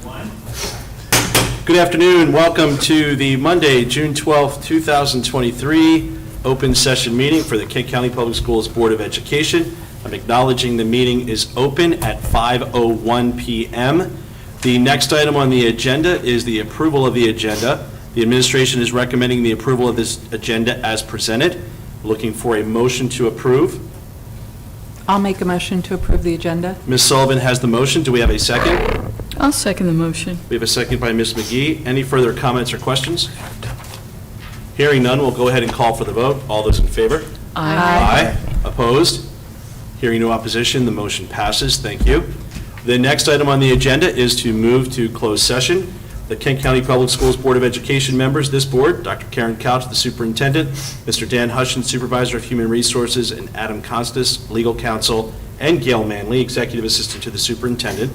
Good afternoon. Welcome to the Monday, June 12th, 2023 open session meeting for the Kent County Public Schools Board of Education. I'm acknowledging the meeting is open at 5:01 p.m. The next item on the agenda is the approval of the agenda. The administration is recommending the approval of this agenda as presented. Looking for a motion to approve. I'll make a motion to approve the agenda. Ms. Sullivan has the motion. Do we have a second? I'll second the motion. We have a second by Ms. McGee. Any further comments or questions? Hearing none, we'll go ahead and call for the vote. All those in favor? Aye. Opposed? Hearing no opposition, the motion passes. Thank you. The next item on the agenda is to move to closed session. The Kent County Public Schools Board of Education members, this board, Dr. Karen Couch, the superintendent, Mr. Dan Hushin, supervisor of human resources, and Adam Constas, legal counsel, and Gail Manley, executive assistant to the superintendent,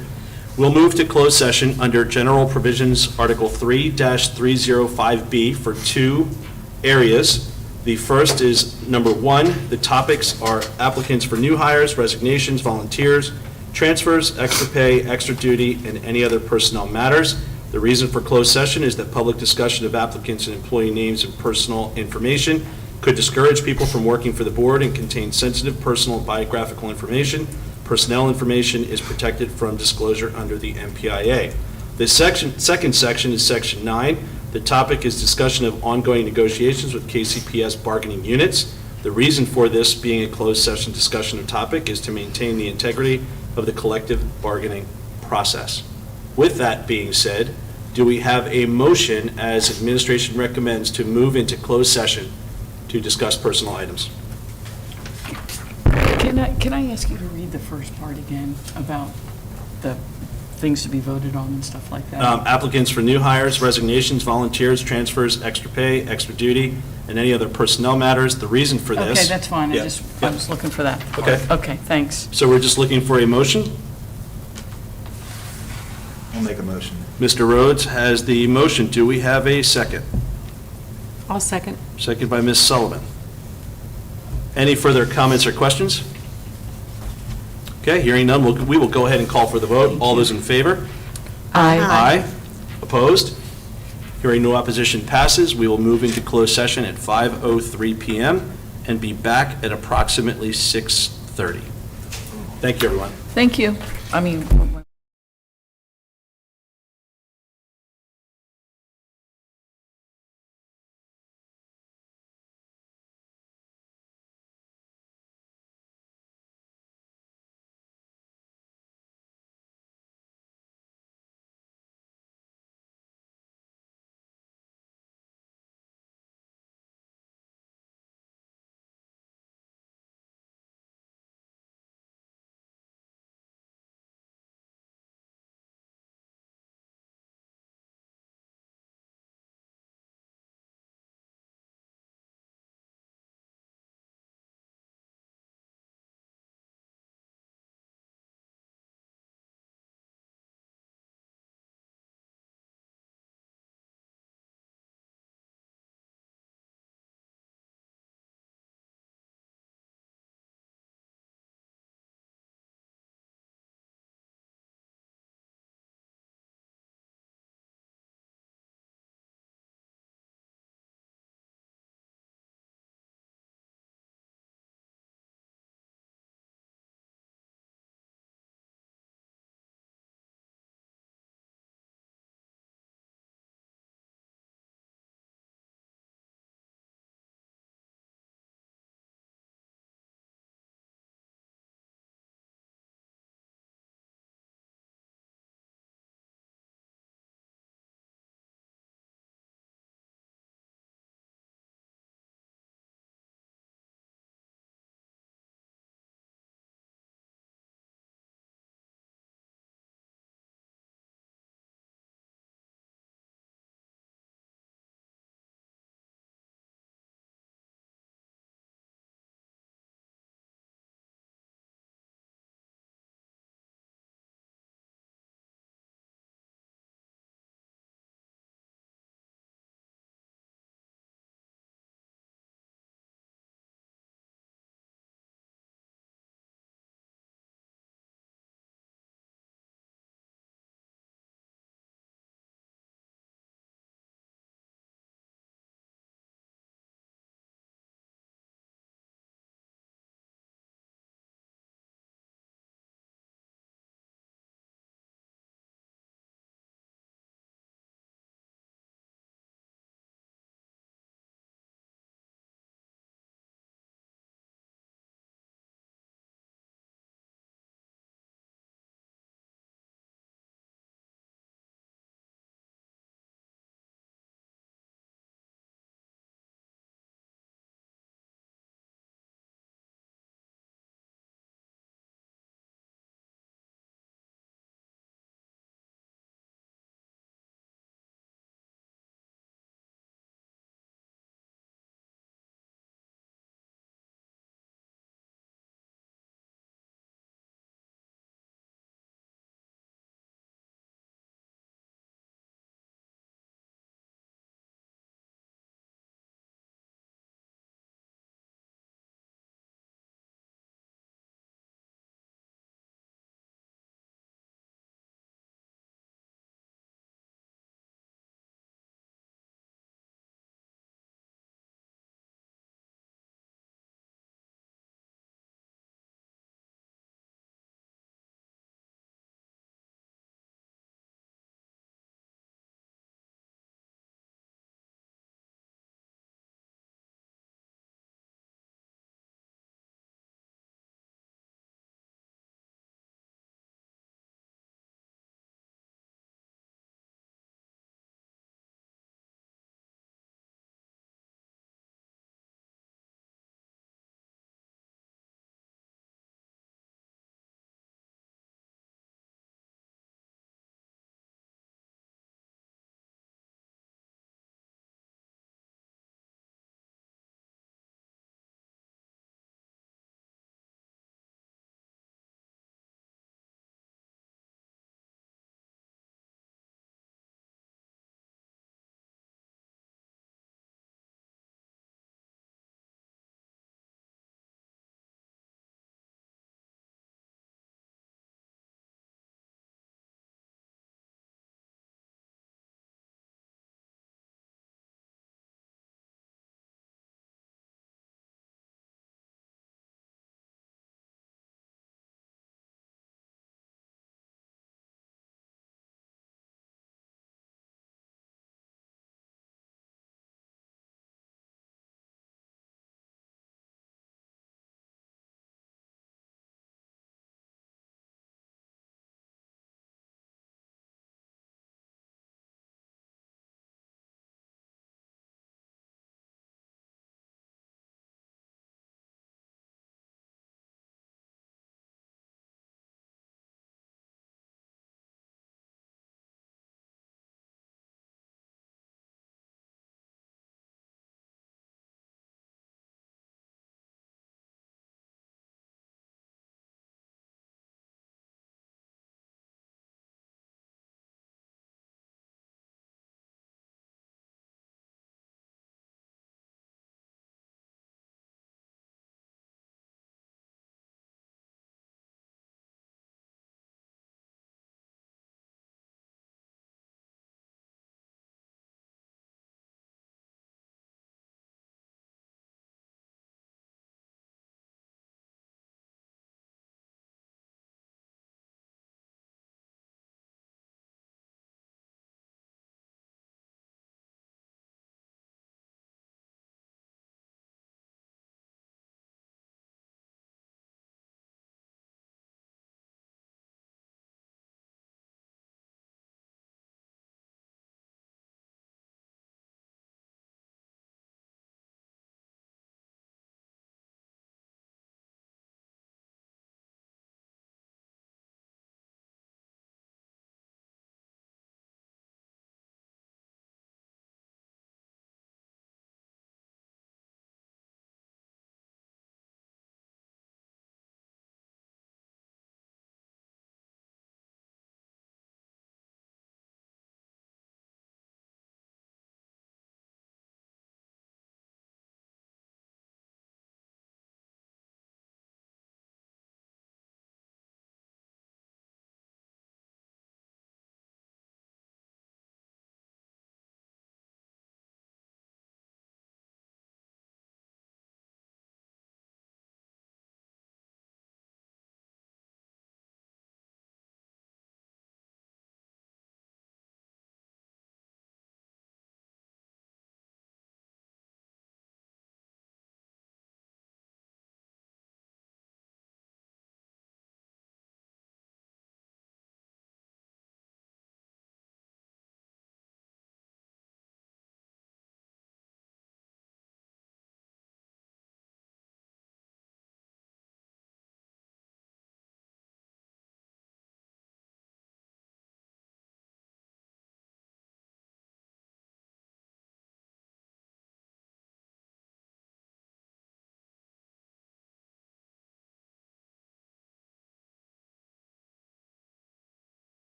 will move to closed session under General Provisions Article 3-305B for two areas. The first is number one, the topics are applicants for new hires, resignations, volunteers, transfers, extra pay, extra duty, and any other personnel matters. The reason for closed session is that public discussion of applicants and employee names and personal information could discourage people from working for the board and contain sensitive personal and biographical information. Personnel information is protected from disclosure under the MPIA. The second section is Section 9. The topic is discussion of ongoing negotiations with KCPS bargaining units. The reason for this being a closed session discussion of topic is to maintain the integrity of the collective bargaining process. With that being said, do we have a motion as administration recommends to move into closed session to discuss personal items? Can I ask you to read the first part again about the things to be voted on and stuff like that? Applicants for new hires, resignations, volunteers, transfers, extra pay, extra duty, and any other personnel matters. The reason for this. Okay, that's fine. Yeah. I was looking for that. Okay. Okay, thanks. So we're just looking for a motion. I'll make a motion. Mr. Rhodes has the motion. Do we have a second? I'll second. Second by Ms. Sullivan. Any further comments or questions? Okay, hearing none, we will go ahead and call for the vote. All those in favor? Aye. Opposed? Hearing no opposition passes. We will move into closed session at 5:03 p.m. and be back at approximately 6:30. Thank you, everyone. Thank you.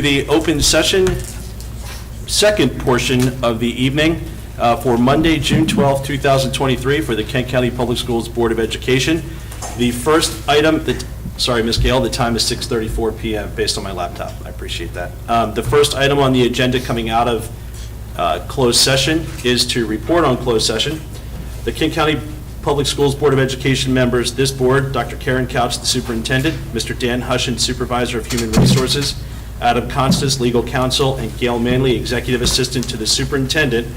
the open session, second portion of the evening for Monday, June 12, 2023, for the Kent County Public Schools Board of Education. The first item, sorry, Ms. Gale, the time is 6:34 PM based on my laptop. I appreciate that. The first item on the agenda coming out of closed session is to report on closed session. The Kent County Public Schools Board of Education members, this board, Dr. Karen Couch, the superintendent, Mr. Dan Hushin, supervisor of human resources, Adam Constas, legal counsel, and Gail Manley, executive assistant to the superintendent,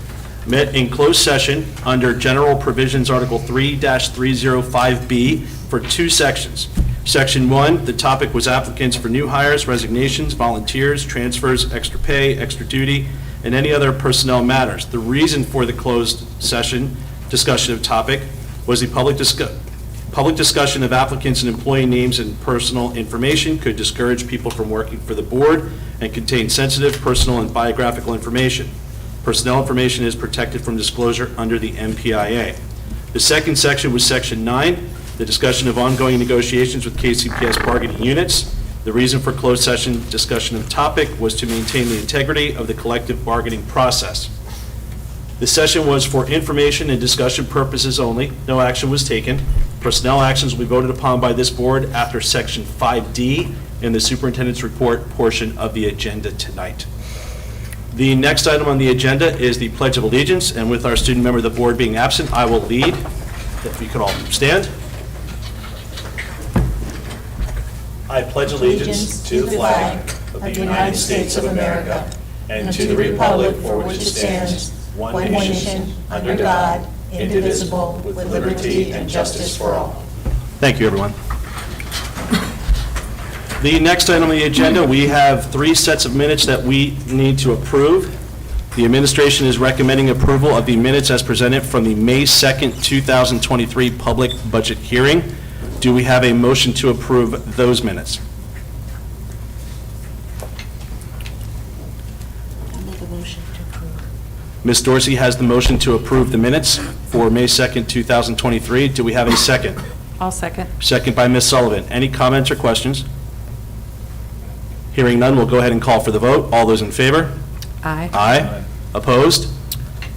met in closed session under General Provisions Article 3-305B for two sections. Section 1, the topic was applicants for new hires, resignations, volunteers, transfers, extra pay, extra duty, and any other personnel matters. The reason for the closed session discussion of topic was the public discussion of applicants and employee names and personal information could discourage people from working for the board and contain sensitive personal and biographical information. Personnel information is protected from disclosure under the MPIA. The second section was Section 9, the discussion of ongoing negotiations with KCPS bargaining units. The reason for closed session discussion of topic was to maintain the integrity of the collective bargaining process. The session was for information and discussion purposes only. No action was taken. Personnel actions will be voted upon by this board after Section 5D in the superintendent's report portion of the agenda tonight. The next item on the agenda is the Pledge of Allegiance, and with our student member of the board being absent, I will lead. If you could all stand. I pledge allegiance to the flag of the United States of America and to the republic for which it stands, one nation, under God, indivisible, with liberty and justice for all. Thank you, everyone. The next item on the agenda, we have 3 sets of minutes that we need to approve. The administration is recommending approval of the minutes as presented from the May 2nd, 2023 public budget hearing. Do we have a motion to approve those minutes? I'll make a motion to approve. Ms. Dorsey has the motion to approve the minutes for May 2nd, 2023. Do we have a second? I'll second. Second by Ms. Sullivan. Any comments or questions? Hearing none, we'll go ahead and call for the vote. All those in favor? Aye. Aye. Opposed?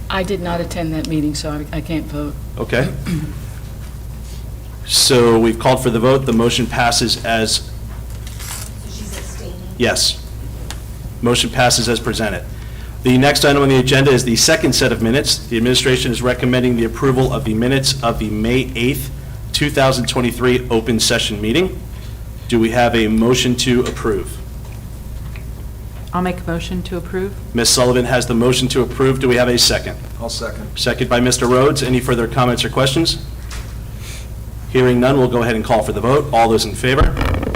I did not attend that meeting, so I can't vote. Okay. So we've called for the vote. The motion passes as, She's abstaining. yes. Motion passes as presented. The next item on the agenda is the second set of minutes. The administration is recommending the approval of the minutes of the May 8th, 2023 open session meeting. Do we have a motion to approve? I'll make a motion to approve. Ms. Sullivan has the motion to approve. Do we have a second? I'll second. Second by Mr. Rhodes. Any further comments or questions? Hearing none, we'll go ahead and call for the vote. All those in favor?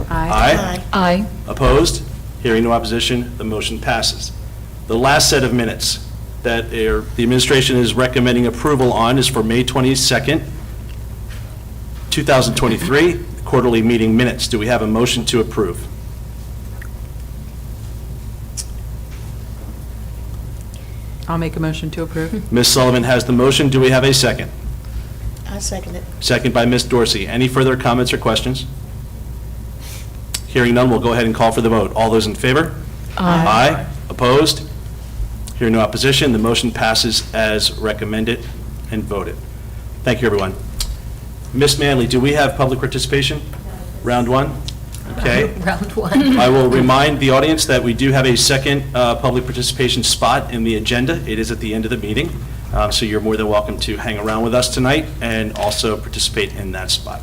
Aye. Aye. Opposed? Hearing no opposition, the motion passes. The last set of minutes that the administration is recommending approval on is for May 22nd, 2023, quarterly meeting minutes. Do we have a motion to approve? I'll make a motion to approve. Ms. Sullivan has the motion. Do we have a second? I'll second it. Second by Ms. Dorsey. Any further comments or questions? Hearing none, we'll go ahead and call for the vote. All those in favor? Aye. Opposed? Hearing no opposition, the motion passes as recommended and voted. Thank you, everyone. Ms. Manley, do we have public participation? Round one? Okay. Round one. I will remind the audience that we do have a second public participation spot in the agenda. It is at the end of the meeting, so you're more than welcome to hang around with us tonight and also participate in that spot.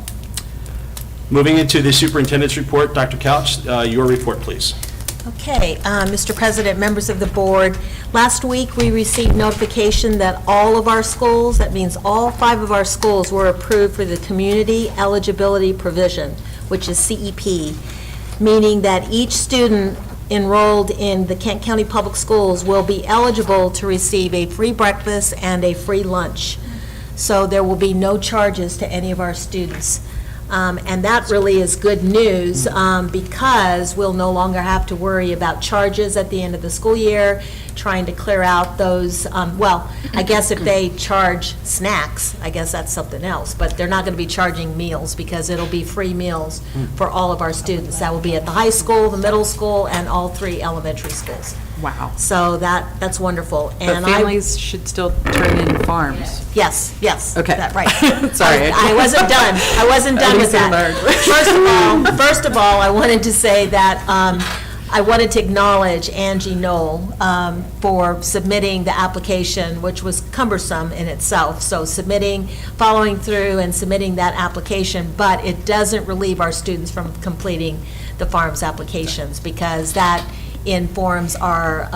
Moving into the superintendent's report, Dr. Couch, your report, please. Okay, Mr. President, members of the board, last week we received notification that all of our schools, that means all 5 of our schools, were approved for the Community Eligibility Provision, which is CEP, meaning that each student enrolled in the Kent County Public Schools will be eligible to receive a free breakfast and a free lunch. So there will be no charges to any of our students. And that really is good news, because we'll no longer have to worry about charges at the end of the school year, trying to clear out those, well, I guess if they charge snacks, I guess that's something else, but they're not going to be charging meals, because it'll be free meals for all of our students. That will be at the high school, the middle school, and all 3 elementary schools. Wow. So that's wonderful. But And families should still turn in farms. Yes, yes. Okay. Right. Sorry. I wasn't done. I wasn't done with At that. least First of all, I wanted to say that I wanted to acknowledge Angie Knoll for submitting the application, which was cumbersome in itself. So following through and submitting that application, but it doesn't relieve our students from completing the farms applications, because that informs our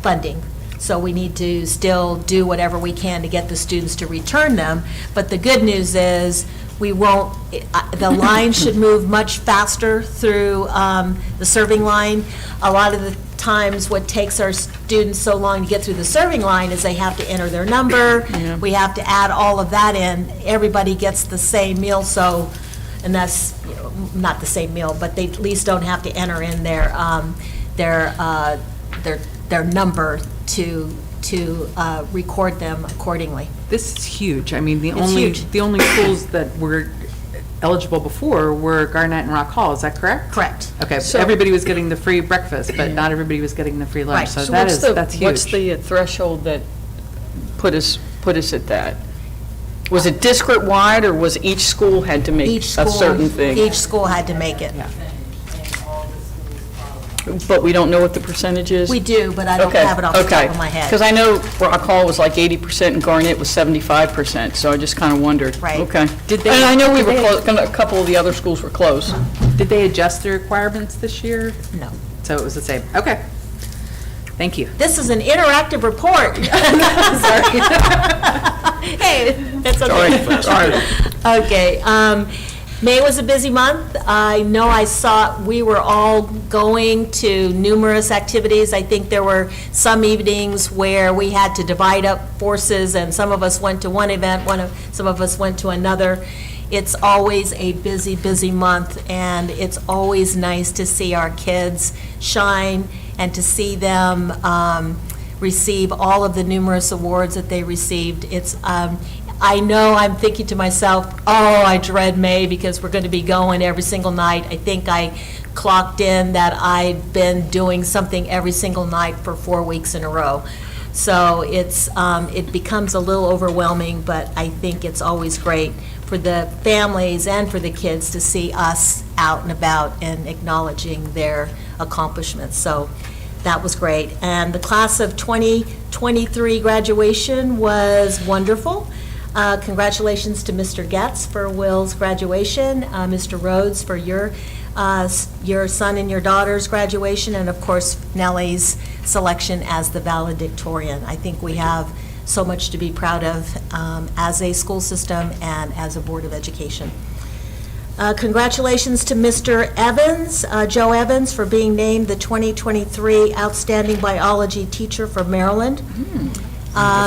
funding. So we need to still do whatever we can to get the students to return them. But the good news is, we won't, the line should move much faster through the serving line. A lot of the times, what takes our students so long to get through the serving line is they have to enter their number. We have to add all of that in. Everybody gets the same meal, so, and that's, not the same meal, but they at least don't have to enter in their number to record them accordingly. This is huge. I mean, It's huge. the only schools that were eligible before were Garnett and Rock Hall, is that correct? Correct. Okay, So- everybody was getting the free breakfast, but not everybody was getting the free lunch, Right. so So that's huge. What's the threshold that put us at that? Was it district-wide, or was each school had to make Each a school, certain thing? each school had to make it. Yeah. But we don't know what the percentage is? We do, but I don't have it off the top of my head. Because I know Rock Hall was like 80% and Garnett was 75%, so I just kind of wondered. Right. Okay. Did they- And I know we were did they- close, a couple of the other schools were close. Did they adjust the requirements this year? No. So it was the same? Okay. Thank you. This is an interactive report. Hey, that's okay. Sorry. Okay, May was a busy month. I know we were all going to numerous activities. I think there were some evenings where we had to divide up forces, and some of us went to one event, some of us went to another. It's always a busy, busy month, and it's always nice to see our kids shine and to see them receive all of the numerous awards that they received. I know I'm thinking to myself, oh, I dread May because we're going to be going every single night. I think I clocked in that I'd been doing something every single night for 4 weeks in a row. So it becomes a little overwhelming, but I think it's always great for the families and for the kids to see us out and about and acknowledging their accomplishments. So that was great. And the class of 2023 graduation was wonderful. Congratulations to Mr. Getz for Will's graduation, Mr. Rhodes for your son and your daughter's graduation, and of course Nellie's selection as the valedictorian. I think we have so much to be proud of as a school system and as a Board of Education. Congratulations to Mr. Evans, Joe Evans, for being named the 2023 Outstanding Biology Teacher for Maryland.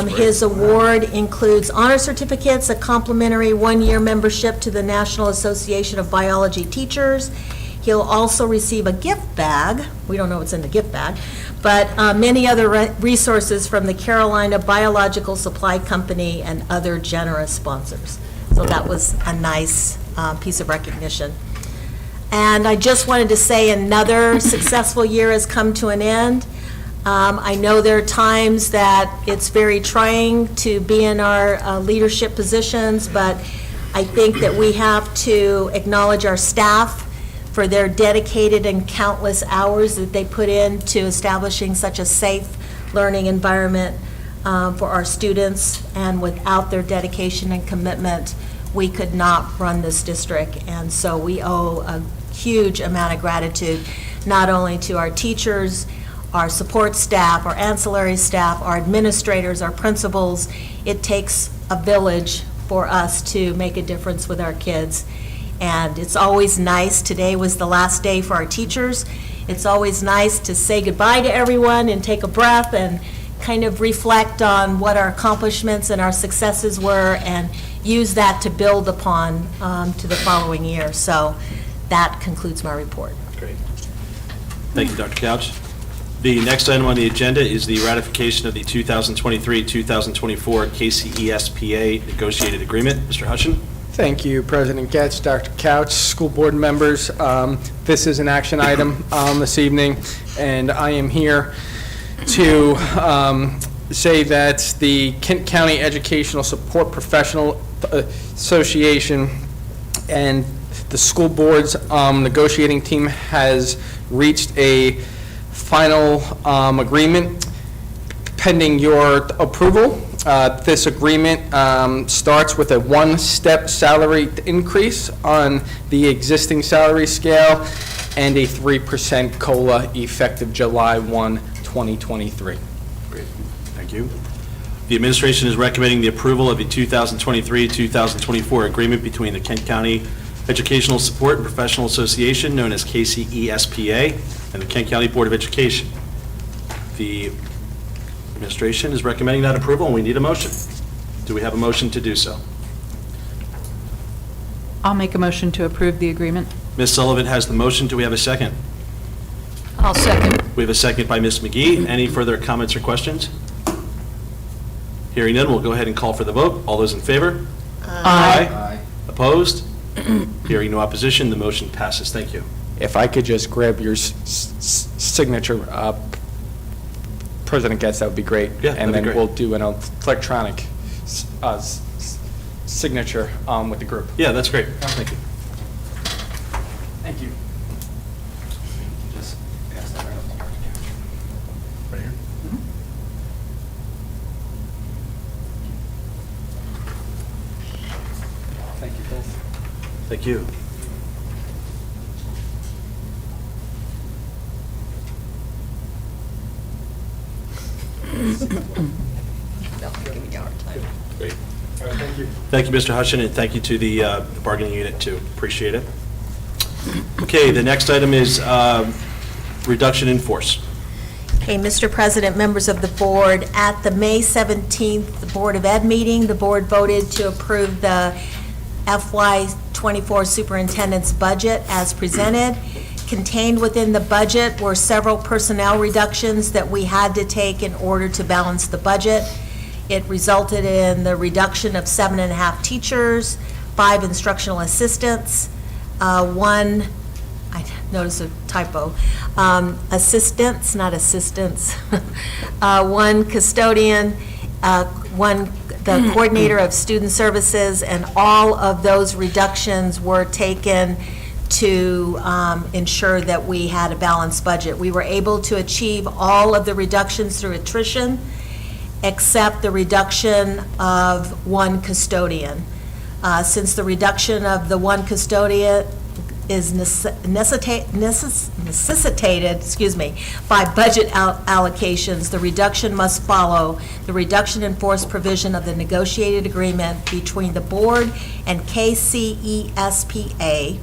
His award includes honor certificates, a complimentary one-year membership to the National Association of Biology Teachers. He'll also receive a gift bag. We don't know what's in the gift bag, but many other resources from the Carolina Biological Supply Company and other generous sponsors. So that was a nice piece of recognition. And I just wanted to say another successful year has come to an end. I know there are times that it's very trying to be in our leadership positions, but I think that we have to acknowledge our staff for their dedicated and countless hours that they put into establishing such a safe learning environment for our students. And without their dedication and commitment, we could not run this district. And so we owe a huge amount of gratitude, not only to our teachers, our support staff, our ancillary staff, our administrators, our principals. It takes a village for us to make a difference with our kids. And it's always nice, today was the last day for our teachers. It's always nice to say goodbye to everyone and take a breath and kind of reflect on what our accomplishments and our successes were. And use that to build upon to the following year. So that concludes my report. Great. Thank you, Dr. Couch. The next item on the agenda is the ratification of the 2023-2024 KCESPA negotiated agreement. Mr. Hutchin? Thank you, President Getz, Dr. Couch, school board members. This is an action item this evening, and I am here to say that the Kent County Educational Support Professional Association and the school board's negotiating team has reached a final agreement pending your approval. This agreement starts with a one-step salary increase on the existing salary scale and a 3% COLA effective July 1, 2023. Great. Thank you. The administration is recommending the approval of the 2023-2024 agreement between the Kent County Educational Support and Professional Association, known as KCESPA, and the Kent County Board of Education. The administration is recommending that approval, and we need a motion. Do we have a motion to do so? I'll make a motion to approve the agreement. Ms. Sullivan has the motion. Do we have a second? I'll second. We have a second by Ms. McGee. Any further comments or questions? Hearing none, we'll go ahead and call for the vote. All those in favor? Aye. Opposed? Hearing no opposition, the motion passes. Thank you. If I could just grab your signature, President Getz, that would be great. Yeah, that'd And be then great. we'll do an electronic signature with the group. Yeah, that's great. Thank you. Thank you. Just pass that right up to Dr. Couch. Right here. Thank you both. Thank you. Great. All right, thank you. Thank you, Mr. Hutchin, and thank you to the bargaining unit, too. Appreciate it. Okay, the next item is reduction in force. Okay, Mr. President, members of the board, at the May 17th Board of Ed meeting, the board voted to approve the FY24 superintendent's budget as presented. Contained within the budget were several personnel reductions that we had to take in order to balance the budget. It resulted in the reduction of 7.5 teachers, 5 instructional assistants, 1, I noticed a typo, assistants, not assistants, 1 custodian, 1 the coordinator of student services, and all of those reductions were taken to ensure that we had a balanced budget. We were able to achieve all of the reductions through attrition, except the reduction of 1 custodian. Since the reduction of the 1 custodian is necessitated, by budget allocations, the reduction must follow the reduction in force provision of the negotiated agreement between the board and KCESPA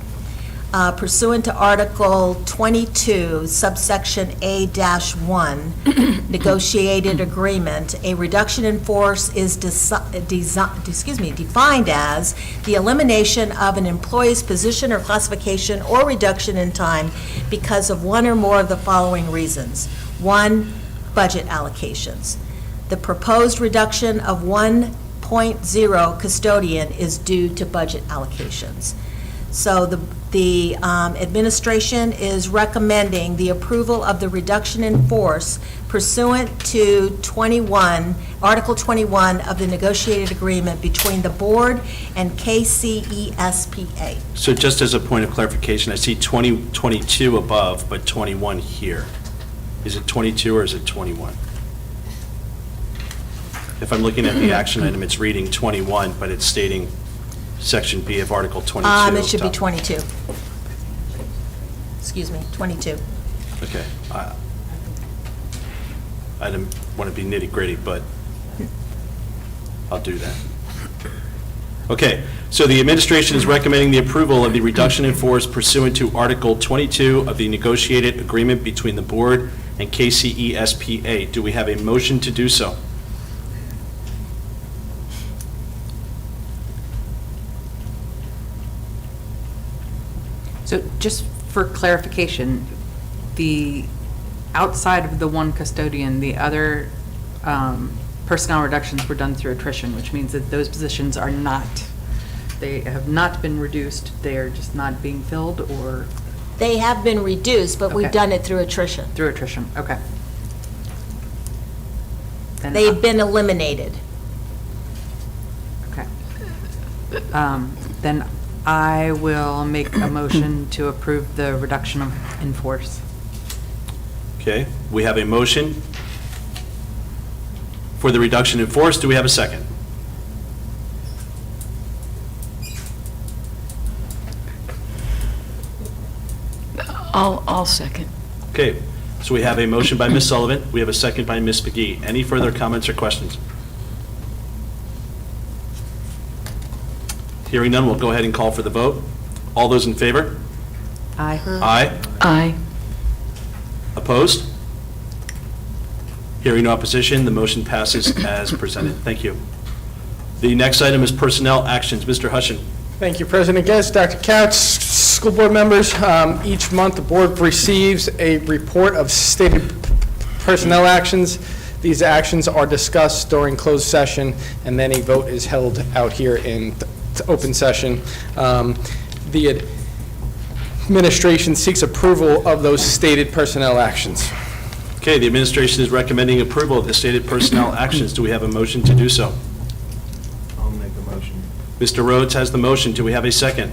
pursuant to Article 22, subsection A-1, negotiated agreement. A reduction in force is defined as the elimination of an employee's position or classification or reduction in time because of one or more of the following reasons. 1, budget allocations. The proposed reduction of 1.0 custodian is due to budget allocations. So the administration is recommending the approval of the reduction in force pursuant to Article 21 of the negotiated agreement between the board and KCESPA. So just as a point of clarification, I see 22 above, but 21 here. Is it 22 or is it 21? If I'm looking at the action item, it's reading 21, but it's stating Section B of Article 22. It should be top. 22. Excuse me, 22. Okay. I didn't want to be nitty-gritty, but I'll do that. Okay, so the administration is recommending the approval of the reduction in force pursuant to Article 22 of the negotiated agreement between the board and KCESPA. Do we have a motion to do so? So just for clarification, the, outside of the one custodian, the other personnel reductions were done through attrition, which means that those positions are not, they have not been reduced, they are just not being filled, or They have been reduced, but we've Okay. done it through attrition. through attrition? Okay. Then- They've been eliminated. Okay. Then I will make a motion to approve the reduction in force. Okay, we have a motion for the reduction in force. Do we have a second? I'll second. Okay, so we have a motion by Ms. Sullivan. We have a second by Ms. McGee. Any further comments or questions? Hearing none, we'll go ahead and call for the vote. All those in favor? Aye. Aye. Aye. Opposed? Hearing no opposition, the motion passes as presented. Thank you. The next item is personnel actions. Mr. Hushin. Thank you, President Getz, Dr. Couch, school board members. Each month, the board receives a report of stated personnel actions. These actions are discussed during closed session, and then a vote is held out here in open session. The administration seeks approval of those stated personnel actions. Okay, the administration is recommending approval of the stated personnel actions. Do we have a motion to do so? I'll make a motion. Mr. Rhodes has the motion. Do we have a second?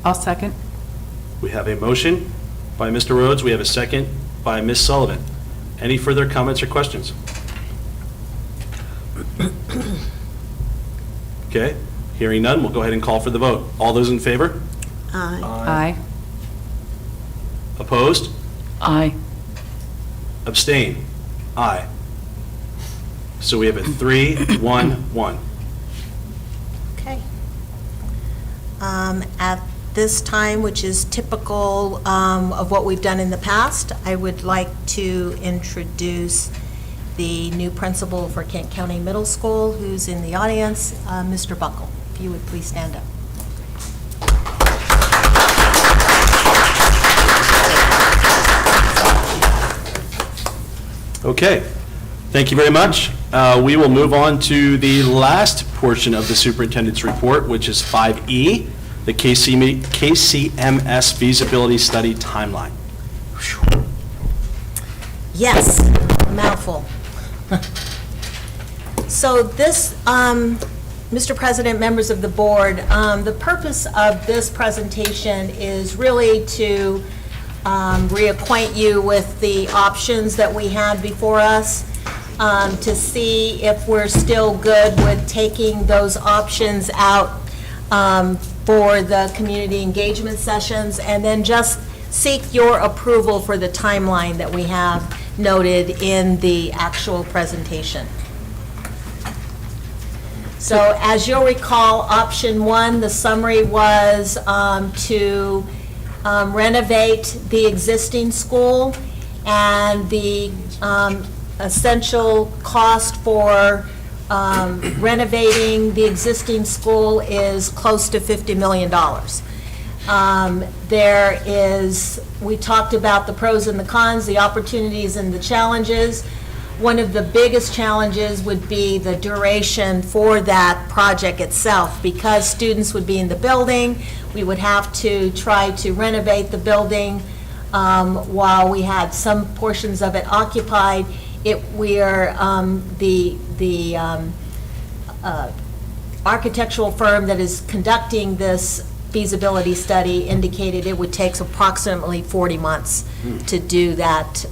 I'll second. We have a motion by Mr. Rhodes. We have a second by Ms. Sullivan. Any further comments or questions? Okay, hearing none, we'll go ahead and call for the vote. All those in favor? Aye. Opposed? Aye. Abstain? Aye. So we have a 3-1-1. Okay. At this time, which is typical of what we've done in the past, I would like to introduce the new principal for Kent County Middle School, who's in the audience, Mr. Buckle. If you would please stand up. Okay, thank you very much. We will move on to the last portion of the superintendent's report, which is 5E, the KCMS feasibility study timeline. Yes, mouthful. So this, Mr. President, members of the board, the purpose of this presentation is really to reacquaint you with the options that we had before us, to see if we're still good with taking those options out for the community engagement sessions, and then just seek your approval for the timeline that we have noted in the actual presentation. So as you'll recall, option one, the summary was to renovate the existing school, and the essential cost for renovating the existing school is close to $50 million. There is, we talked about the pros and the cons, the opportunities and the challenges. One of the biggest challenges would be the duration for that project itself. Because students would be in the building, we would have to try to renovate the building while we had some portions of it occupied. The architectural firm that is conducting this feasibility study indicated it would take approximately 40 months to do that.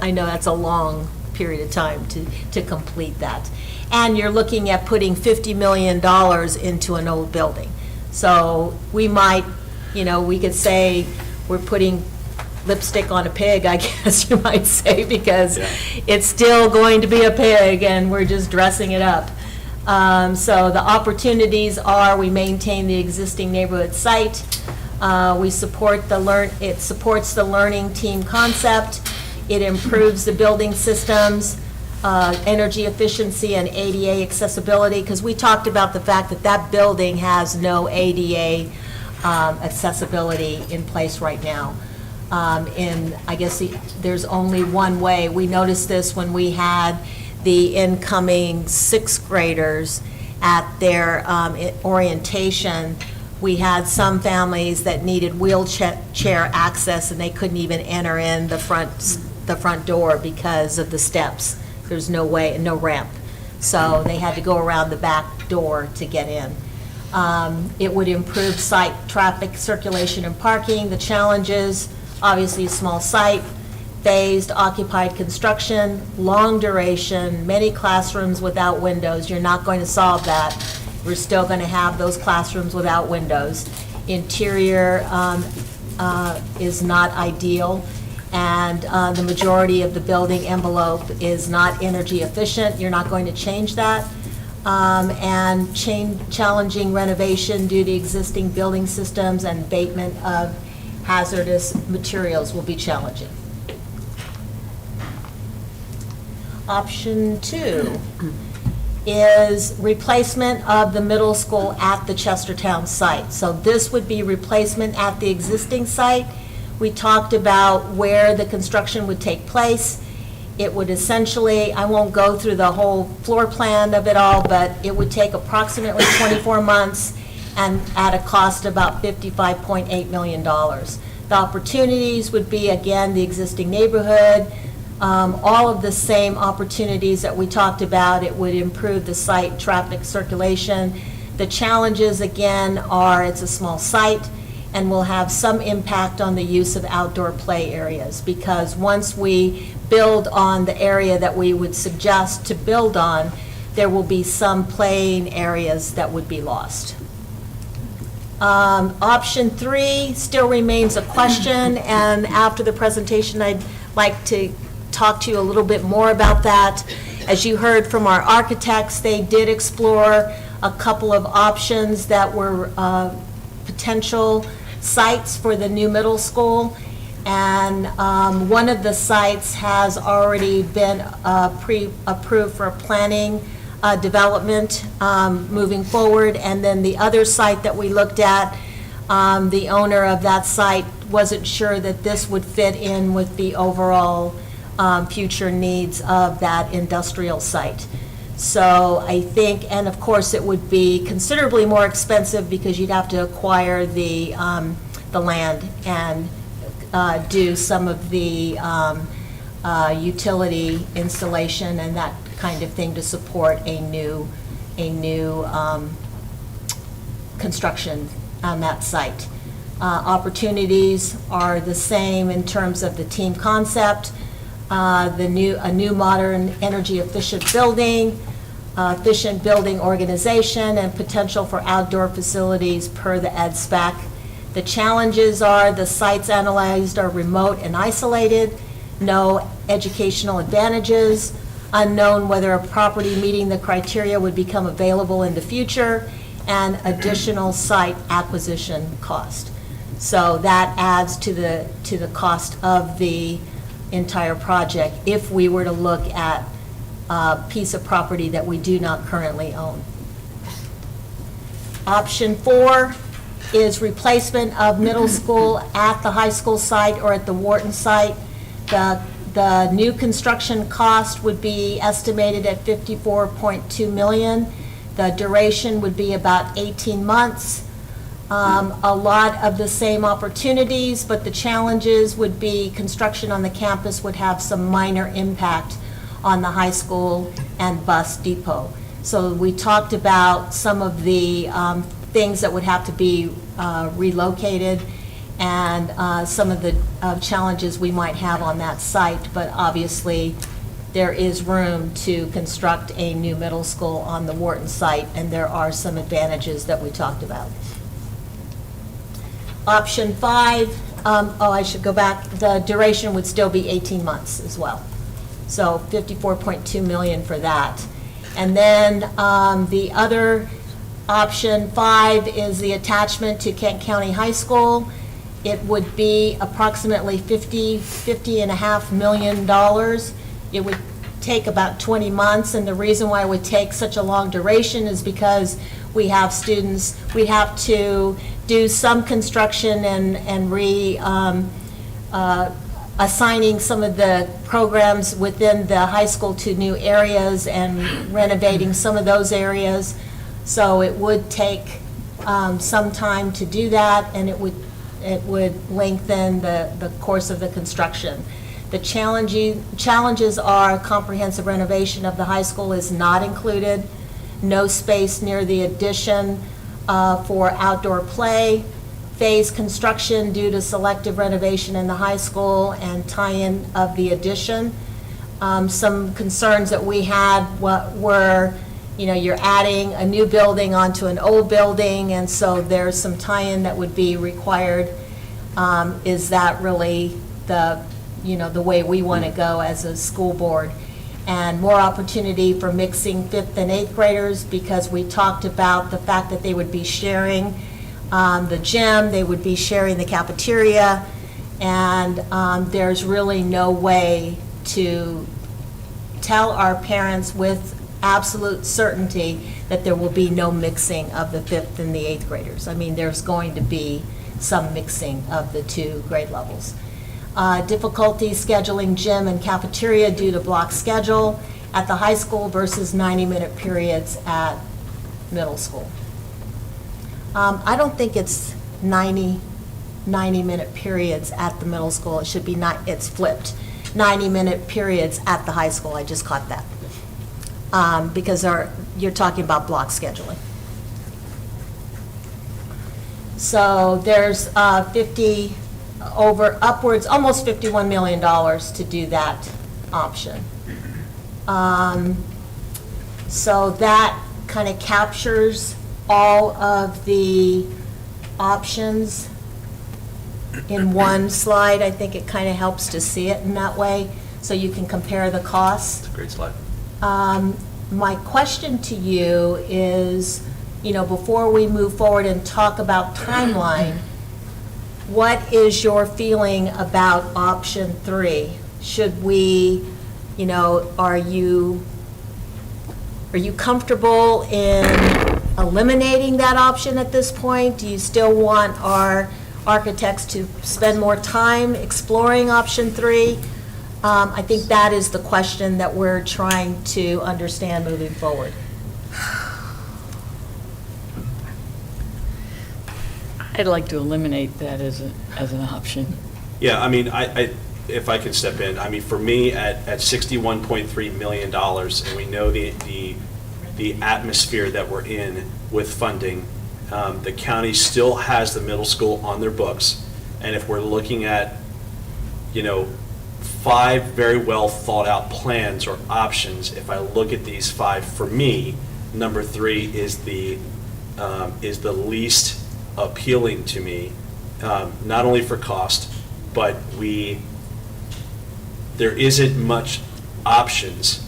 I know that's a long period of time to complete that. And you're looking at putting $50 million into an old building. So we might, we could say we're putting lipstick on a pig, I guess you might say, because it's still going to be a pig and we're just dressing it up. So the opportunities are, we maintain the existing neighborhood site. We support it supports the learning team concept. It improves the building systems. energy efficiency and ADA accessibility, because we talked about the fact that that building has no ADA accessibility in place right now. And I guess there's only one way. We noticed this when we had the incoming sixth graders at their orientation. We had some families that needed wheelchair access, and they couldn't even enter in the front door because of the steps. There's no way, no ramp. So they had to go around the back door to get in. It would improve site traffic circulation and parking. The challenges, obviously, small site, phased occupied construction, long duration, many classrooms without windows. You're not going to solve that. We're still going to have those classrooms without windows. Interior is not ideal, and the majority of the building envelope is not energy efficient. You're not going to change that. And challenging renovation due to existing building systems and abatement of hazardous materials will be challenging. Option 2 is replacement of the middle school at the Chestertown site. So this would be replacement at the existing site. We talked about where the construction would take place. It would essentially, I won't go through the whole floor plan of it all, but it would take approximately 24 months and at a cost of about $55.8 million. The opportunities would be, again, the existing neighborhood, all of the same opportunities that we talked about. It would improve the site traffic circulation. The challenges, again, are it's a small site and will have some impact on the use of outdoor play areas, because once we build on the area that we would suggest to build on, there will be some playing areas that would be lost. Option 3 still remains a question, and after the presentation, I'd like to talk to you a little bit more about that. As you heard from our architects, they did explore a couple of options that were potential sites for the new middle school, and one of the sites has already been pre-approved for planning development moving forward, and then the other site that we looked at, the owner of that site wasn't sure that this would fit in with the overall future needs of that industrial site. So I think, and of course, it would be considerably more expensive because you'd have to acquire the land and do some of the utility installation and that kind of thing to support a new construction on that site. Opportunities are the same in terms of the team concept, a new modern energy efficient building organization, and potential for outdoor facilities per the ed spec. The challenges are the sites analyzed are remote and isolated, no educational advantages, unknown whether a property meeting the criteria would become available in the future, and additional site acquisition cost. So that adds to the cost of the entire project if we were to look at a piece of property that we do not currently own. Option 4 is replacement of middle school at the high school site or at the Wharton site. The new construction cost would be estimated at $54.2 million. The duration would be about 18 months. A lot of the same opportunities, but the challenges would be construction on the campus would have some minor impact on the high school and bus depot. So we talked about some of the things that would have to be relocated and some of the challenges we might have on that site, but obviously there is room to construct a new middle school on the Wharton site, and there are some advantages that we talked about. Option 5, I should go back, the duration would still be 18 months as well. So $54.2 million for that. And then the other option 5 is the attachment to Kent County High School. It would be approximately $50.5 million. It would take about 20 months, and the reason why it would take such a long duration is because we have students, we have to do some construction and assigning some of the programs within the high school to new areas and renovating some of those areas. So it would take some time to do that, and it would lengthen the course of the construction. The challenges are comprehensive renovation of the high school is not included, no space near the addition for outdoor play, phased construction due to selective renovation in the high school and tie-in of the addition. Some concerns that we had were, you're adding a new building onto an old building, and so there's some tie-in that would be required. Is that really the way we want to go as a school board? And more opportunity for mixing 5th and 8th graders, because we talked about the fact that they would be sharing the gym, they would be sharing the cafeteria, and there's really no way to tell our parents with absolute certainty that there will be no mixing of the 5th and the 8th graders. I mean, there's going to be some mixing of the two grade levels. Difficulty scheduling gym and cafeteria due to block schedule at the high school versus 90-minute periods at middle school. I don't think it's 90-minute periods at the middle school. It should be it's flipped. 90-minute periods at the high school. I just caught that. Because you're talking about block scheduling. So there's upwards, almost $51 million to do that option. So that kind of captures all of the options in one slide. I think it kind of helps to see it in that way, so you can compare the costs. It's a great slide. My question to you is, before we move forward and talk about timeline, what is your feeling about option 3? Should we, are you comfortable in eliminating that option at this point? Do you still want our architects to spend more time exploring option 3? I think that is the question that we're trying to understand moving forward. I'd like to eliminate that as an option. Yeah, I mean, if I could step in, I mean, for me, at $61.3 million, and we know the atmosphere that we're in with funding, the county still has the middle school on their books. And if we're looking at, 5 very well thought out plans or options, if I look at these 5, for me, number 3 is the least appealing to me, not only for cost, but there isn't much options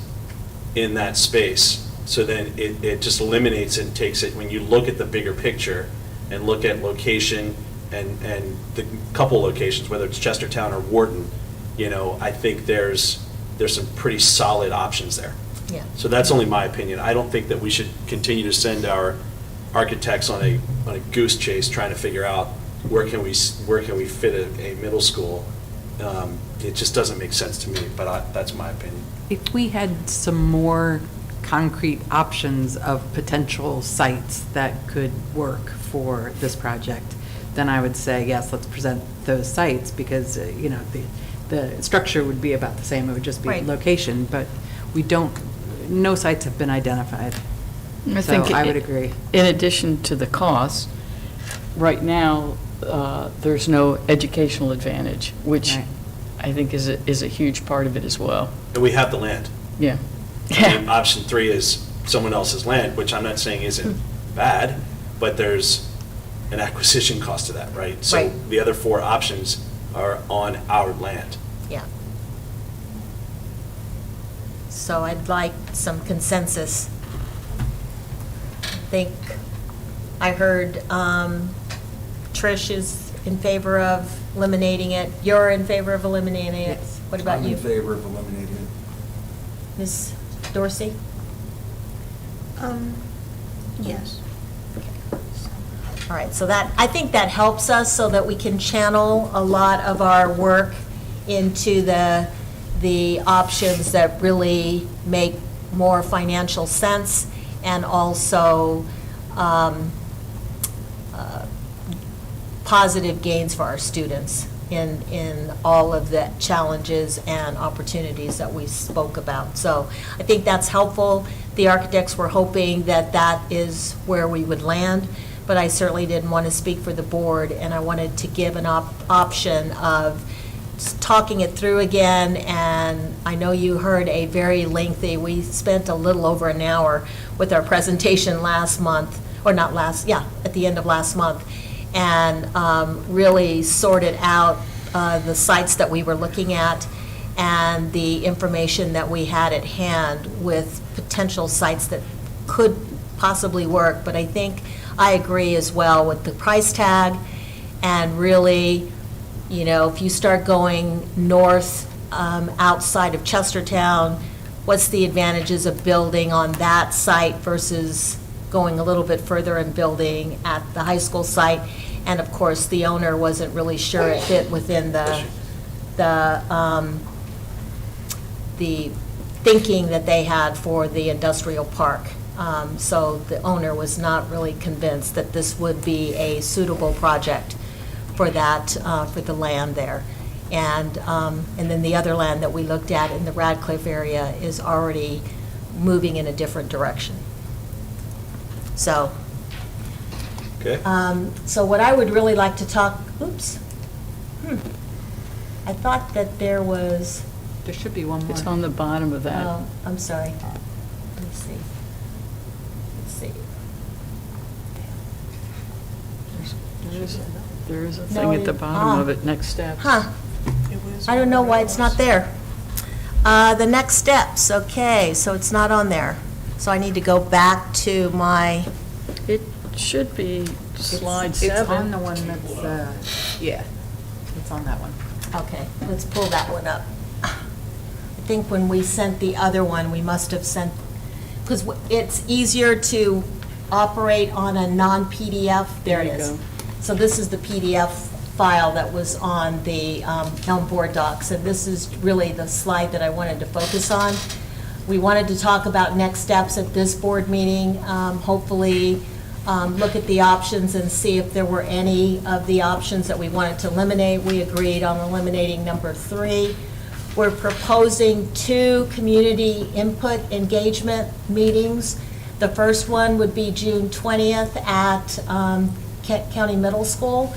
in that space. So then it just eliminates and takes it, when you look at the bigger picture and look at location and the couple locations, whether it's Chestertown or Wharton, I think there's some pretty solid options there. Yeah. So that's only my opinion. I don't think that we should continue to send our architects on a goose chase trying to figure out where can we fit a middle school. It just doesn't make sense to me, but that's my opinion. If we had some more concrete options of potential sites that could work for this project, then I would say, yes, let's present those sites, because, the structure would be about the same. It would just be Right. location, but no sites have been identified. So I would agree. In addition to the cost, right now, there's no educational advantage, which Right. I think is a huge part of it as well. And we have the land. Yeah. I mean, option 3 is someone else's land, which I'm not saying isn't bad, but there's an acquisition cost to that, right? So Right. the other 4 options are on our land. Yeah. So I'd like some consensus. I think I heard Trish is in favor of eliminating it. You're in favor of eliminating it. What about I'm you? in favor of eliminating it. Ms. Dorsey? Yes. All right, so that, I think that helps us so that we can channel a lot of our work into the options that really make more financial sense and also positive gains for our students in all of the challenges and opportunities that we spoke about. So I think that's helpful. The architects were hoping that that is where we would land, but I certainly didn't want to speak for the board, and I wanted to give an option of talking it through again, and I know you heard a very lengthy, we spent a little over an hour with our presentation last month, or not last, yeah, at the end of last month, and really sorted out the sites that we were looking at and the information that we had at hand with potential sites that could possibly work. But I think I agree as well with the price tag, and really, you know, if you start going north outside of Chestertown, what's the advantages of building on that site versus going a little bit further and building at the high school site? And of course, the owner wasn't really sure it fit within the thinking that they had for the industrial park. So the owner was not really convinced that this would be a suitable project for that, for the land there. And then the other land that we looked at in the Radcliffe area is already moving in a different direction. So, Okay. so what I would really like to talk, I thought that there was, There should be one more. It's on the bottom of that. oh, I'm sorry. Let's see. Let's see. There is a No, thing at the it- bottom of it, next steps. Huh. I don't know why it's not there. The next steps, okay, so it's not on there. So I need to go back to my, It should be slide It's on 7. the one that's, yeah, it's on that one. okay, let's pull that one up. I think when we sent the other one, we must have sent, because it's easier to operate on a non-PDF. There it There you is. go. So this is the PDF file that was on the Elm Board Docs, and this is really the slide that I wanted to focus on. We wanted to talk about next steps at this board meeting, hopefully look at the options and see if there were any of the options that we wanted to eliminate. We agreed on eliminating number 3. We're proposing 2 community input engagement meetings. The first one would be June 20th at Kent County Middle School,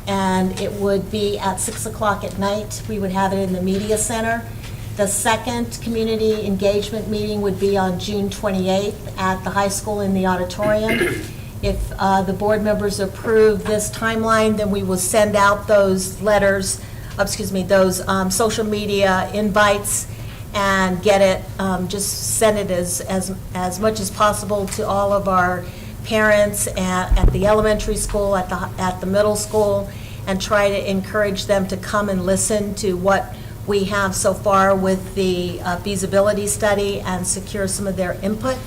and it would be at 6 o'clock at night. We would have it in the media center. The second community engagement meeting would be on June 28th at the high school in the auditorium. If the board members approve this timeline, then we will send out those letters, those social media invites, and get it, just send it as much as possible to all of our parents at the elementary school, at the middle school, and try to encourage them to come and listen to what we have so far with the feasibility study and secure some of their input.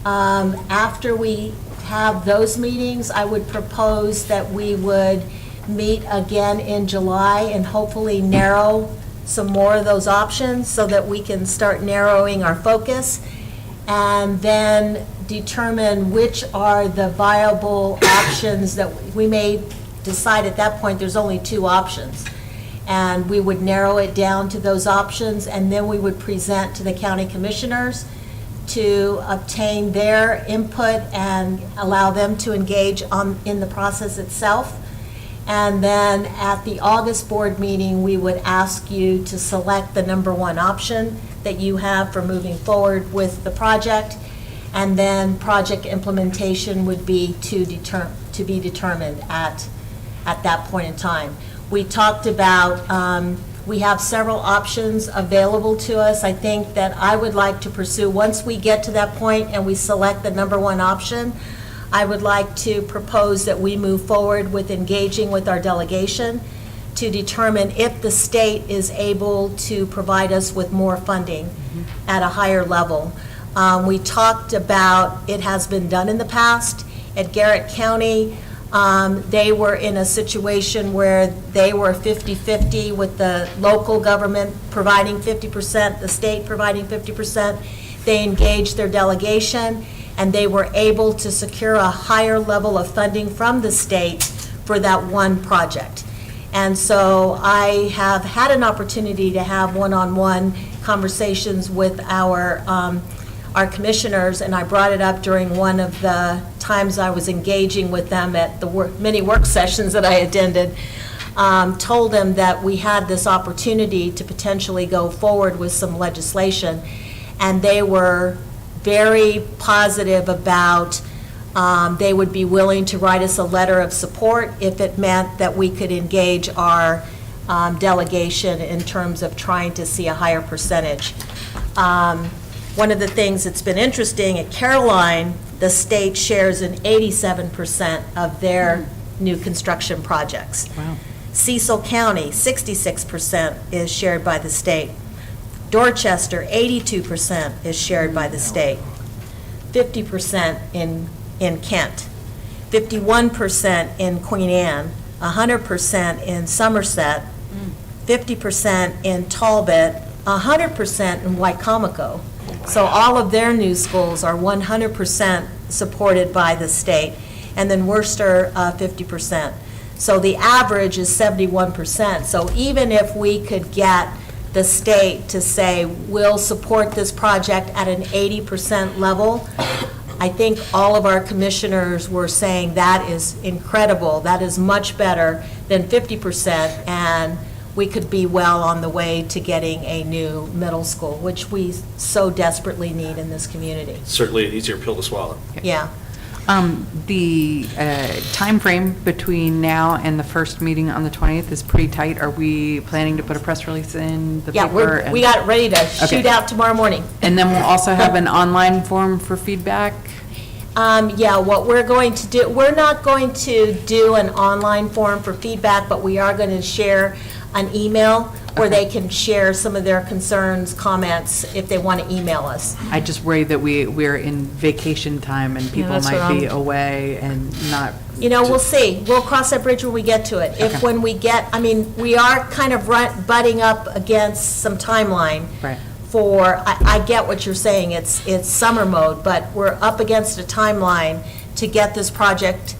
After we have those meetings, I would propose that we would meet again in July and hopefully narrow some more of those options so that we can start narrowing our focus, and then determine which are the viable options that we may decide at that point there's only 2 options. And we would narrow it down to those options, and then we would present to the county commissioners to obtain their input and allow them to engage in the process itself. And then at the August board meeting, we would ask you to select the number 1 option that you have for moving forward with the project. And then project implementation would be to be determined at that point in time. We talked about, we have several options available to us. I think that I would like to pursue, once we get to that point and we select the number 1 option, I would like to propose that we move forward with engaging with our delegation to determine if the state is able to provide us with more funding at a higher level. We talked about, it has been done in the past. At Garrett County, they were in a situation where they were 50-50 with the local government providing 50%, the state providing 50%. They engaged their delegation, and they were able to secure a higher level of funding from the state for that one project. And so I have had an opportunity to have one-on-one conversations with our commissioners, and I brought it up during one of the times I was engaging with them at the many work sessions that I attended, told them that we had this opportunity to potentially go forward with some legislation, and they were very positive about they would be willing to write us a letter of support if it meant that we could engage our delegation in terms of trying to see a higher percentage. One of the things that's been interesting, at Caroline, the state shares in 87% of their new construction projects. Wow. Cecil County, 66% is shared by the state. Dorchester, 82% is shared by the state. 50% in Kent, 51% in Queen Anne, 100% in Somerset, 50% in Talbot, 100% in Wycomico. So all of their new schools are 100% supported by the state, and then Worcester, 50%. So the average is 71%. So even if we could get the state to say, we'll support this project at an 80% level, I think all of our commissioners were saying that is incredible. That is much better than 50%, and we could be well on the way to getting a new middle school, which we so desperately need in this community. Certainly an easier pill to swallow. Yeah. The timeframe between now and the first meeting on the 20th is pretty tight. Are we planning to put a press release in the Yeah, paper? we got it ready to shoot out tomorrow morning. And then we'll also have an online form for feedback? Yeah, what we're going to do, we're not going to do an online form for feedback, but we are going to share an email where they can share some of their concerns, comments, if they want to email us. I just worry that we're in vacation time and people that's what might be I'm- away and not. You know, we'll see. We'll cross that bridge when we get to it. If Okay. when we get, I mean, we are kind of butting up against some timeline. Right. I get what you're saying, it's summer mode, but we're up against a timeline to get this project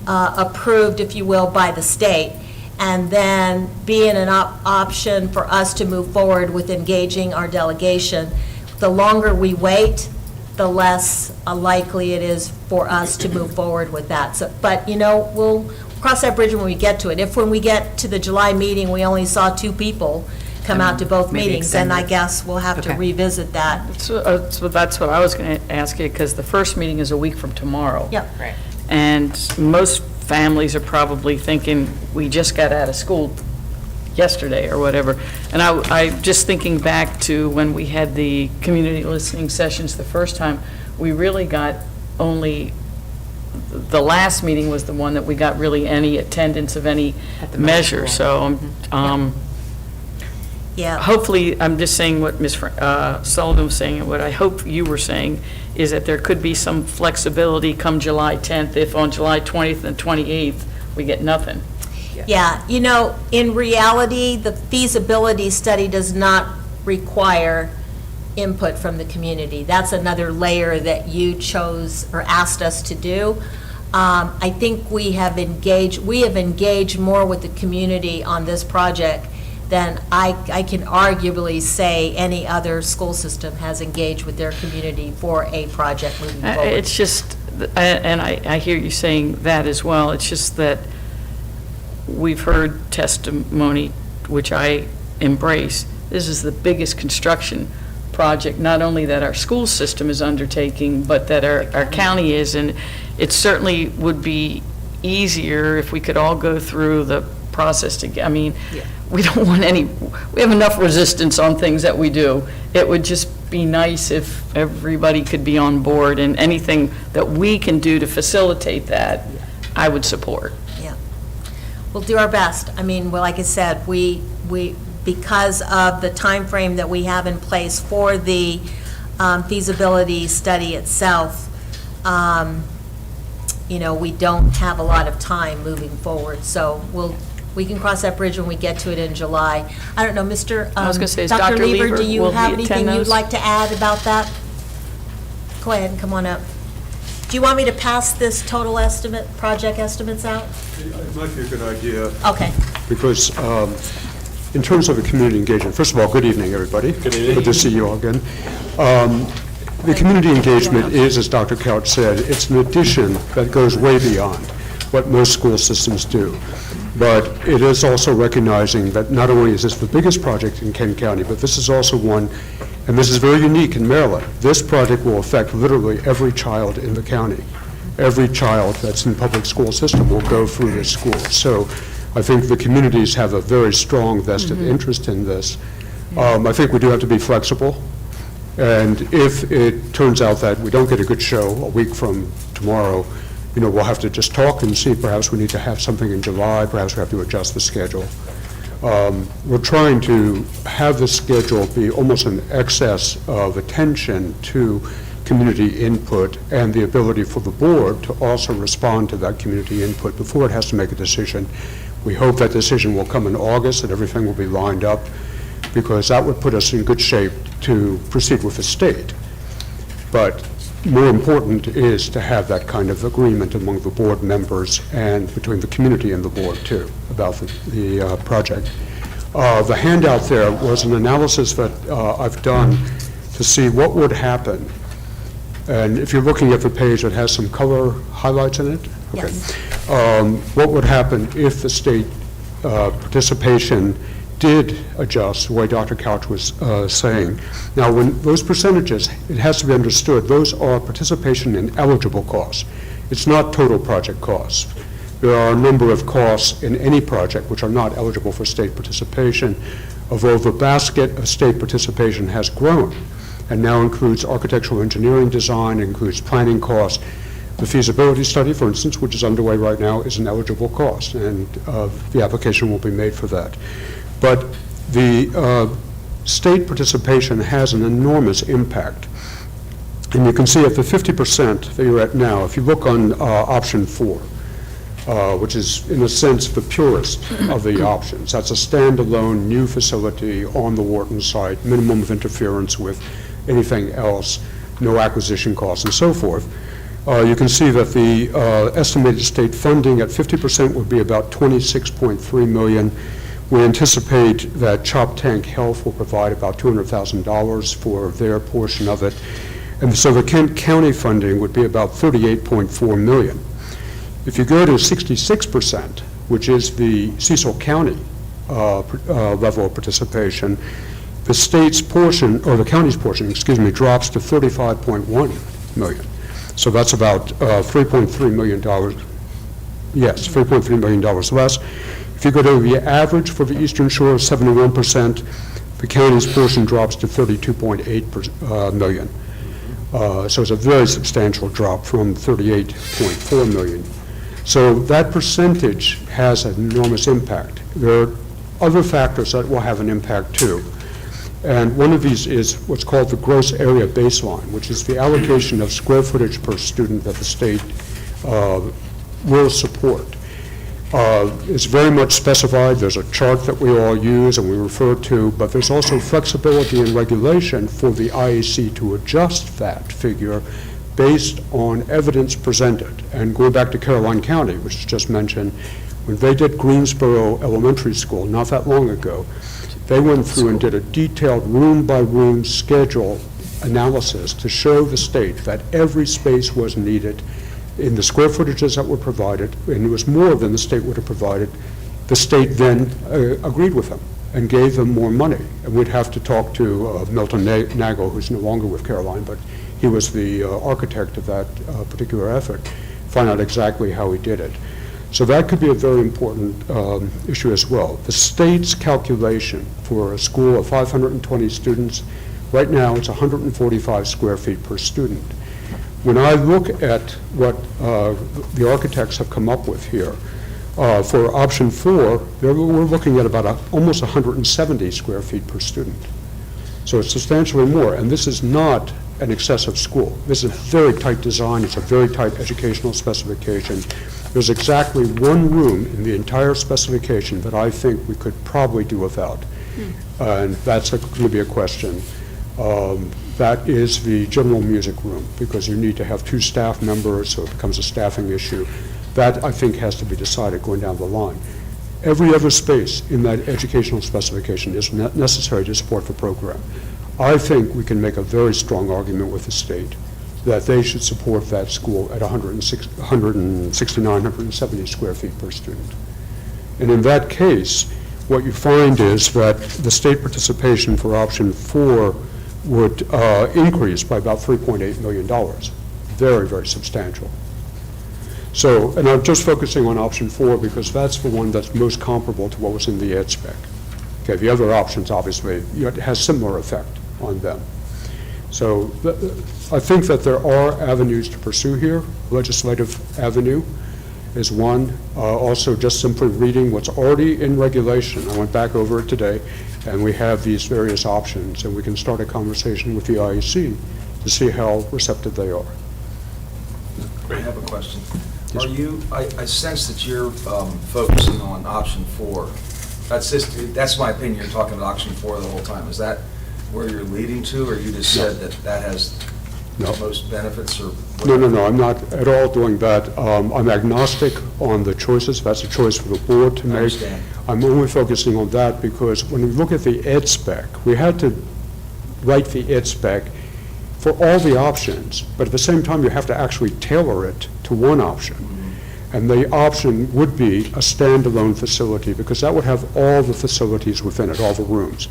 approved, if you will, by the state, and then being an option for us to move forward with engaging our delegation. The longer we wait, the less likely it is for us to move forward with that. So, but, you know, we'll cross that bridge when we get to it. If when we get to the July meeting, we only saw 2 people come out to both Maybe meetings, then I extend it. guess we'll have to Okay. revisit that. So that's what I was going to ask you, because the first meeting is a week from tomorrow. Yep. Right. And most families are probably thinking, we just got out of school yesterday or whatever. And I just thinking back to when we had the community listening sessions the first time, we really got only, the last meeting was the one that we got really any attendance of any At the middle measure. school. So, Yeah. hopefully, I'm just saying what Ms. Sullivan was saying, and what I hope you were saying, is that there could be some flexibility come July 10th, if on July 20th and 28th, we get nothing. Yeah, you know, in reality, the feasibility study does not require input from the community. That's another layer that you chose or asked us to do. I think we have engaged more with the community on this project than I can arguably say any other school system has engaged with their community for a project moving forward. It's just, and I hear you saying that as well, it's just that we've heard testimony, which I embrace. This is the biggest construction project, not only that our school system is undertaking, but that our county is, and it certainly would be easier if we could all go through the process to, I mean, we don't want we have enough resistance on things that we do. It would just be nice if everybody could be on board, and anything that we can do to facilitate that, I would support. Yeah. We'll do our best. I mean, well, like I said, we because of the time frame that we have in place for the feasibility study itself, you know, we don't have a lot of time moving forward. So we can cross that bridge when we get to it in July. I don't know, Mr. I was gonna say, is Dr. Dr. Lieber, Lieber, do you will he have attend anything you'd those? like to add about that? Go ahead and come on up. Do you want me to pass this total estimate, project estimates out? It might be a good idea, Okay. because in terms of the community engagement, first of all, good evening, everybody. Good evening. Good to see you all again. The community engagement is, as Dr. Couch said, it's an addition that goes way beyond what most school systems do. But it is also recognizing that not only is this the biggest project in Kent County, but this is also one, and this is very unique in Maryland. This project will affect literally every child in the county. Every child that's in the public school system will go through this school. So I think the communities have a very strong vested interest in this. I think we do have to be flexible. And if it turns out that we don't get a good show a week from tomorrow, you know, we'll have to just talk and see, perhaps we need to have something in July, perhaps we have to adjust the schedule. We're trying to have the schedule be almost an excess of attention to community input and the ability for the board to also respond to that community input before it has to make a decision. We hope that decision will come in August, that everything will be lined up, because that would put us in good shape to proceed with the state. But more important is to have that kind of agreement among the board members and between the community and the board, too, about the project. The handout there was an analysis that I've done to see what would happen. And if you're looking at the page that has some color highlights in it? Okay. Yes. What would happen if the state participation did adjust, the way Dr. Couch was saying. Now, when those percentages, it has to be understood, those are participation in eligible costs. It's not total project costs. There are a number of costs in any project which are not eligible for state participation, although the basket of state participation has grown and now includes architectural engineering design, includes planning costs. The feasibility study, for instance, which is underway right now, is an eligible cost, and the application will be made for that. But the state participation has an enormous impact. And you can see at the 50% that you're at now, if you look on option 4, which is, in a sense, the purest of the options. That's a standalone new facility on the Wharton site, minimum of interference with anything else, no acquisition costs, and so forth. You can see that the estimated state funding at 50% would be about $26.3 million. We anticipate that Chop Tank Health will provide about $200,000 for their portion of it. And so the Kent County funding would be about $38.4 million. If you go to 66%, which is the Cecil County level of participation, the state's portion, or the county's portion, excuse me, drops to $35.1 million. So that's about $3.3 million. Yes, $3.3 million less. If you go to the average for the Eastern Shore, 71%, the county's portion drops to $32.8 million. So it's a very substantial drop from $38.4 million. So that percentage has an enormous impact. There are other factors that will have an impact too. And one of these is what's called the gross area baseline, which is the allocation of square footage per student that the state will support. It's very much specified. There's a chart that we all use and we refer to, but there's also flexibility in regulation for the IAC to adjust that figure based on evidence presented. And going back to Caroline County, which was just mentioned, when they did Greensboro Elementary School not that long ago, they went through and did a detailed room-by-room schedule analysis to show the state that every space was needed in the square footages that were provided, and it was more than the state would have provided. The state then agreed with them and gave them more money. And we'd have to talk to Milton Nagel, who's no longer with Caroline, but he was the architect of that particular effort, find out exactly how he did it. So that could be a very important issue as well. The state's calculation for a school of 520 students, right now it's 145 square feet per student. When I look at what the architects have come up with here, For option 4, we're looking at about almost 170 square feet per student. So it's substantially more, and this is not an excessive school. This is a very tight design, it's a very tight educational specification. There's exactly one room in the entire specification that I think we could probably do without, and that's going to be a question. That is the general music room, because you need to have 2 staff members, so it becomes a staffing issue. That, I think, has to be decided going down the line. Every other space in that educational specification is necessary to support the program. I think we can make a very strong argument with the state that they should support that school at 169, 170 square feet per student. And in that case, what you find is that the state participation for option 4 would increase by about $3.8 million. Very, very substantial. So, and I'm just focusing on option 4 because that's the one that's most comparable to what was in the ed spec. Okay, the other options, obviously, it has similar effect on them. So I think that there are avenues to pursue here. Legislative avenue is one. Also, just simply reading what's already in regulation. I went back over it today, and we have these various options, and we can start a conversation with the IEC to see how receptive they are. I have a question. Are you, I sense that you're focusing on option 4. That's my opinion, you're talking about option 4 the whole time. Is that where you're leading to, or you just said that that has No. the most benefits, or? No, I'm not at all doing that. I'm agnostic on the choices. That's a choice for the board to I make. understand. I'm only focusing on that because when we look at the ed spec, we had to write the ed spec for all the options, but at the same time, you have to actually tailor it to one option. And the option would be a standalone facility, because that would have all the facilities within it, all the rooms.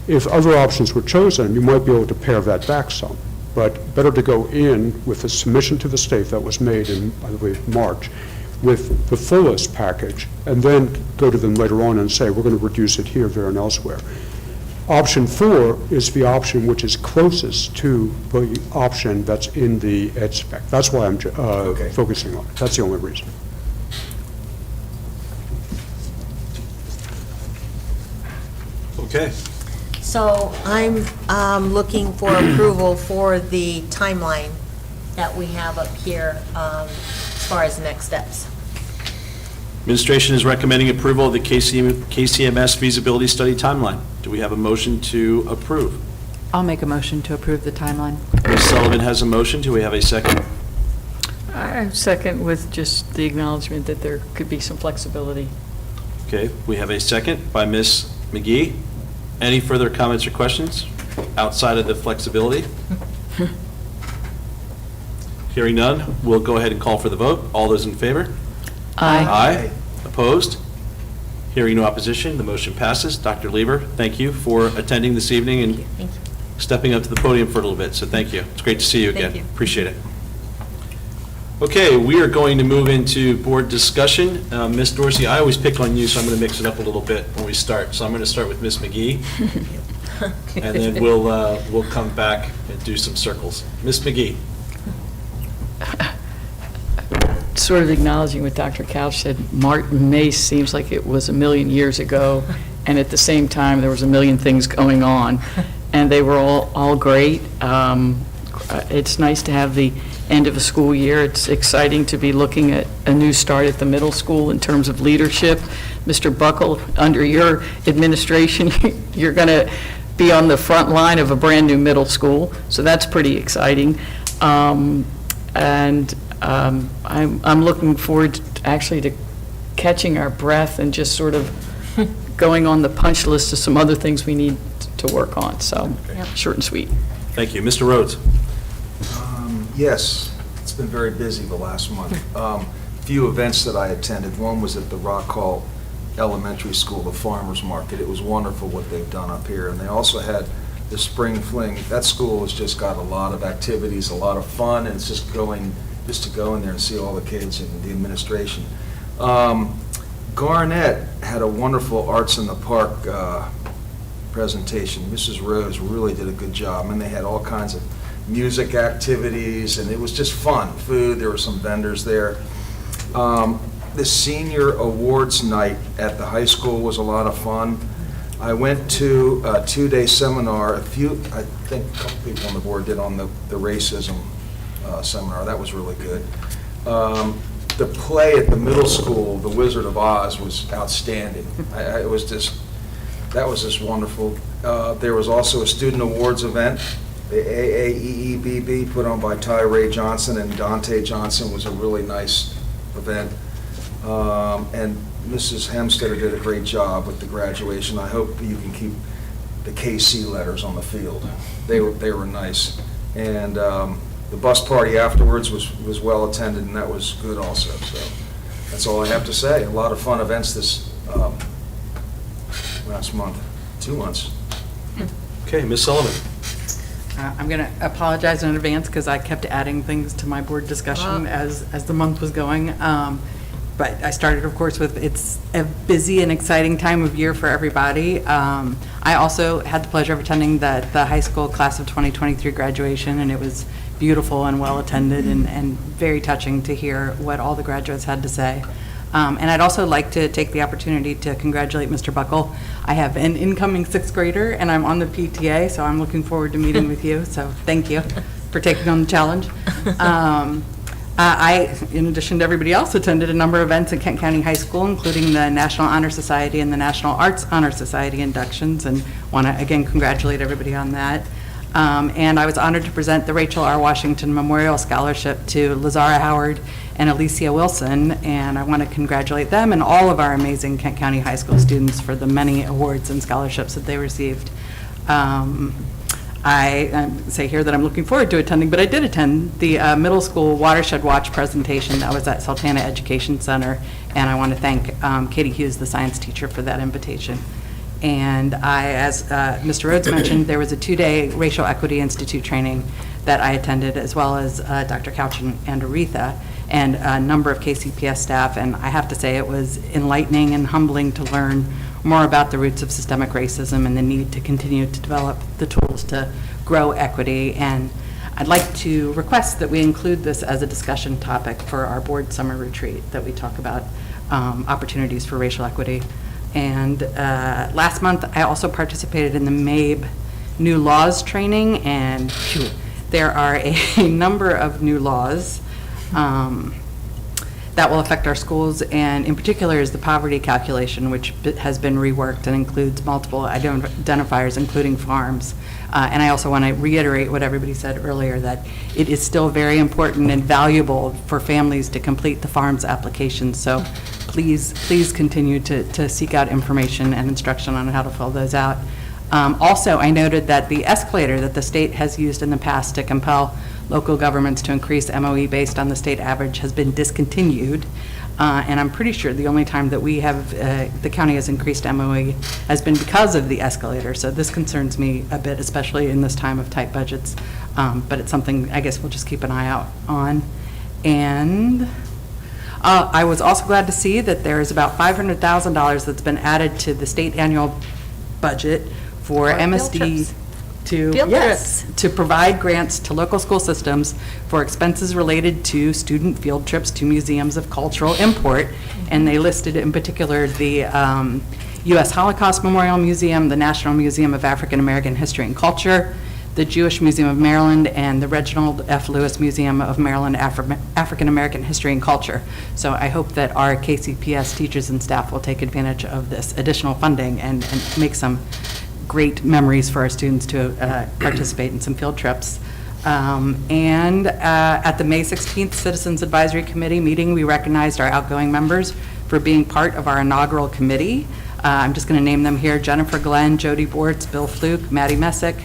If other options were chosen, you might be able to pare that back some. But better to go in with the submission to the state that was made in, I believe, March, with the fullest package, and then go to them later on and say, we're going to reduce it here, there, and elsewhere. Option 4 is the option which is closest to the option that's in the ed spec. That's why I'm Okay. focusing on it. That's the only reason. Okay. So I'm looking for approval for the timeline that we have up here as far as next steps. Administration is recommending approval of the KCMS feasibility study timeline. Do we have a motion to approve? I'll make a motion to approve the timeline. Ms. Sullivan has a motion. Do we have a second? I second with just the acknowledgement that there could be some flexibility. Okay, we have a second by Ms. McGee. Any further comments or questions outside of the flexibility? Hearing none, we'll go ahead and call for the vote. All those in favor? Aye. Opposed? Hearing no opposition, the motion passes. Dr. Lieber, thank you for attending this evening and Thank you. stepping up to the podium for a little bit, so thank you. It's great to see you again. Thank you. Appreciate it. Okay, we are going to move into board discussion. Ms. Dorsey, I always pick on you, so I'm going to mix it up a little bit when we start. So I'm going to start with Ms. McGee, and then we'll come back and do some circles. Ms. McGee. Sort of acknowledging what Dr. Couch said, Martin Mace seems like it was a million years ago, and at the same time, there was a million things going on, and they were all great. It's nice to have the end of a school year. It's exciting to be looking at a new start at the middle school in terms of leadership. Mr. Buckle, under your administration, you're going to be on the front line of a brand-new middle school, so that's pretty exciting. I'm looking forward actually to catching our breath and just sort of going on the punch list of some other things we need to work on, so short and sweet. Thank you. Mr. Rhodes. Yes, it's been very busy the last month. Few events that I attended. One was at the Rock Hall Elementary School, the Farmers Market. It was wonderful what they've done up here. And they also had the Spring Fling. That school has just got a lot of activities, a lot of fun, and it's just to go in there and see all the kids and the administration. Garnett had a wonderful Arts in the Park presentation. Mrs. Rose really did a good job, and they had all kinds of music activities, and it was just fun. Food, there were some vendors there. the senior awards night at the high school was a lot of fun. I went to a 2-day seminar, I think a couple people on the board did on the racism seminar. That was really good. The play at the middle school, The Wizard of Oz, was outstanding. That was just wonderful. There was also a student awards event, the AAEEBB, put on by Ty Ray Johnson and Dante Johnson, was a really nice event. And Mrs. Hemstetter did a great job with the graduation. I hope you can keep the KC letters on the field. They were nice. And the bus party afterwards was well attended, and that was good also. So that's all I have to say. A lot of fun events this last month, 2 months. Okay, Ms. Sullivan. I'm going to apologize in advance because I kept adding things to my board discussion as the month was going. But I started, of course, with it's a busy and exciting time of year for everybody. I also had the pleasure of attending the high school class of 2023 graduation, and it was beautiful and well-attended and very touching to hear what all the graduates had to say. And I'd also like to take the opportunity to congratulate Mr. Buckle. I have an incoming 6th grader, and I'm on the PTA, so I'm looking forward to meeting with you. So thank you for taking on the challenge. I, in addition to everybody else, attended a number of events at Kent County High School, including the National Honor Society and the National Arts Honor Society inductions, and want to again congratulate everybody on that. And I was honored to present the Rachel R. Washington Memorial Scholarship to Lazara Howard and Alicia Wilson, and I want to congratulate them and all of our amazing Kent County High School students for the many awards and scholarships that they received. I say here that I'm looking forward to attending, but I did attend the middle school Watershed Watch presentation that was at Sultana Education Center, and I want to thank Katie Hughes, the science teacher, for that invitation. And as Mr. Rhodes mentioned, there was a 2-day Racial Equity Institute training that I attended, as well as Dr. Couch and Aretha, and a number of KCPS staff, and I have to say it was enlightening and humbling to learn more about the roots of systemic racism and the need to continue to develop the tools to grow equity. And I'd like to request that we include this as a discussion topic for our board summer retreat, that we talk about opportunities for racial equity. And last month, I also participated in the MABE new laws training, and there are a number of new laws that will affect our schools, and in particular is the poverty calculation, which has been reworked and includes multiple identifiers, including farms. And I also want to reiterate what everybody said earlier, that it is still very important and valuable for families to complete the farms application. So please continue to seek out information and instruction on how to fill those out. Also, I noted that the escalator that the state has used in the past to compel local governments to increase MOE based on the state average has been discontinued. And I'm pretty sure the only time that we have, the county has increased MOE has been because of the escalator. So this concerns me a bit, especially in this time of tight budgets. But it's something I guess we'll just keep an eye out on. And I was also glad to see that there is about $500,000 that's been added to the state annual budget for MSD to provide grants to local school systems for expenses related to student field trips to museums of cultural import. And they listed in particular the U.S. Holocaust Memorial Museum, the National Museum of African American History and Culture, the Jewish Museum of Maryland, and the Reginald F. Lewis Museum of Maryland African American History and Culture. So I hope that our KCPS teachers and staff will take advantage of this additional funding and make some great memories for our students to participate in some field trips. And at the May 16th Citizens Advisory Committee meeting, we recognized our outgoing members for being part of our inaugural committee. I'm just going to name them here: Jennifer Glenn, Jody Bortz, Bill Fluke, Maddie Messick,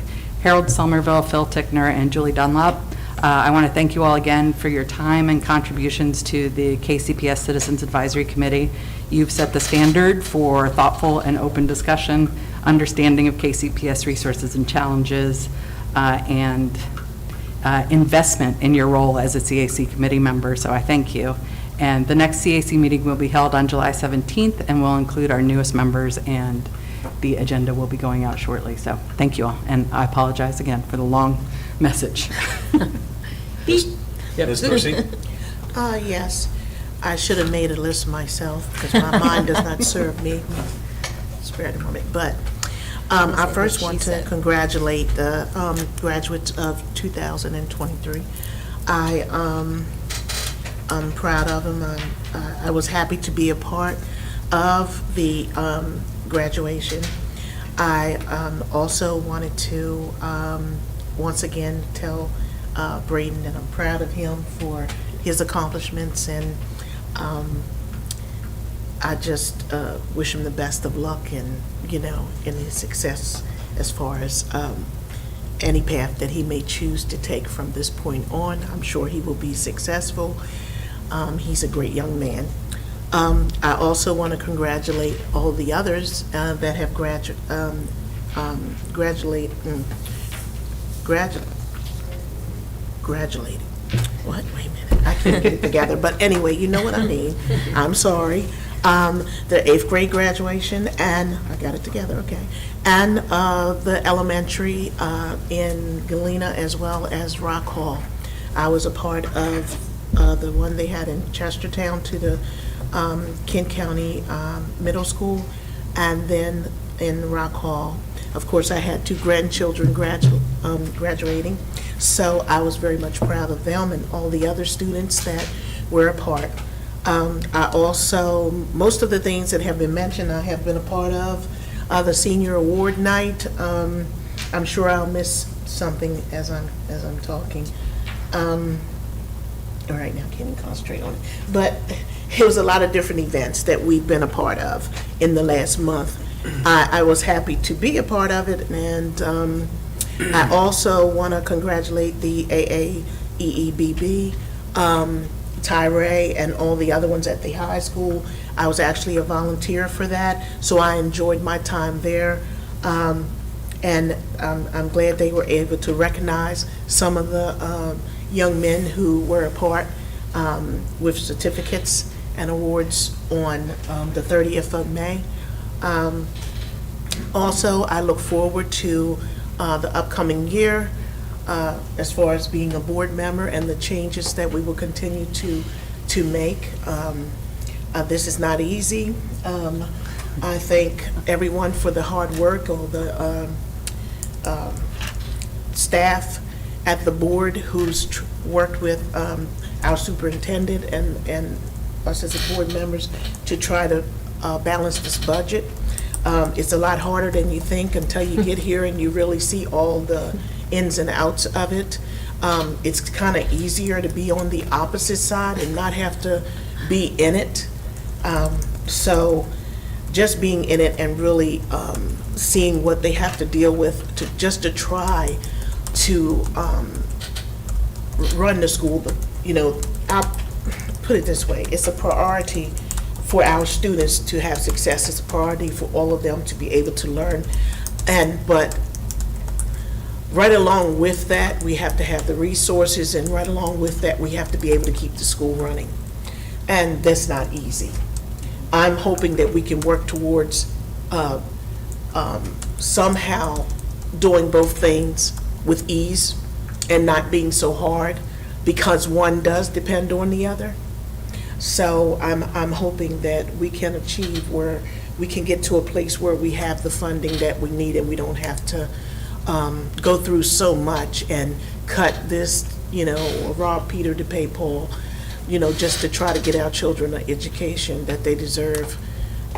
Harold Somerville, Phil Tickner, and Julie Dunlop. I want to thank you all again for your time and contributions to the KCPS Citizens Advisory Committee. You've set the standard for thoughtful and open discussion, understanding of KCPS resources and challenges, and investment in your role as a CAC committee member, so I thank you. And the next CAC meeting will be held on July 17th, and will include our newest members, and the agenda will be going out shortly. So thank you all, and I apologize again for the long message. Ms. Dorsey? Yes. I should have made a list myself because my mind does not serve me. Spare the moment. But I first want to congratulate the graduates of 2023. I'm proud of them. I was happy to be a part of the graduation. I also wanted to once again tell Braden that I'm proud of him for his accomplishments, and I just wish him the best of luck in his success as far as any path that he may choose to take from this point on. I'm sure he will be successful. He's a great young man. I also want to congratulate all the others that have graduated. What? Wait a minute. I can't get it together. But anyway, you know what I mean. I'm sorry. The 8th grade graduation, and I got it together, okay. And the elementary in Galena as well as Rock Hall. I was a part of the one they had in Chestertown to the Kent County Middle School, and then in Rock Hall. Of course, I had 2 grandchildren graduating, so I was very much proud of them and all the other students that were a part. I also, most of the things that have been mentioned, I have been a part of. The senior award night, I'm sure I'll miss something as I'm talking. All right, now I can't even concentrate on it. But it was a lot of different events that we've been a part of in the last month. I was happy to be a part of it, and I also want to congratulate the AAEEBB, Tyree, and all the other ones at the high school. I was actually a volunteer for that, so I enjoyed my time there. And I'm glad they were able to recognize some of the young men who were a part with certificates and awards on the 30th of May. Also, I look forward to the upcoming year as far as being a board member and the changes that we will continue to make. This is not easy. I thank everyone for the hard work, all the staff at the board who's worked with our superintendent and us as board members to try to balance this budget. It's a lot harder than you think until you get here and you really see all the ins and outs of it. It's kind of easier to be on the opposite side and not have to be in it. So just being in it and really seeing what they have to deal with to try to run the school, but I'll put it this way, it's a priority for our students to have success. It's a priority for all of them to be able to learn. But right along with that, we have to have the resources, and right along with that, we have to be able to keep the school running. And that's not easy. I'm hoping that we can work towards somehow doing both things with ease and not being so hard, because one does depend on the other. So I'm hoping that we can achieve where we can get to a place where we have the funding that we need and we don't have to go through so much and cut this, or rob Peter to pay Paul, just to try to get our children an education that they deserve.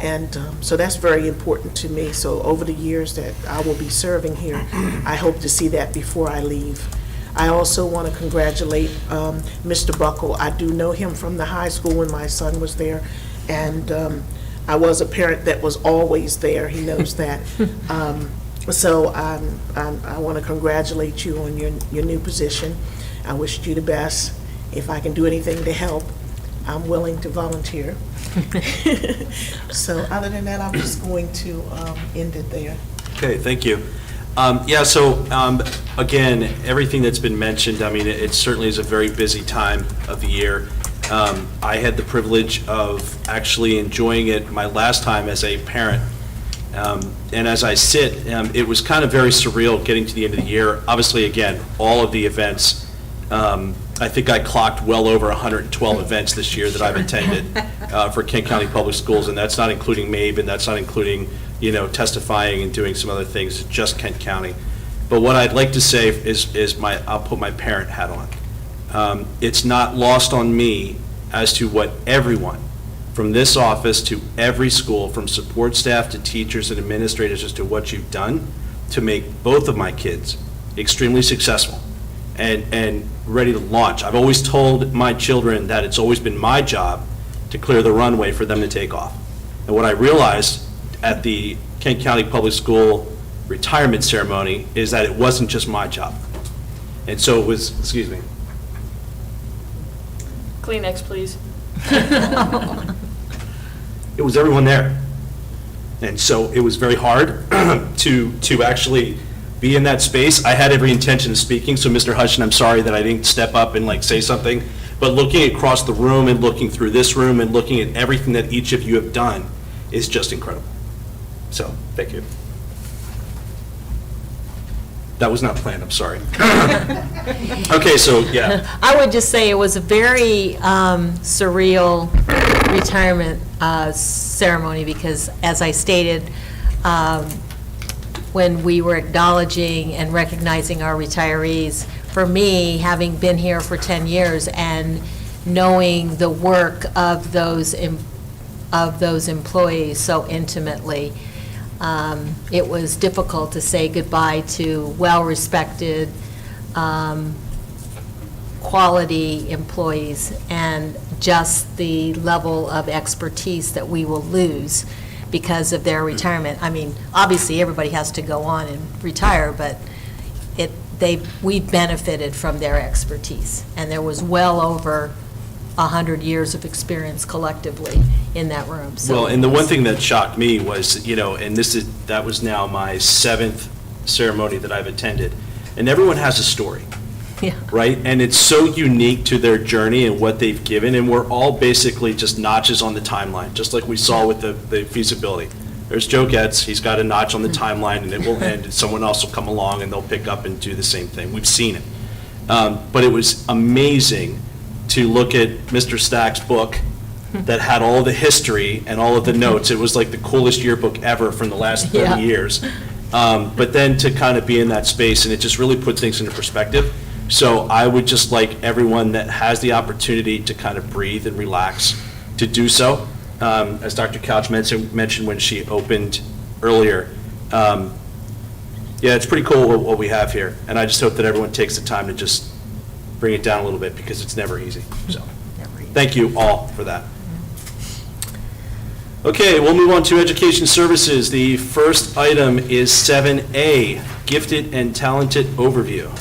And so that's very important to me. So over the years that I will be serving here, I hope to see that before I leave. I also want to congratulate Mr. Buckle. I do know him from the high school when my son was there, and I was a parent that was always there. He knows that. So I want to congratulate you on your new position. I wish you the best. If I can do anything to help, I'm willing to volunteer. So other than that, I'm just going to end it there. Okay, thank you. Again, everything that's been mentioned, it certainly is a very busy time of the year. I had the privilege of actually enjoying it my last time as a parent. And as I sit, it was kind of very surreal getting to the end of the year. Obviously, again, all of the events I think I clocked well over 112 events this year that I've attended for Kent County Public Schools, and that's not including MAVE, and that's not including, testifying and doing some other things, just Kent County. But what I'd like to say is I'll put my parent hat on. It's not lost on me as to what everyone, from this office to every school, from support staff to teachers and administrators, as to what you've done to make both of my kids extremely successful and ready to launch. I've always told my children that it's always been my job to clear the runway for them to take off. And what I realized at the Kent County Public School retirement ceremony is that it wasn't just my job. And so it was, excuse me. Kleenex, please. It was everyone there. And so it was very hard to actually be in that space. I had every intention of speaking, so Mr. Hutchin, I'm sorry that I didn't step up and say something. But looking across the room and looking through this room and looking at everything that each of you have done is just incredible. So, thank you. That was not planned, I'm sorry. Okay, so, yeah. I would just say it was a very surreal retirement ceremony because, as I stated, when we were acknowledging and recognizing our retirees, for me, having been here for 10 years and knowing the work of those employees so intimately, it was difficult to say goodbye to well-respected, quality employees and just the level of expertise that we will lose because of their retirement. I mean, obviously, everybody has to go on and retire, but we've benefited from their expertise. And there was well over 100 years of experience collectively in that room. So Well, and the one thing that shocked me was, and that was now my 7th ceremony that I've attended, and everyone has a story. Yeah. Right? And it's so unique to their journey and what they've given, and we're all basically just notches on the timeline, just like we saw with the feasibility. There's Joe Getz, he's got a notch on the timeline, and it will end, and someone else will come along, and they'll pick up and do the same thing. We've seen it. But it was amazing to look at Mr. Stack's book that had all the history and all of the notes. It was like the coolest yearbook ever from the last 30 Yeah. years. But then to kind of be in that space, and it just really put things into perspective. So I would just like everyone that has the opportunity to kind of breathe and relax to do so. As Dr. Couch mentioned when she opened earlier, yeah, it's pretty cool what we have here. And I just hope that everyone takes the time to just bring it down a little bit because it's never easy. So thank you all for that. Okay, we'll move on to education services. The first item is 7A, gifted and talented overview.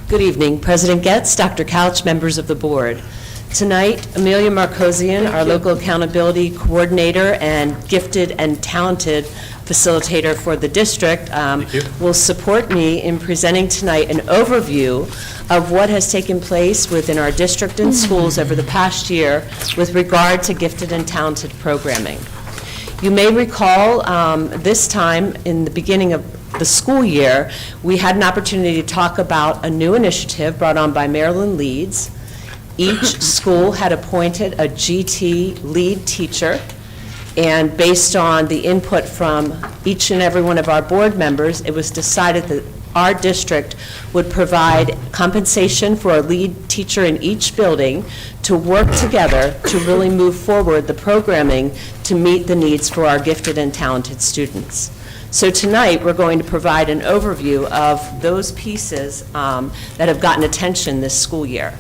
Good evening, President Getz, Dr. Couch, members of the board. Tonight, Amelia Markosian, our local accountability coordinator and gifted and talented facilitator for the district, will support me in presenting tonight an overview of what has taken place within our district and schools over the past year with regard to gifted and talented programming. You may recall this time in the beginning of the school year, we had an opportunity to talk about a new initiative brought on by Marilyn Leeds. Each school had appointed a GT lead teacher, and based on the input from each and every one of our board members, it was decided that our district would provide compensation for a lead teacher in each building to work together to really move forward the programming to meet the needs for our gifted and talented students. So tonight, we're going to provide an overview of those pieces that have gotten attention this school year.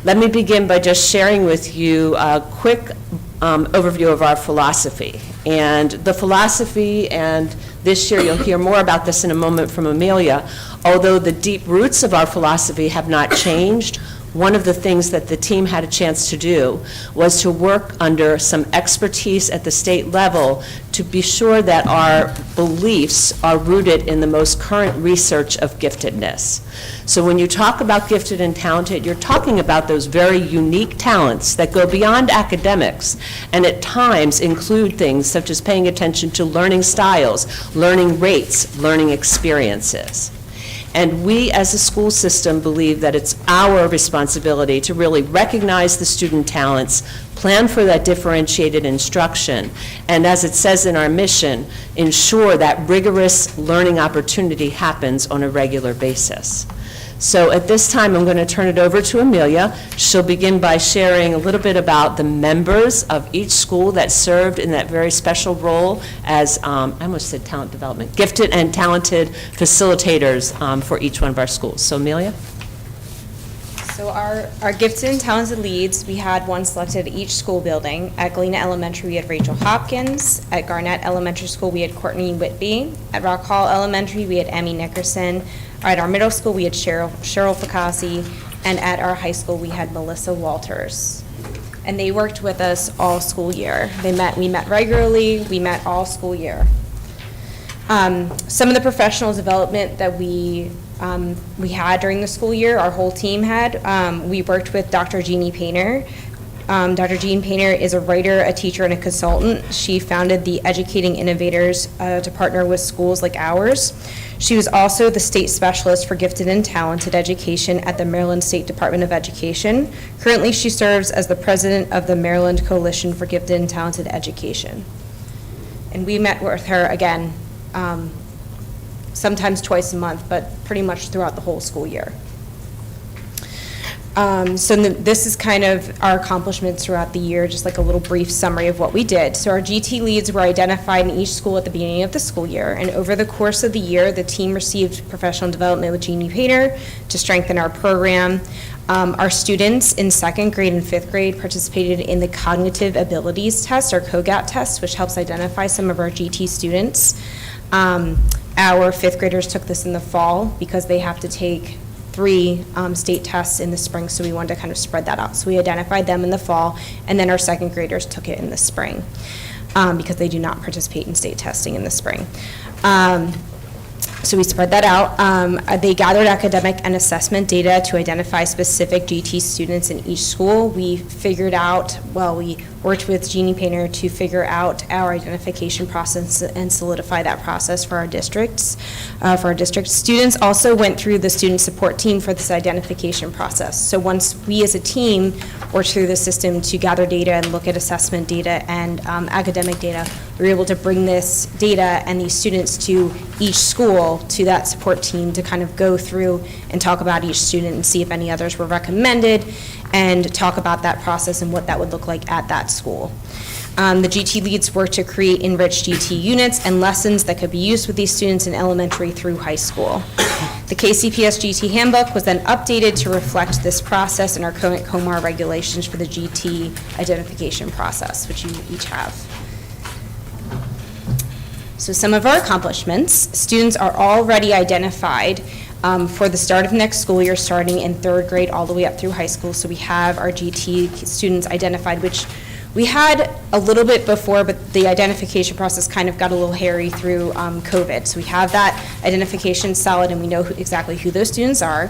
Let me begin by just sharing with you a quick overview of our philosophy. And the philosophy, and this year you'll hear more about this in a moment from Amelia, although the deep roots of our philosophy have not changed, one of the things that the team had a chance to do was to work under some expertise at the state level to be sure that our beliefs are rooted in the most current research of giftedness. So when you talk about gifted and talented, you're talking about those very unique talents that go beyond academics and at times include things such as paying attention to learning styles, learning rates, learning experiences. And we, as a school system, believe that it's our responsibility to really recognize the student talents, plan for that differentiated instruction, and as it says in our mission, ensure that rigorous learning opportunity happens on a regular basis. So at this time, I'm going to turn it over to Amelia. She'll begin by sharing a little bit about the members of each school that served in that very special role as, I almost said talent development, gifted and talented facilitators for each one of our schools. So Amelia? So our gifted and talented leads, we had one selected at each school building. At Galena Elementary, we had Rachel Hopkins. At Garnett Elementary School, we had Courtney Whitby. At Rock Hall Elementary, we had Emmy Nickerson. At our middle school, we had Cheryl Ficasi. And at our high school, we had Melissa Walters. And they worked with us all school year. We met regularly, we met all school year. Some of the professional development that we had during the school year, our whole team had, we worked with Dr. Jeannie Painter. Dr. Jean Painter is a writer, a teacher, and a consultant. She founded the Educating Innovators to partner with schools like ours. She was also the state specialist for gifted and talented education at the Maryland State Department of Education. Currently, she serves as the president of the Maryland Coalition for Gifted and Talented Education. And we met with her again, sometimes twice a month, but pretty much throughout the whole school year. This is kind of our accomplishments throughout the year, just like a little brief summary of what we did. So our GT leads were identified in each school at the beginning of the school year, and over the course of the year, the team received professional development with Jeannie Painter to strengthen our program. Our students in 2nd grade and 5th grade participated in the Cognitive Abilities Test, or COGAT test, which helps identify some of our GT students. Our 5th graders took this in the fall because they have to take 3 state tests in the spring, so we wanted to kind of spread that out. So we identified them in the fall, and then our 2nd graders took it in the spring because they do not participate in state testing in the spring. So we spread that out. They gathered academic and assessment data to identify specific GT students in each school. We figured out, we worked with Jeannie Painter to figure out our identification process and solidify that process for our districts. For our district students also went through the student support team for this identification process. So once we as a team worked through the system to gather data and look at assessment data and academic data, we were able to bring this data and these students to each school, to that support team, to kind of go through and talk about each student and see if any others were recommended and talk about that process and what that would look like at that school. The GT leads work to create enriched GT units and lessons that could be used with these students in elementary through high school. The KCPS GT handbook was then updated to reflect this process and our current COMAR regulations for the GT identification process, which you each have. So some of our accomplishments: students are already identified for the start of next school year, starting in 3rd grade all the way up through high school. So we have our GT students identified, which we had a little bit before, but the identification process kind of got a little hairy through COVID. So we have that identification solid, and we know exactly who those students are.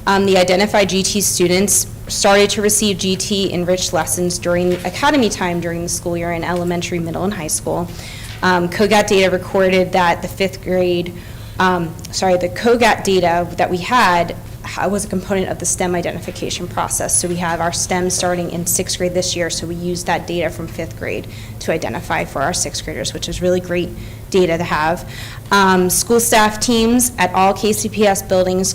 The identified GT students started to receive GT enriched lessons during academy time during the school year in elementary, middle, and high school. COGAT data recorded that the 5th grade, the COGAT data that we had was a component of the STEM identification process. So we have our STEM starting in 6th grade this year, so we used that data from 5th grade to identify for our 6th graders, which is really great data to have. School staff teams at all KCPS buildings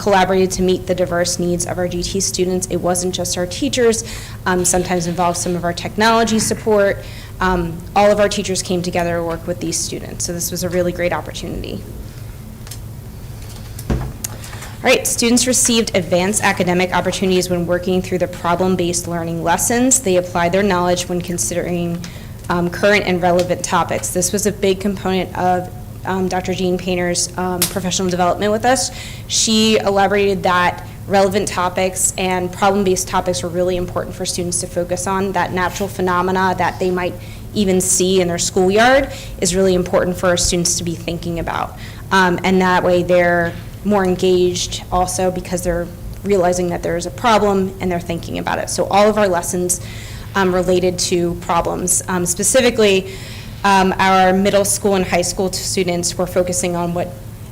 collaborated to meet the diverse needs of our GT students. It wasn't just our teachers, sometimes involved some of our technology support. All of our teachers came together to work with these students, so this was a really great opportunity. All right, students received advanced academic opportunities when working through the problem-based learning lessons. They applied their knowledge when considering current and relevant topics. This was a big component of Dr. Jean Painter's professional development with us. She elaborated that relevant topics and problem-based topics were really important for students to focus on. That natural phenomena that they might even see in their schoolyard is really important for our students to be thinking about. And that way they're more engaged also because they're realizing that there's a problem and they're thinking about it. So all of our lessons related to problems. Specifically, our middle school and high school students were focusing on what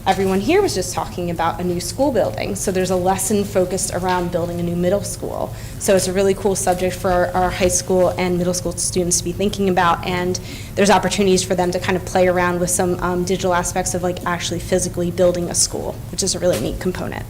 everyone here was just talking about, a new school building. So there's a lesson focused around building a new middle school. So it's a really cool subject for our high school and middle school students to be thinking about, and there's opportunities for them to kind of play around with some digital aspects of like actually physically building a school, which is a really neat component.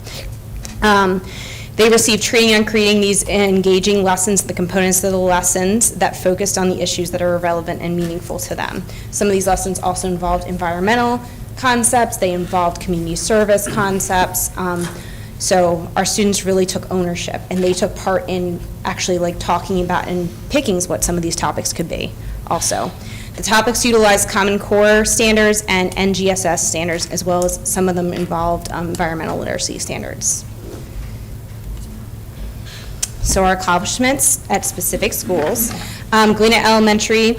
They received training on creating these engaging lessons, the components of the lessons that focused on the issues that are relevant and meaningful to them. Some of these lessons also involved environmental concepts, they involved community service concepts. So our students really took ownership and they took part in actually like talking about and picking what some of these topics could be also. The topics utilized Common Core standards and NGSS standards, as well as some of them involved environmental literacy standards. So our accomplishments at specific schools. Gwinnett Elementary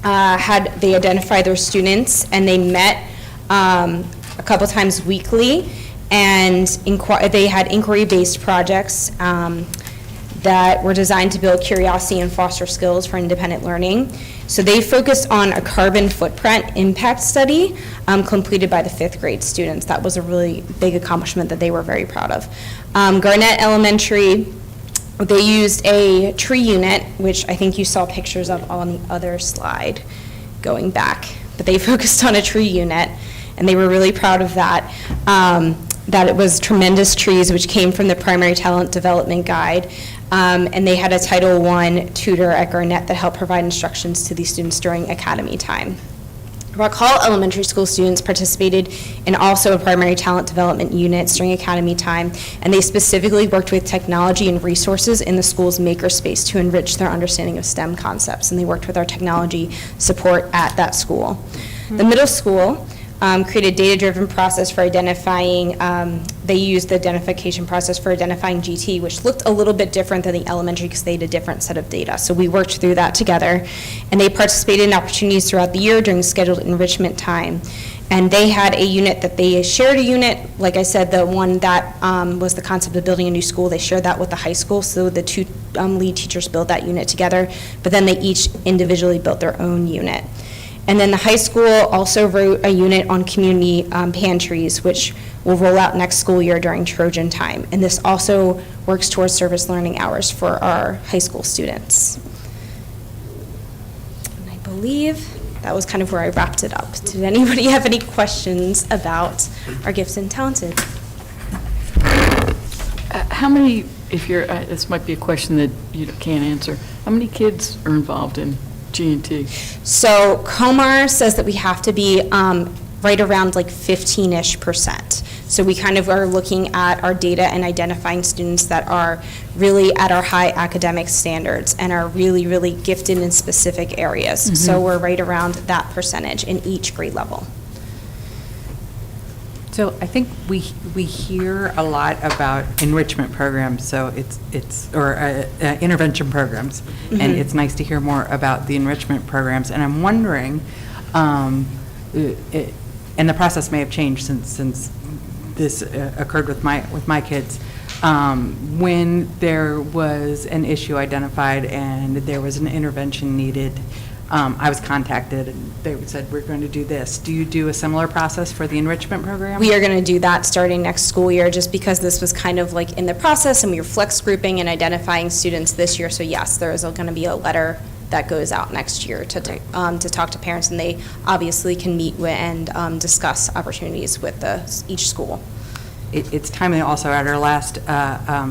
they identified their students and they met a couple times weekly, and they had inquiry-based projects that were designed to build curiosity and foster skills for independent learning. So they focused on a carbon footprint impact study completed by the 5th grade students. That was a really big accomplishment that they were very proud of. Garnett Elementary, they used a tree unit, which I think you saw pictures of on the other slide going back, but they focused on a tree unit, and they were really proud of that. That it was tremendous trees, which came from the Primary Talent Development Guide, and they had a Title I tutor at Garnett that helped provide instructions to these students during academy time. Rock Hall Elementary School students participated in also a primary talent development units during academy time, and they specifically worked with technology and resources in the school's makerspace to enrich their understanding of STEM concepts, and they worked with our technology support at that school. The middle school created a data-driven process for identifying, they used the identification process for identifying GT, which looked a little bit different than the elementary because they had a different set of data. So we worked through that together, and they participated in opportunities throughout the year during scheduled enrichment time. And they had a unit that they shared a unit, like I said, the one that was the concept of building a new school, they shared that with the high school, so the two lead teachers built that unit together, but then they each individually built their own unit. And then the high school also wrote a unit on community pantries, which will roll out next school year during Trojan time. And this also works towards service learning hours for our high school students. And I believe that was kind of where I wrapped it up. Did anybody have any questions about our gifted and talented? How many, if you're, this might be a question that you can't answer, how many kids are involved in G&T? So Comar says that we have to be right around like 15-ish%. So we kind of are looking at our data and identifying students that are really at our high academic standards and are really, really gifted in specific areas. Mm-hmm. So we're right around that percentage in each grade level. So I think we hear a lot about enrichment programs, so or intervention programs, and it's nice to hear more about the enrichment programs. And I'm wondering, and the process may have changed since this occurred with my kids. When there was an issue identified and there was an intervention needed, I was contacted and they said, we're going to do this. Do you do a similar process for the enrichment program? We are going to do that starting next school year, just because this was kind of like in the process and we were flex grouping and identifying students this year. So yes, there is going to be a letter that goes out next year to talk to parents, and they obviously can meet with and discuss opportunities with each school. It's timely also, at our last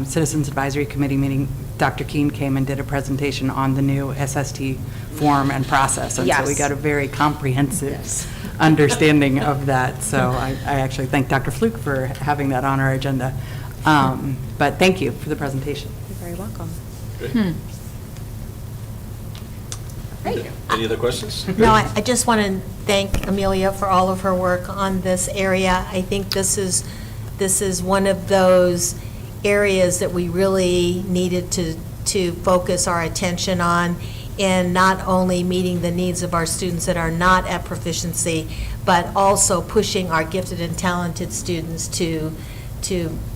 Citizens Advisory Committee meeting, Dr. Keene came and did a presentation on the new SST form and process. And so we got a very comprehensive understanding of that. So I actually thank Dr. Fluke for having that on our agenda. But thank you for the presentation. You're very welcome. Great. Any other questions? No, I just want to thank Amelia for all of her work on this area. I think this is one of those areas that we really needed to focus our attention on in not only meeting the needs of our students that are not at proficiency, but also pushing our gifted and talented students to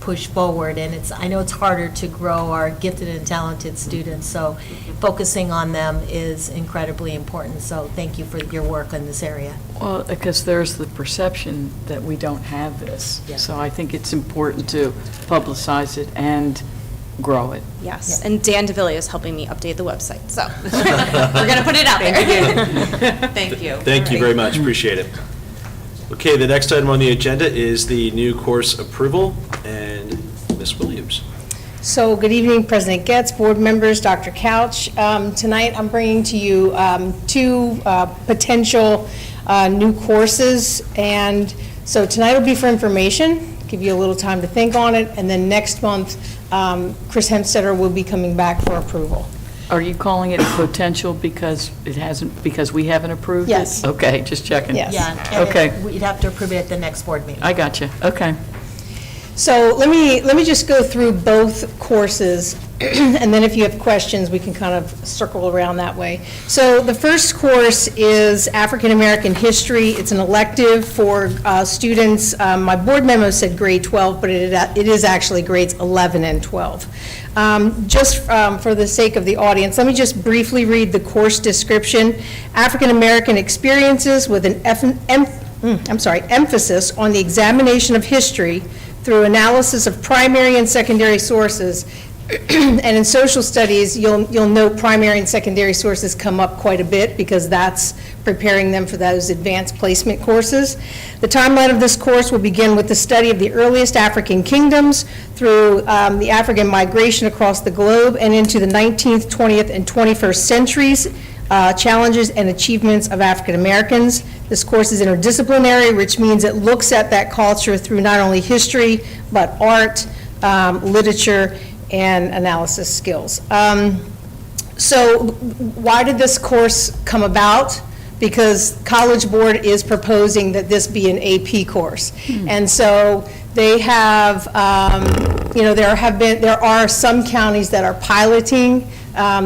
push forward. And I know it's harder to grow our gifted and talented students, so focusing on them is incredibly important. So thank you for your work in this area. Well, because there's the perception that we don't have this. Yeah. So I think it's important to publicize it and grow it. Yes, and Dan DeVilli is helping me update the website, so we're going to put it out there. Thank you. Thank you very much, appreciate it. Okay, the next item on the agenda is the new course approval, and Ms. Williams. So, good evening, President Getz, board members, Dr. Couch. Tonight, I'm bringing to you two potential new courses, and so tonight will be for information, give you a little time to think on it, and then next month, Chris Hemstetter will be coming back for approval. Are you calling it potential because because we haven't approved it? Yes. Okay, just checking. Yes. Yeah, and Okay. we'd have to approve it at the next board meeting. I got you. Okay. So let me just go through both courses, and then if you have questions, we can kind of circle around that way. So the first course is African American History. It's an elective for students. My board memo said grade 12, but it is actually grades 11 and 12. Just for the sake of the audience, let me just briefly read the course description. African American experiences with an emphasis on the examination of history through analysis of primary and secondary sources. And in social studies, you'll note primary and secondary sources come up quite a bit because that's preparing them for those advanced placement courses. The timeline of this course will begin with the study of the earliest African kingdoms through the African migration across the globe and into the 19th, 20th, and 21st centuries, challenges and achievements of African Americans. This course is interdisciplinary, which means it looks at that culture through not only history, but art, literature, and analysis skills. So why did this course come about? Because College Board is proposing that this be an AP course. And so they have, there are some counties that are piloting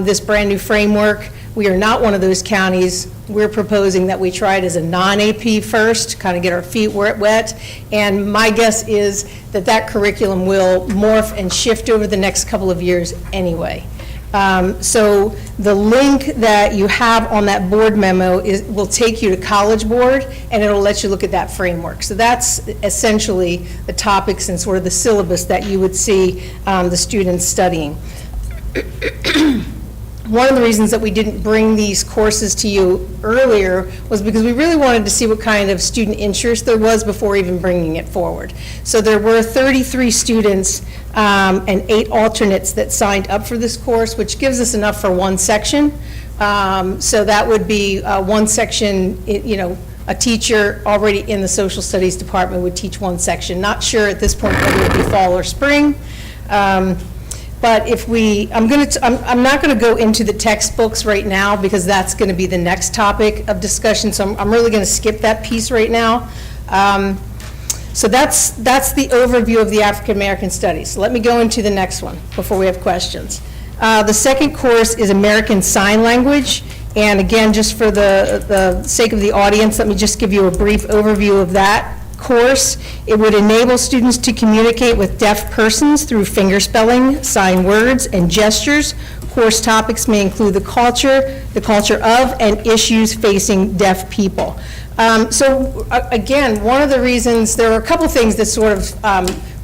this brand-new framework. We are not one of those counties. We're proposing that we try it as a non-AP first, kind of get our feet wet. And my guess is that that curriculum will morph and shift over the next couple of years anyway. So the link that you have on that board memo will take you to College Board, and it'll let you look at that framework. So that's essentially the topics and sort of the syllabus that you would see the students studying. One of the reasons that we didn't bring these courses to you earlier was because we really wanted to see what kind of student interest there was before even bringing it forward. So there were 33 students and 8 alternates that signed up for this course, which gives us enough for one section. So that would be one section, a teacher already in the social studies department would teach one section. Not sure at this point whether it would be fall or spring. But if I'm not going to go into the textbooks right now because that's going to be the next topic of discussion. So I'm really going to skip that piece right now. So that's the overview of the African American Studies. Let me go into the next one before we have questions. The second course is American Sign Language. And again, just for the sake of the audience, let me just give you a brief overview of that course. It would enable students to communicate with deaf persons through fingerspelling, sign words, and gestures. Course topics may include the culture of, and issues facing deaf people. So again, one of the reasons, there were a couple things that sort of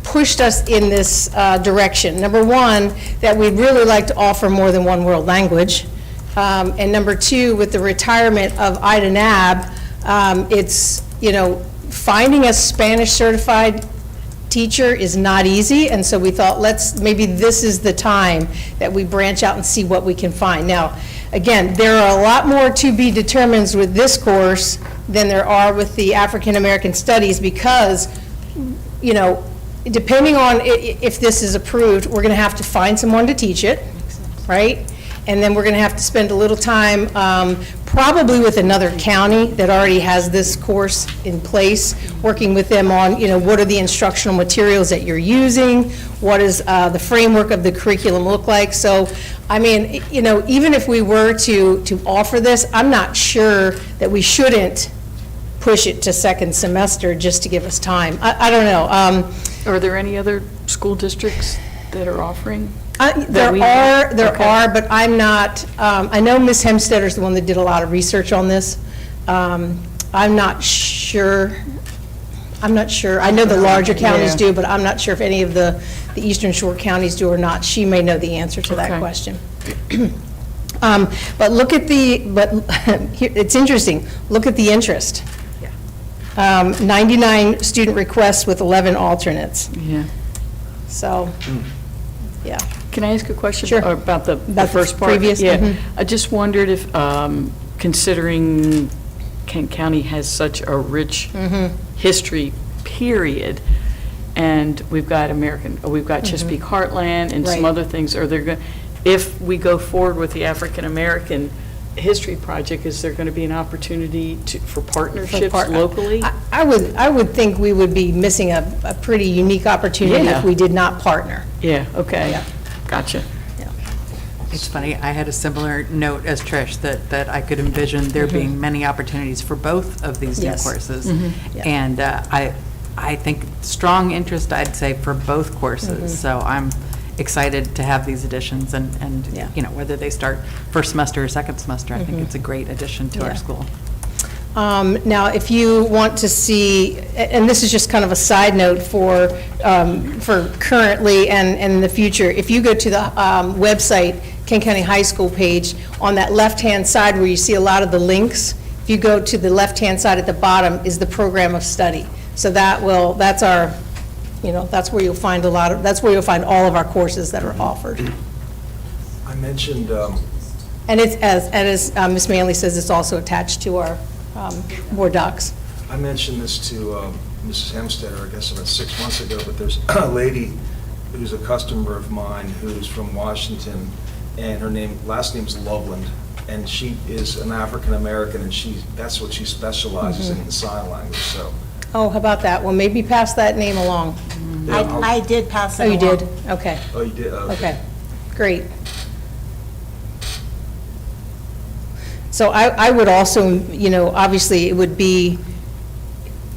pushed us in this direction. Number one, that we'd really like to offer more than one world language. And number two, with the retirement of Ida Nab, it's, finding a Spanish certified teacher is not easy, and so we thought maybe this is the time that we branch out and see what we can find. Now, again, there are a lot more to be determined with this course than there are with the African American Studies because, depending on if this is approved, we're going to have to find someone to teach it, right? And then we're going to have to spend a little time probably with another county that already has this course in place, working with them on, what are the instructional materials that you're using, what does the framework of the curriculum look like. So, I mean, even if we were to offer this, I'm not sure that we shouldn't push it to second semester just to give us time. I don't know. Are there any other school districts that are offering? There are, but I'm not, I know Ms. Hemstedter's the one that did a lot of research on this. I'm not sure, I know the larger counties do, but I'm not sure if any of the Eastern Shore counties do or not. She may know the answer to that Okay. question. But look at it's interesting, look at the interest. 99 student requests with 11 alternates, Yeah. so, yeah. Can I ask a question? Sure. About the About the first part? previous, Yeah. mhm. I just wondered if, considering Kent County has such a rich history, period, and we've got Chesapeake Heartland and some Right. other things, if we go forward with the African-American History Project, is there going to be an opportunity for partnerships locally? I would think we would be missing a pretty unique opportunity Yeah. if we did not partner. Yeah, okay. Yeah. Gotcha. It's funny, I had a similar note as Trish, that I could envision there being many opportunities for both of these new Yes. courses. Yeah. And I think strong interest, I'd say, for both courses. So I'm excited to have these additions, and Yeah. whether they start first semester or second semester, I think it's a great addition to Yeah. our school. Now, if you want to see, and this is just kind of a side note for currently and in the future, if you go to the website, Kent County High School page, on that left-hand side where you see a lot of the links, if you go to the left-hand side at the bottom is the program of study. So that's our, that's where you'll find that's where you'll find all of our courses that are offered. I mentioned, And it's, as Ms. Manley says, it's also attached to our board docs. I mentioned this to Mrs. Hemstetter, I guess about 6 months ago, but there's a lady who's a customer of mine who's from Washington, and her last name's Loveland, and she is an African-American, and that's what she specializes in sign language, so. Oh, how about that? Well, maybe pass that name along. yeah, I'll- I did pass it Oh, along. you did? Okay, Oh, you did? okay, great. So I would also, obviously, it would be,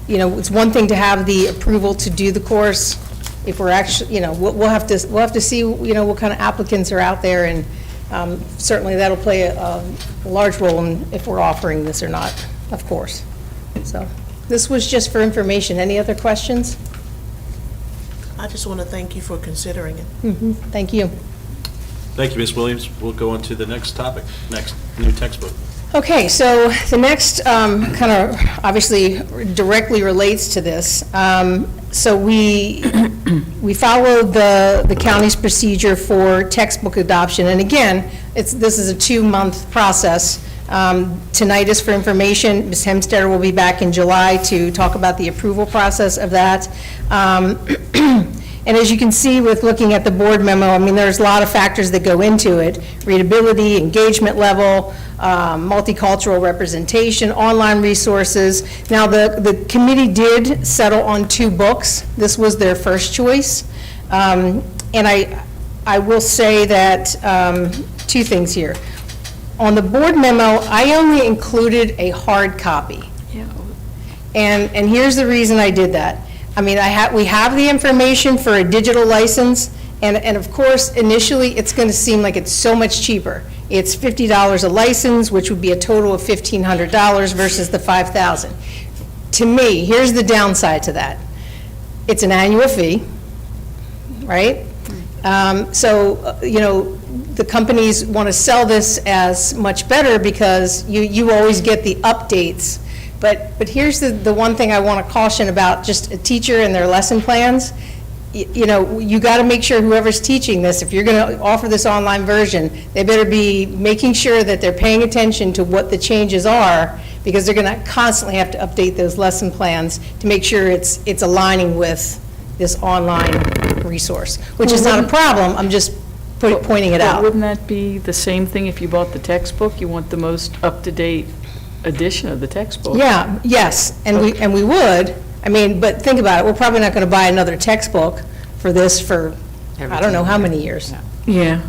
it's one thing to have the approval to do the course. If we're actually, we'll have to see, what kind of applicants are out there, and certainly that'll play a large role in if we're offering this or not, of course. So, this was just for information. Any other questions? I just want to thank you for considering it. Thank you. Thank you, Ms. Williams. We'll go on to the next topic, next new textbook. Okay, so the next kind of obviously directly relates to this. So we followed the county's procedure for textbook adoption, and again, this is a 2-month process. Tonight is for information. Ms. Hemstetter will be back in July to talk about the approval process of that. And as you can see with looking at the board memo, I mean, there's a lot of factors that go into it: readability, engagement level, multicultural representation, online resources. Now, the committee did settle on 2 books. This was their first choice. And I will say that, 2 things here. On the board memo, I only included a hard copy. Yeah. And here's the reason I did that. I mean, we have the information for a digital license, and of course, initially, it's going to seem like it's so much cheaper. It's $50 a license, which would be a total of $1,500 versus the $5,000. To me, here's the downside to that. It's an annual fee, right? So, the companies want to sell this as much better because you always get the updates. But here's the one thing I want to caution about just a teacher and their lesson plans. You got to make sure whoever's teaching this, if you're going to offer this online version, they better be making sure that they're paying attention to what the changes are, because they're going to constantly have to update those lesson plans to make sure it's aligning with this online resource, which is not a problem. I'm just pointing it But out. wouldn't that be the same thing if you bought the textbook? You want the most up-to-date edition of the textbook. Yeah, yes, and we would. I mean, but think about it, we're probably not going to buy another textbook for this for, I don't know how many years. Yeah.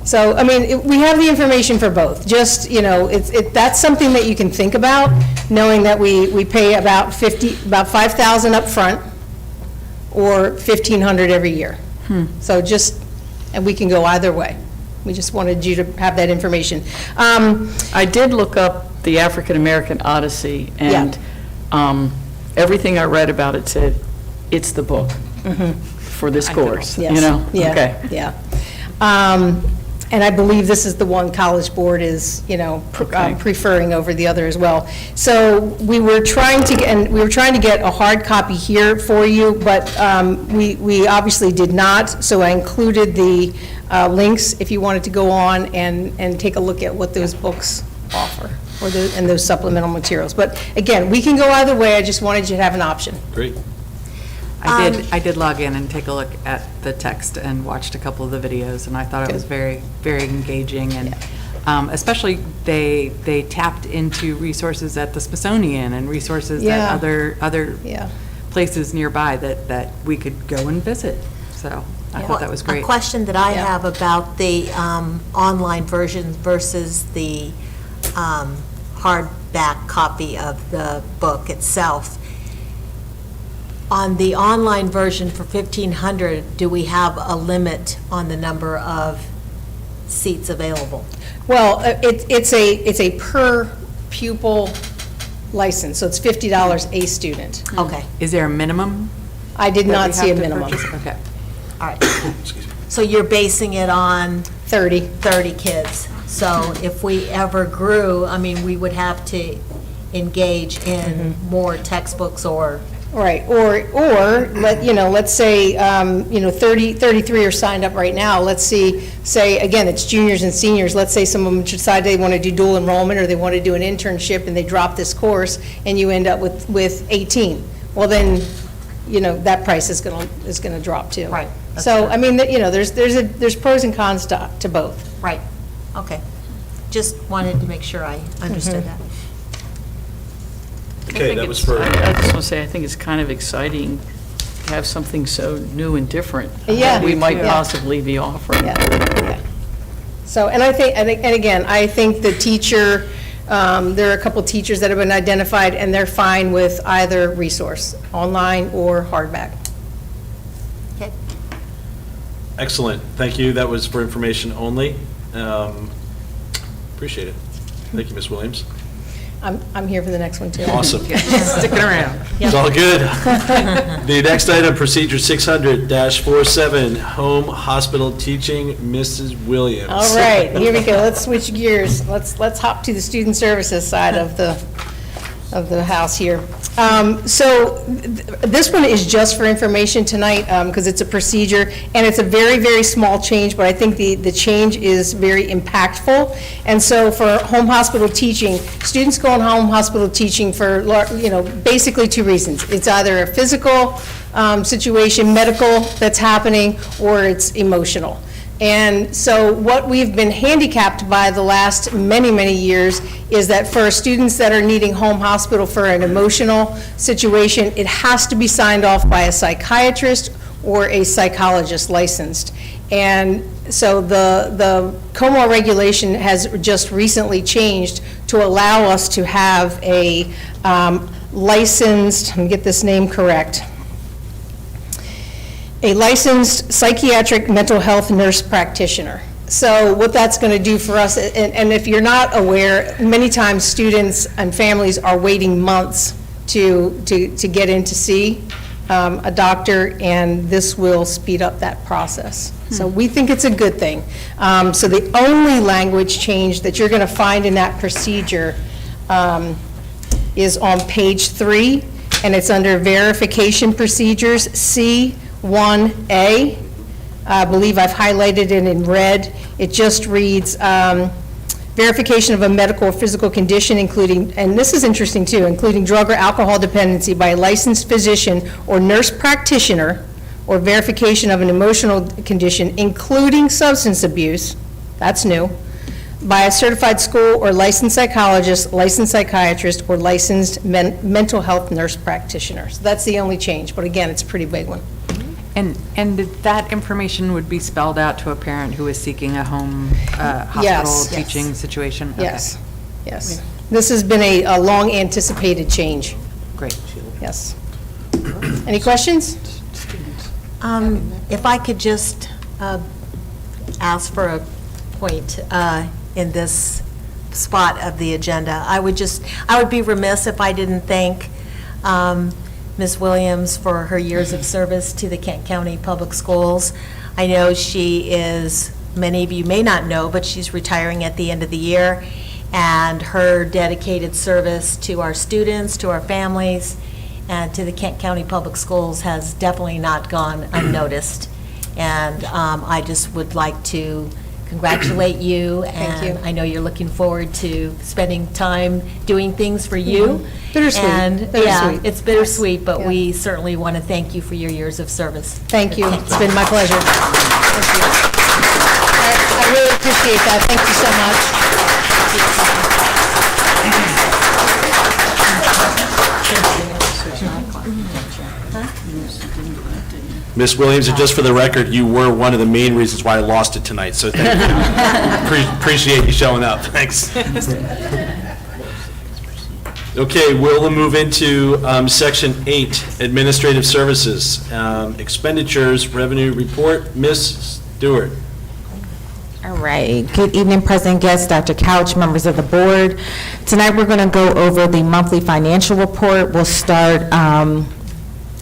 So, I mean, we have the information for both. Just, you know, that's something that you can think about, knowing that we pay about $5,000 up front, or $1,500 every year. So just, and we can go either way. We just wanted you to have that information. I did look up the African American Odyssey, and everything I read about it said, it's the book for this course, you Yes. know? Yeah, Okay. yeah. And I believe this is the one College Board is, you know, Okay. preferring over the other as well. So we were trying to get a hard copy here for you, but we obviously did not, so I included the links if you wanted to go on and take a look at what those books offer, and those supplemental materials. But again, we can go either way, I just wanted you to have an option. Great. I did log in and take a look at the text and watched a couple of the videos, and I thought it was very, very engaging, and especially they tapped into resources at the Smithsonian and resources Yeah. at other Yeah. places nearby that we could go and visit. So I thought that was great. A question that I Yeah. have about the online version versus the hardback copy of the book itself. On the online version for 1,500, do we have a limit on the number of seats available? Well, it's a per pupil license, so it's $50 a student. Okay, Is there a minimum? I did that not we see a have to minimum. purchase? Okay. all right. So you're basing it on 30. 30 kids. So if we ever grew, I mean, we would have to engage in more textbooks or, Right, or let's say, 33 are signed up right now. Let's say, again, it's juniors and seniors. Let's say some of them decide they want to do dual enrollment, or they want to do an internship, and they drop this course, and you end up with 18. Well, then, that price is going to drop too. Right, that's So, true. I mean, there's pros and cons to both. right, okay. Just wanted to make sure I understood that. Okay, that was for, I just want to say, I think it's kind of exciting to have something so new and different. Yeah. that we might Yeah. possibly be offering. Yeah. So, and I think, and again, I think the teacher, there are a couple teachers that have been identified, and they're fine with either resource, online or hardback. Okay. excellent. Thank you. That was for information only. Appreciate it. Thank you, Ms. Williams. I'm here for the next one, too. Awesome. Sticking around. It's all good. The next item, procedure 600-47, home hospital teaching, Mrs. Williams. All right, here we go. Let's switch gears. Let's hop to the student services side of the house here. So this one is just for information tonight, because it's a procedure, and it's a very, very small change, but I think the change is very impactful. And so for home hospital teaching, students go on home hospital teaching for, basically two reasons. It's either a physical situation, medical that's happening, or it's emotional. And so what we've been handicapped by the last many, many years is that for students that are needing home hospital for an emotional situation, it has to be signed off by a psychiatrist or a psychologist licensed. And so the COMO regulation has just recently changed to allow us to have a licensed, let me get this name correct, a licensed psychiatric mental health nurse practitioner. So what that's going to do for us, and if you're not aware, many times students and families are waiting months to get in to see a doctor, and this will speed up that process. So we think it's a good thing. So the only language change that you're going to find in that procedure is on page 3, and it's under verification procedures, C1A. I believe I've highlighted it in red. It just reads, verification of a medical or physical condition, including, and this is interesting too, including drug or alcohol dependency by a licensed physician or nurse practitioner or verification of an emotional condition, including substance abuse, that's new, by a certified school or licensed psychologist, licensed psychiatrist, or licensed mental health nurse practitioner. So that's the only change, but again, it's a pretty big one. And that information would be spelled out to a parent who is seeking a home hospital Yes. teaching situation? Okay. Yes, yes. This has been a long-anticipated change, Great. yes. Any questions? If I could just ask for a point in this spot of the agenda, I would be remiss if I didn't thank Ms. Williams for her years of service to the Kent County Public Schools. I know she is, many of you may not know, but she's retiring at the end of the year, and her dedicated service to our students, to our families, and to the Kent County Public Schools has definitely not gone unnoticed. And I just would like to congratulate you. Thank you. And I know you're looking forward to spending time doing things for you. Bittersweet. And, yeah, Bittersweet. it's bittersweet, but Yeah. we certainly want to thank you for your years of service. Thank you. It's been my pleasure. Thank you. I really appreciate that. Thank you so much. Ms. Williams, and just for the record, you were one of the main reasons why I lost it tonight, so thank you. Appreciate you showing up. Thanks. Okay, we'll move into Section 8, Administrative Services, Expenditures, Revenue Report. Ms. Stewart. All right. Good evening, President Guest, Dr. Couch, members of the board. Tonight, we're going to go over the monthly financial report. We'll start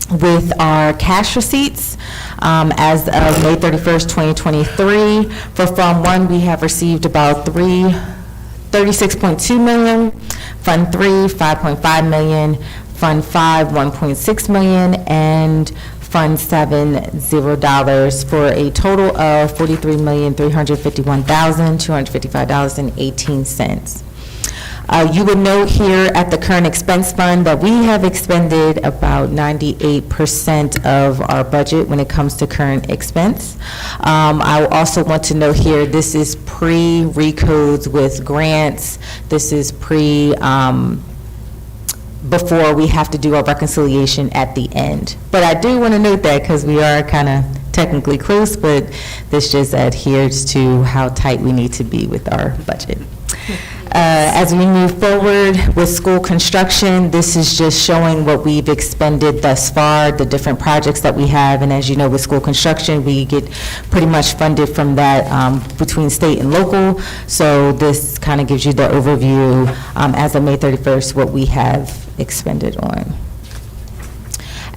with our cash receipts. As of May 31st, 2023, for Fund 1, we have received about $36.2 million, Fund 3, $5.5 million, Fund 5, $1.6 million, and Fund 7, $0, for a total of $43,351,255.18. You would note here at the current expense fund that we have expended about 98% of our budget when it comes to current expense. I also want to note here, this is pre-recodes with grants. This is before we have to do our reconciliation at the end. But I do want to note that because we are kind of technically close, but this just adheres to how tight we need to be with our budget. As we move forward with school construction, this is just showing what we've expended thus far, the different projects that we have, and as you know, with school construction, we get pretty much funded from that between state and local, so this kind of gives you the overview as of May 31st, what we have expended on.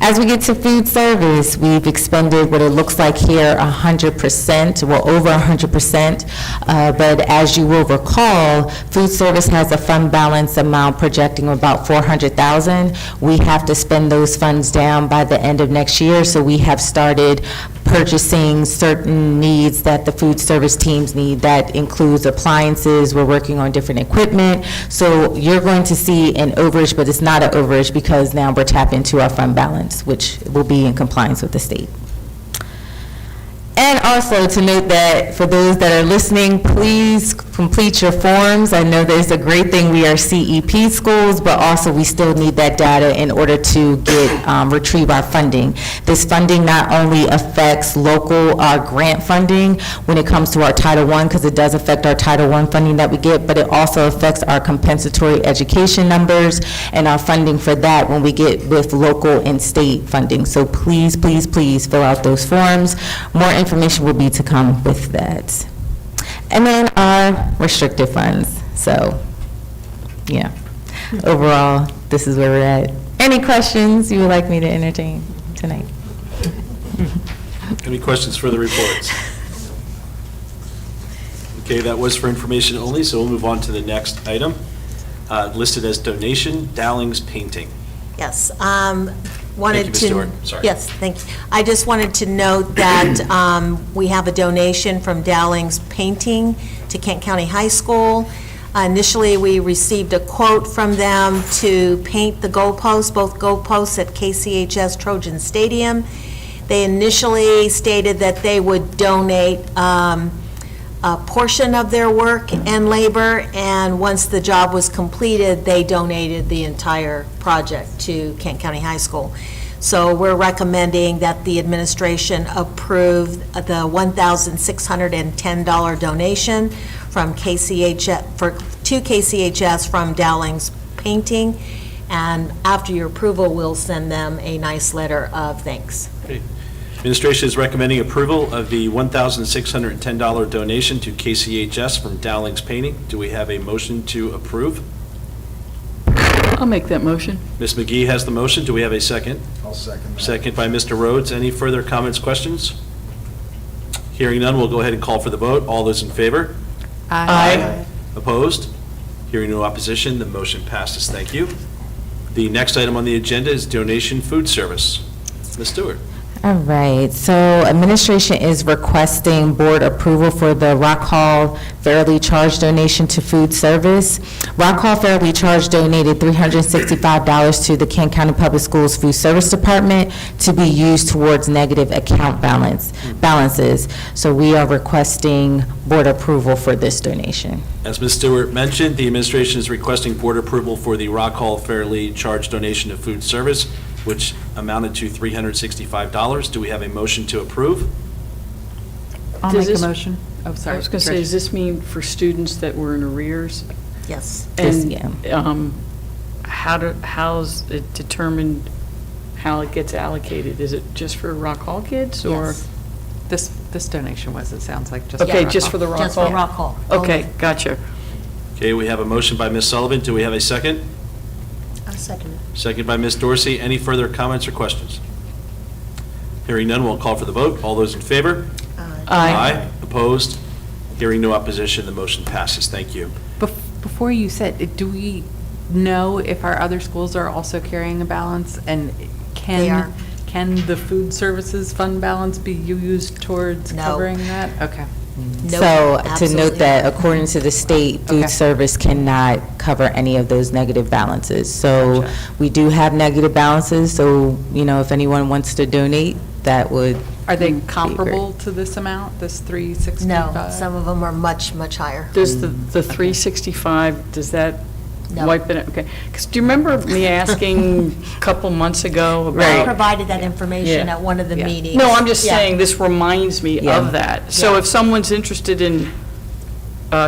As we get to food service, we've expended what it looks like here 100%, well over 100%, but as you will recall, food service has a fund balance amount projecting about $400,000. We have to spend those funds down by the end of next year, so we have started purchasing certain needs that the food service teams need. That includes appliances, we're working on different equipment, so you're going to see an overage, but it's not an overage because now we're tapped into our fund balance, which will be in compliance with the state. And also to note that for those that are listening, please complete your forms. I know there's a great thing, we are CEP schools, but also we still need that data in order to retrieve our funding. This funding not only affects local grant funding when it comes to our Title I, because it does affect our Title I funding that we get, but it also affects our compensatory education numbers and our funding for that when we get with local and state funding. So please, please, please fill out those forms. More information will be to come with that. And then our restricted funds. So, yeah, overall, this is where we're at. Any questions you would like me to entertain tonight? Any questions for the reports? Okay, that was for information only, so we'll move on to the next item, listed as donation, Dowling's Painting. Yes. Thank Wanted you, Ms. to. Stewart. Sorry. Yes, thank you. I just wanted to note that we have a donation from Dowling's Painting to Kent County High School. Initially, we received a quote from them to paint the goalposts, both goalposts at KCHS Trojan Stadium. They initially stated that they would donate a portion of their work and labor, and once the job was completed, they donated the entire project to Kent County High School. So we're recommending that the administration approve the $1,610 donation from to KCHS from Dowling's Painting, and after your approval, we'll send them a nice letter of thanks. Great. Administration is recommending approval of the $1,610 donation to KCHS from Dowling's Painting. Do we have a motion to approve? I'll make that motion. Ms. McGee has the motion. Do we have a second? I'll second that. Second by Mr. Rhodes. Any further comments, questions? Hearing none, we'll go ahead and call for the vote. All those in favor? Aye. Opposed? Hearing no opposition, the motion passes. Thank you. The next item on the agenda is donation food service. Ms. Stewart. All right, so administration is requesting board approval for the Rock Hall Fairly Charged donation to food service. Rock Hall Fairly Charged donated $365 to the Kent County Public Schools Food Service Department to be used towards negative account balances. So we are requesting board approval for this donation. As Ms. Stewart mentioned, the administration is requesting board approval for the Rock Hall Fairly Charged donation of food service, which amounted to $365. Do we have a motion to approve? I'll Does make a this- motion. Oh, I sorry. was going to say, does this mean for students that were in arrears? Yes. This- And yeah. how's it determined how it gets allocated? Is it just for Rock Hall kids, or? Yes. This donation was, it sounds like, just. Okay, Rock just Hall. for the Rock Hall? Just for Rock Hall. Okay, gotcha. Okay, we have a motion by Ms. Sullivan. Do we have a second? I'll second it. Second by Ms. Dorsey. Any further comments or questions? Hearing none, we'll call for the vote. All those in favor? Aye. Opposed? Hearing no opposition, the motion passes. Thank you. Before you said, do we know if our other schools are also carrying a balance? And They are. can the food services fund balance be used towards No. covering that? Okay. Nope, So to absolutely note that not. according to the state, Okay. food service cannot cover any of those negative balances. So Gotcha. we do have negative balances, so, if anyone wants to donate, that would. Are they be great. comparable to this amount, this 365? No, some of them are much, much higher. Does the 365, does that No. wipe it, okay? Because do you remember me asking a couple months ago I about? provided that information Yeah. at one of the Yeah. meetings. No, I'm just Yeah. saying, this reminds me Yeah. of that. So Yeah. if someone's interested in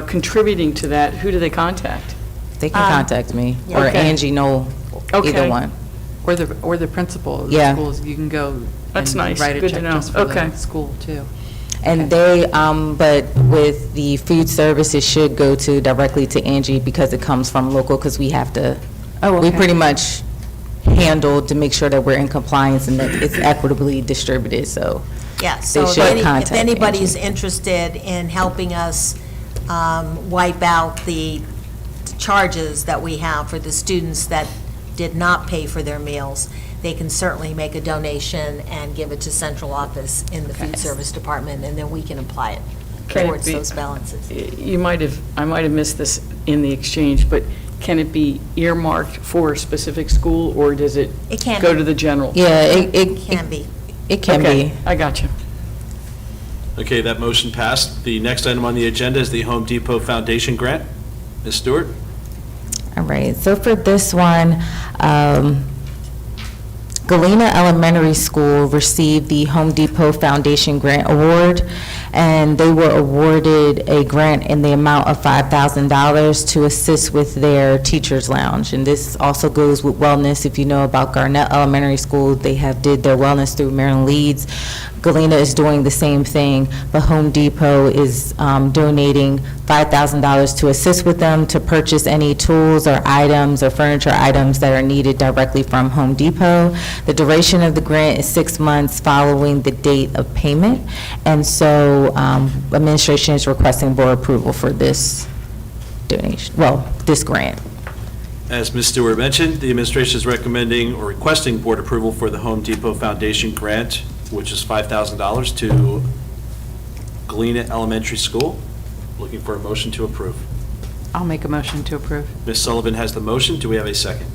contributing to that, who do they contact? They can contact me, yeah. or Okay. Angie Knoll, Okay. either one. Or the principal of the Yeah. schools, you can go That's and nice. write a Good to check know. just for Okay. the school, too. And they, but with the food service, it should go directly to Angie because it comes from local, because we have to, Oh, we okay. pretty much handle to make sure that we're in compliance and that it's equitably distributed, so. Yeah, so should if contact anybody's Angie. interested in helping us wipe out the charges that we have for the students that did not pay for their meals, they can certainly make a donation and give it to central office in the food service department, and then we can apply it Can it towards be- those balances. I might have missed this in the exchange, but can it be earmarked for a specific school, or does it It can go be. to the general? Yeah, Can be. it can Okay, be. I got you. Okay, that motion passed. The next item on the agenda is the Home Depot Foundation grant. Ms. Stewart? All right, so for this one, Galena Elementary School received the Home Depot Foundation Grant Award, and they were awarded a grant in the amount of $5,000 to assist with their teacher's lounge. And this also goes with wellness. If you know about Garnett Elementary School, they did their wellness through Maryland Leeds. Galena is doing the same thing, but Home Depot is donating $5,000 to assist with them to purchase any tools or items or furniture items that are needed directly from Home Depot. The duration of the grant is 6 months following the date of payment, and so administration is requesting board approval for this donation, this grant. As Ms. Stewart mentioned, the administration is recommending or requesting board approval for the Home Depot Foundation grant, which is $5,000 to Galena Elementary School. Looking for a motion to approve. I'll make a motion to approve. Ms. Sullivan has the motion. Do we have a second?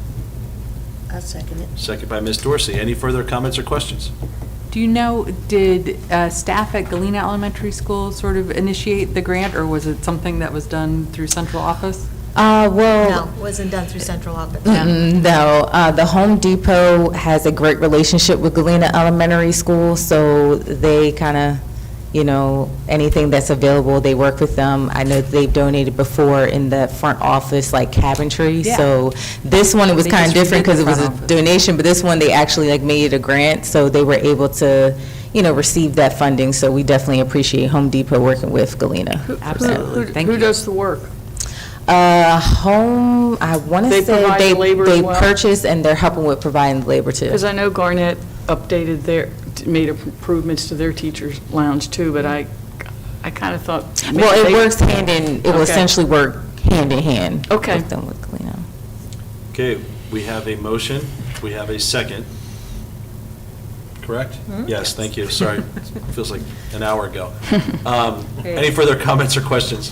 I'll second it. Second by Ms. Dorsey. Any further comments or questions? Do you know, did staff at Galena Elementary School sort of initiate the grant, or was it something that was done through central office? Well. No, it wasn't done through central office. No, the Home Depot has a great relationship with Galena Elementary School, so they kind of, anything that's available, they work with them. I know they've donated before in the front office, like cabinetry. Yeah. So this one, it was They kind of just different redid because the it was front a office. donation, but this one, they actually made it a grant, so they were able to, receive that funding. So we definitely appreciate Home Depot working with Galena. Absolutely. Thank you. Who does the work? Home, I want to They say provide the labor as they well? purchase and they're helping with providing the labor too. Because I know Garnett made improvements to their teacher's lounge too, but I kind of thought. maybe Well, it they- works it will Okay. essentially work hand in hand. Okay. With them with Galena. Okay, we have a motion, we have a second. Correct? Yes, thank you, sorry. Feels like an hour ago. Any further comments or questions?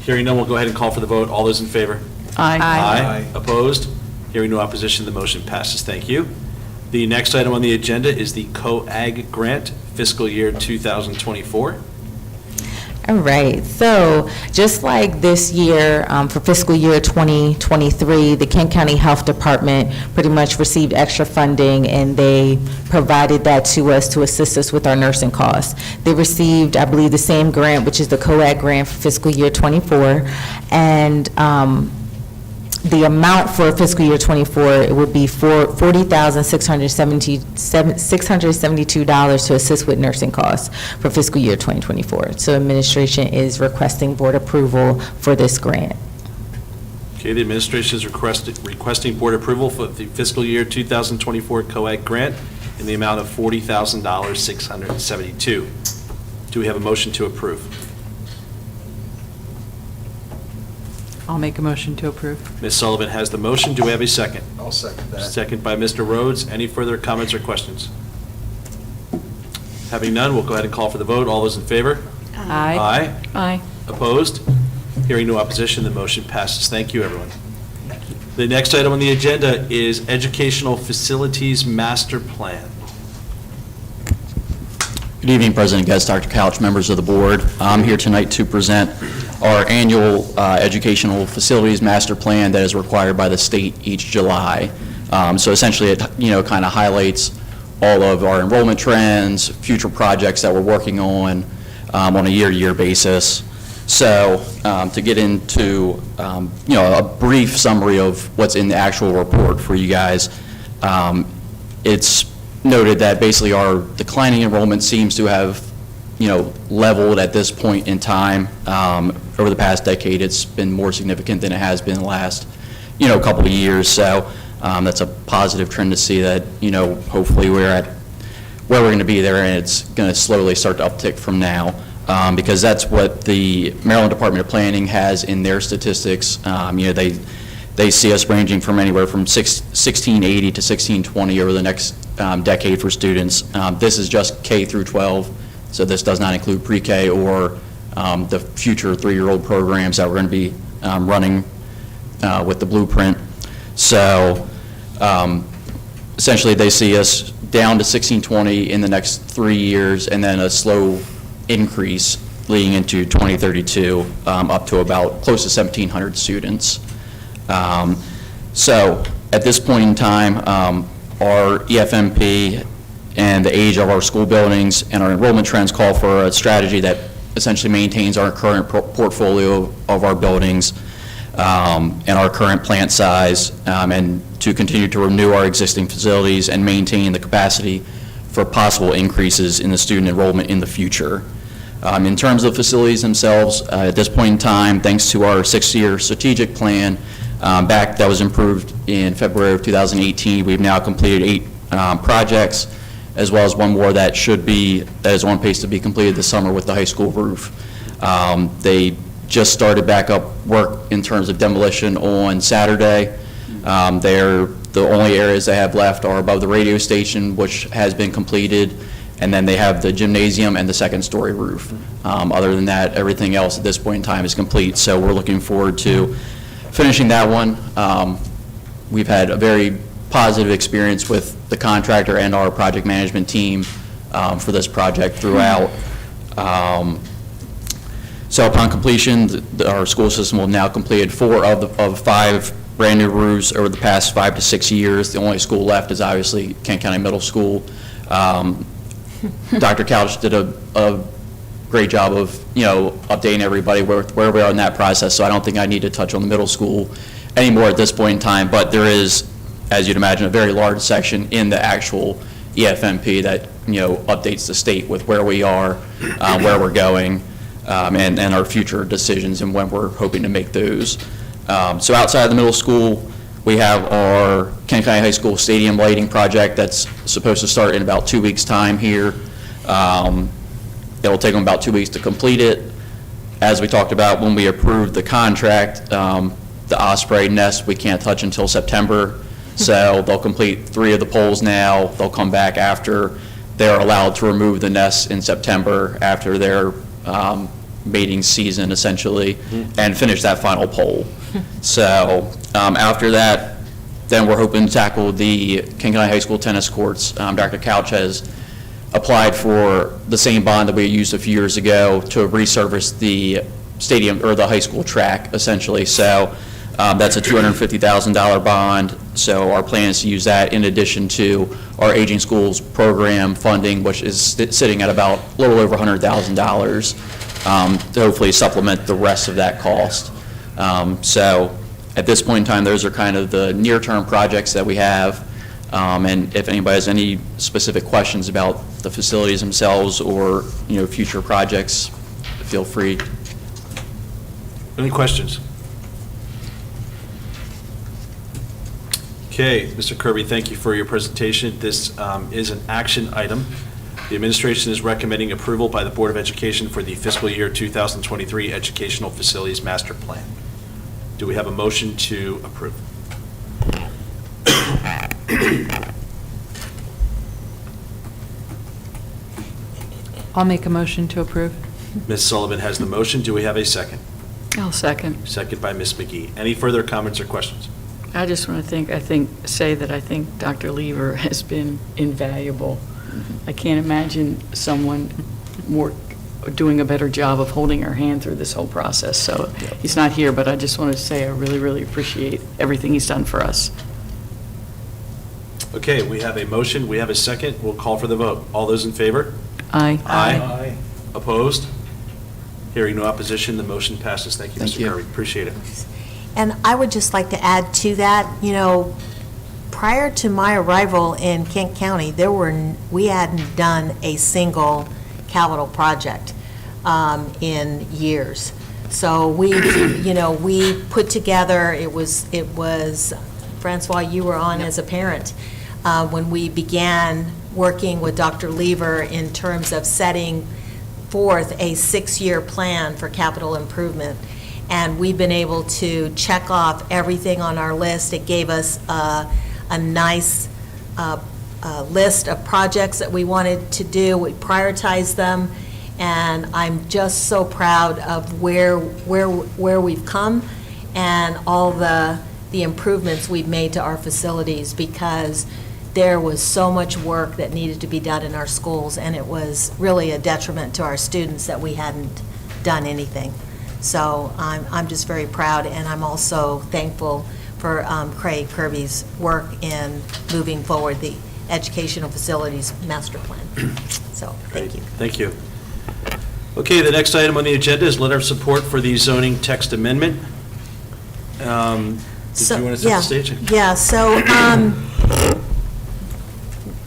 Hearing none, we'll go ahead and call for the vote. All those in favor? Aye. Aye. Opposed? Hearing no opposition, the motion passes. Thank you. The next item on the agenda is the COAG grant, fiscal year 2024. All right, so just like this year, for fiscal year 2023, the Kent County Health Department pretty much received extra funding, and they provided that to us to assist us with our nursing costs. They received, I believe, the same grant, which is the COAG grant for fiscal year /24, and the amount for fiscal year '24, it would be $40,672 to assist with nursing costs for fiscal year 2024. So administration is requesting board approval for this grant. Okay, the administration is requesting board approval for the fiscal year 2024 COAG grant in the amount of $40,672. Do we have a motion to approve? I'll make a motion to approve. Ms. Sullivan has the motion. Do we have a second? I'll second that. Second by Mr. Rhodes. Any further comments or questions? Having none, we'll go ahead and call for the vote. All those in favor? Aye. Aye. Aye. Opposed? Hearing no opposition, the motion passes. Thank you, everyone. The next item on the agenda is Educational Facilities Master Plan. Good evening, President Getz, Dr. Couch, members of the board. I'm here tonight to present our annual Educational Facilities Master Plan that is required by the state each July. So essentially, it kind of highlights all of our enrollment trends, future projects that we're working on a year-to-year basis. So to get into a brief summary of what's in the actual report for you guys, it's noted that basically our declining enrollment seems to have leveled at this point in time. Over the past decade, it's been more significant than it has been the last couple of years. So that's a positive trend to see that hopefully we're at where we're going to be there, and it's going to slowly start to uptick from now. Because that's what the Maryland Department of Planning has in their statistics. They see us ranging from anywhere from 1680 to 1620 over the next decade for students. This is just K through 12, so this does not include pre-K or the future three-year-old programs that we're going to be running with the blueprint. So essentially, they see us down to 1620 in the next 3 years, and then a slow increase leading into 2032 up to about close to 1,700 students. So at this point in time, our EFMP and the age of our school buildings and our enrollment trends call for a strategy that essentially maintains our current portfolio of our buildings and our current plant size, and to continue to renew our existing facilities and maintain the capacity for possible increases in the student enrollment in the future. In terms of facilities themselves, at this point in time, thanks to our 6-year strategic plan, that was improved in February of 2018, we've now completed 8 projects, as well as one more that is on pace to be completed this summer with the high school roof. They just started back up work in terms of demolition on Saturday. The only areas they have left are above the radio station, which has been completed, and then they have the gymnasium and the second-story roof. Other than that, everything else at this point in time is complete, so we're looking forward to finishing that one. We've had a very positive experience with the contractor and our project management team for this project throughout. So upon completion, our school system will have now completed 4 of 5 brand-new roofs over the past 5 to 6 years. The only school left is obviously Kent County Middle School. Dr. Couch did a great job of, updating everybody where we are in that process, so I don't think I need to touch on the middle school anymore at this point in time, but there is, as you'd imagine, a very large section in the actual EFMP that, updates the state with where we are, where we're going, and our future decisions and when we're hoping to make those. So outside of the middle school, we have our Kent County High School Stadium lighting project that's supposed to start in about 2 weeks' time here. It will take them about 2 weeks to complete it. As we talked about when we approved the contract, the Osprey nest we can't touch until September. So they'll complete 3 of the poles now. They'll come back after they're allowed to remove the nests in September after their mating season, essentially, and finish that final pole. So after that, then we're hoping to tackle the Kent County High School tennis courts. Dr. Couch has applied for the same bond that we used a few years ago to resurface the stadium, or the high school track, essentially. So that's a $250,000 bond. So our plan is to use that in addition to our Aging Schools Program funding, which is sitting at about a little over $100,000 to hopefully supplement the rest of that cost. So at this point in time, those are kind of the near-term projects that we have. And if anybody has any specific questions about the facilities themselves or, future projects, feel free. Any questions? Okay, Mr. Kirby, thank you for your presentation. This is an action item. The administration is recommending approval by the Board of Education for the fiscal year 2023 Educational Facilities Master Plan. Do we have a motion to approve? I'll make a motion to approve. Ms. Sullivan has the motion. Do we have a second? I'll second. Second by Ms. McGee. Any further comments or questions? I just want to say that I think Dr. Lever has been invaluable. I can't imagine someone doing a better job of holding our hand through this whole process. So he's not here, but I just wanted to say I really, really appreciate everything he's done for us. Okay, we have a motion. We have a second. We'll call for the vote. All those in favor? Aye. Aye. Opposed? Hearing no opposition, the motion passes. Thank you, Thank Mr. you. Kirby. Appreciate it. And I would just like to add to that, prior to my arrival in Kent County, we hadn't done a single capital project in years. So we put together, it was Francois, you were on as a parent, when we began working with Dr. Lever in terms of setting forth a 6-year plan for capital improvement. And we've been able to check off everything on our list. It gave us a nice list of projects that we wanted to do. We prioritized them, and I'm just so proud of where we've come and all the improvements we've made to our facilities, because there was so much work that needed to be done in our schools, and it was really a detriment to our students that we hadn't done anything. So I'm just very proud, and I'm also thankful for Craig Kirby's work in moving forward the Educational Facilities Master Plan. So, thank you. Thank you. Okay, the next item on the agenda is letter of support for the zoning text amendment. Did you want to set the stage? Yeah, so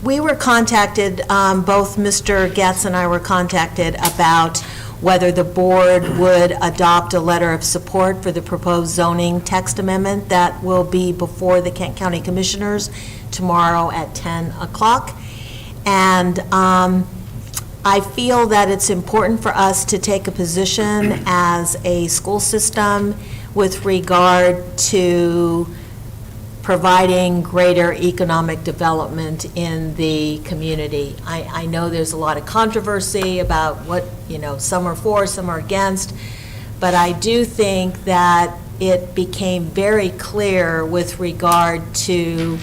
we were contacted, both Mr. Getz and I were contacted about whether the board would adopt a letter of support for the proposed zoning text amendment that will be before the Kent County Commissioners tomorrow at 10 o'clock. And I feel that it's important for us to take a position as a school system with regard to providing greater economic development in the community. I know there's a lot of controversy about what, some are for, some are against, but I do think that it became very clear with regard to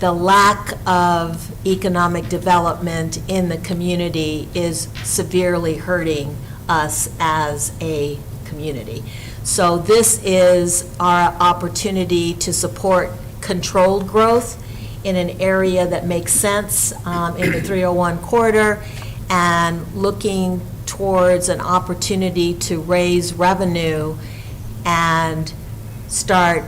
the lack of economic development in the community is severely hurting us as a community. So this is our opportunity to support controlled growth in an area that makes sense in the 301 corridor, and looking towards an opportunity to raise revenue and start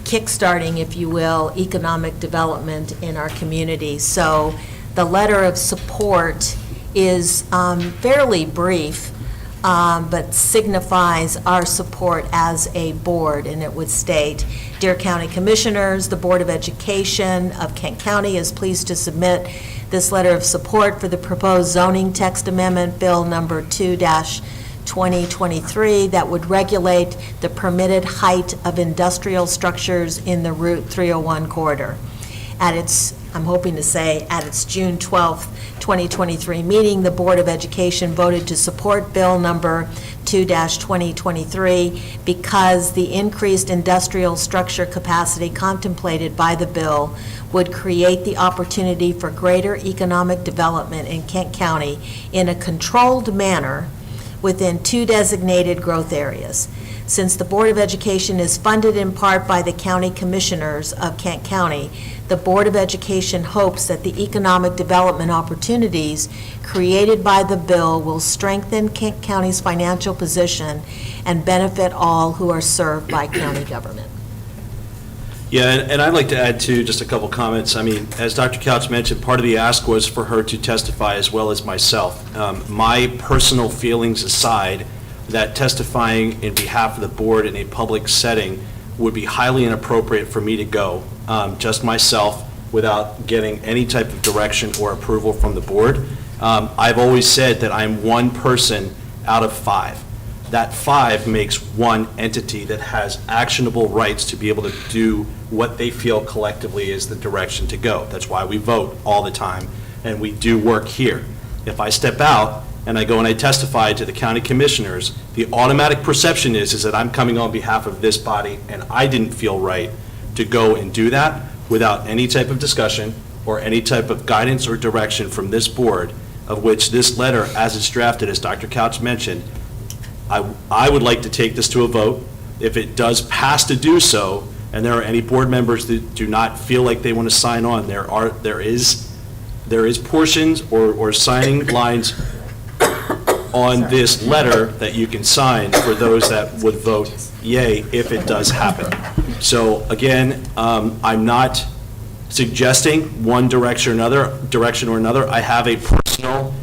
kickstarting, if you will, economic development in our community. So the letter of support is fairly brief, but signifies our support as a board, and it would state, Dear County Commissioners, the Board of Education of Kent County is pleased to submit this letter of support for the proposed zoning text amendment, Bill number 2-2023, that would regulate the permitted height of industrial structures in the Route 301 corridor. At its, I'm hoping to say, at its June 12th, 2023 meeting, the Board of Education voted to support Bill number 2-2023 because the increased industrial structure capacity contemplated by the bill would create the opportunity for greater economic development in Kent County in a controlled manner within 2 designated growth areas. Since the Board of Education is funded in part by the County Commissioners of Kent County, the Board of Education hopes that the economic development opportunities created by the bill will strengthen Kent County's financial position and benefit all who are served by county government. Yeah, and I'd like to add, too, just a couple comments. I mean, as Dr. Couch mentioned, part of the ask was for her to testify as well as myself. My personal feelings aside, that testifying in behalf of the board in a public setting would be highly inappropriate for me to go, just myself, without getting any type of direction or approval from the board. I've always said that I'm one person out of 5. That 5 makes one entity that has actionable rights to be able to do what they feel collectively is the direction to go. That's why we vote all the time, and we do work here. If I step out and I go and I testify to the county commissioners, the automatic perception is that I'm coming on behalf of this body, and I didn't feel right to go and do that without any type of discussion or any type of guidance or direction from this board, of which this letter, as it's drafted, as Dr. Couch mentioned, I would like to take this to a vote. If it does pass to do so, and there are any board members that do not feel like they want to sign on, there is portions or signing lines on this letter that you can sign for those that would vote yay if it does happen. So again, I'm not suggesting one direction or another. I have a personal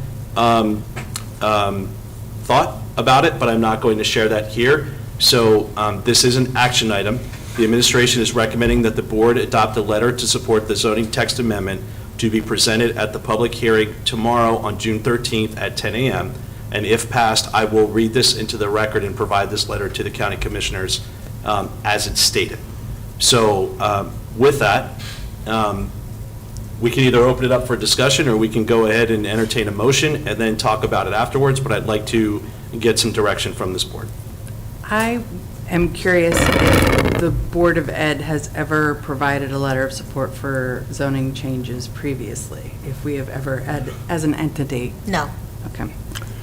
thought about it, but I'm not going to share that here. So this is an action item. The administration is recommending that the board adopt a letter to support the zoning text amendment to be presented at the public hearing tomorrow on June 13th at 10 a.m. And if passed, I will read this into the record and provide this letter to the county commissioners as it's stated. So with that, we can either open it up for discussion, or we can go ahead and entertain a motion and then talk about it afterwards, but I'd like to get some direction from this board. I am curious if the Board of Ed has ever provided a letter of support for zoning changes previously, if we have ever, as an entity. No. Okay.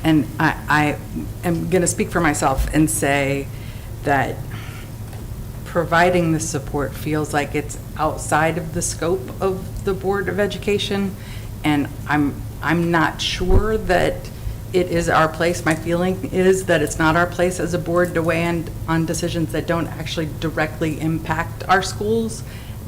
And I am going to speak for myself and say that providing the support feels like it's outside of the scope of the Board of Education, and I'm not sure that it is our place. My feeling is that it's not our place as a board to weigh in on decisions that don't actually directly impact our schools,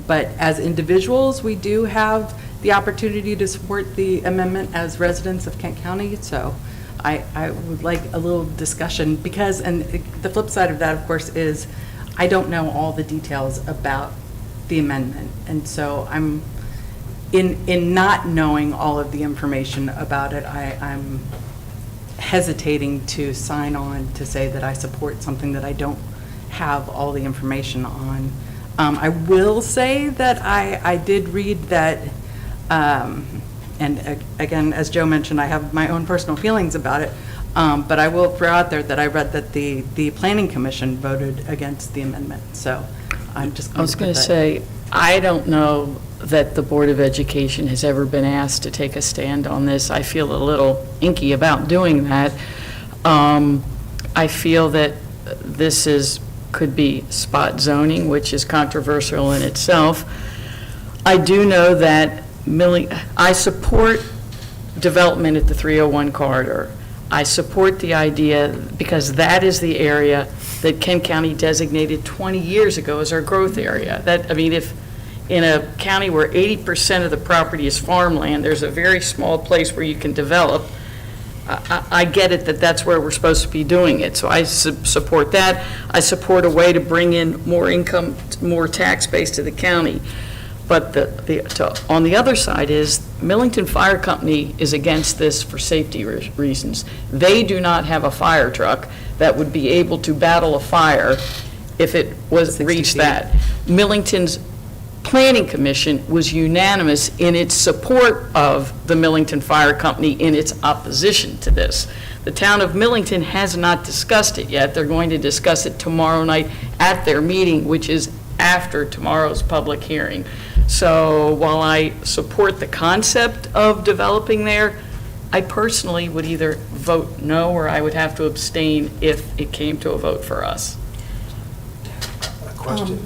but as individuals, we do have the opportunity to support the amendment as residents of Kent County, so I would like a little discussion, because, and the flip side of that, of course, is I don't know all the details about the amendment, and so I'm, in not knowing all of the information about it, I'm hesitating to sign on to say that I support something that I don't have all the information on. I will say that I did read that, and again, as Joe mentioned, I have my own personal feelings about it, but I will throw out there that I read that the Planning Commission voted against the amendment. So I'm just I going was to going put to that. say, I don't know that the Board of Education has ever been asked to take a stand on this. I feel a little inky about doing that. I feel that could be spot zoning, which is controversial in itself. I do know that I support development at the 301 corridor. I support the idea, because that is the area that Kent County designated 20 years ago as our growth area. If in a county where 80% of the property is farmland, there's a very small place where you can develop. I get it that that's where we're supposed to be doing it, so I support that. I support a way to bring in more income, more tax base to the county. But on the other side is, Millington Fire Company is against this for safety reasons. They do not have a fire truck that would be able to battle a fire if it was reached that. Millington's Planning Commission was unanimous in its support of the Millington Fire Company in its opposition to this. The town of Millington has not discussed it yet. They're going to discuss it tomorrow night at their meeting, which is after tomorrow's public hearing. So while I support the concept of developing there, I personally would either vote no or I would have to abstain if it came to a vote for us. A question,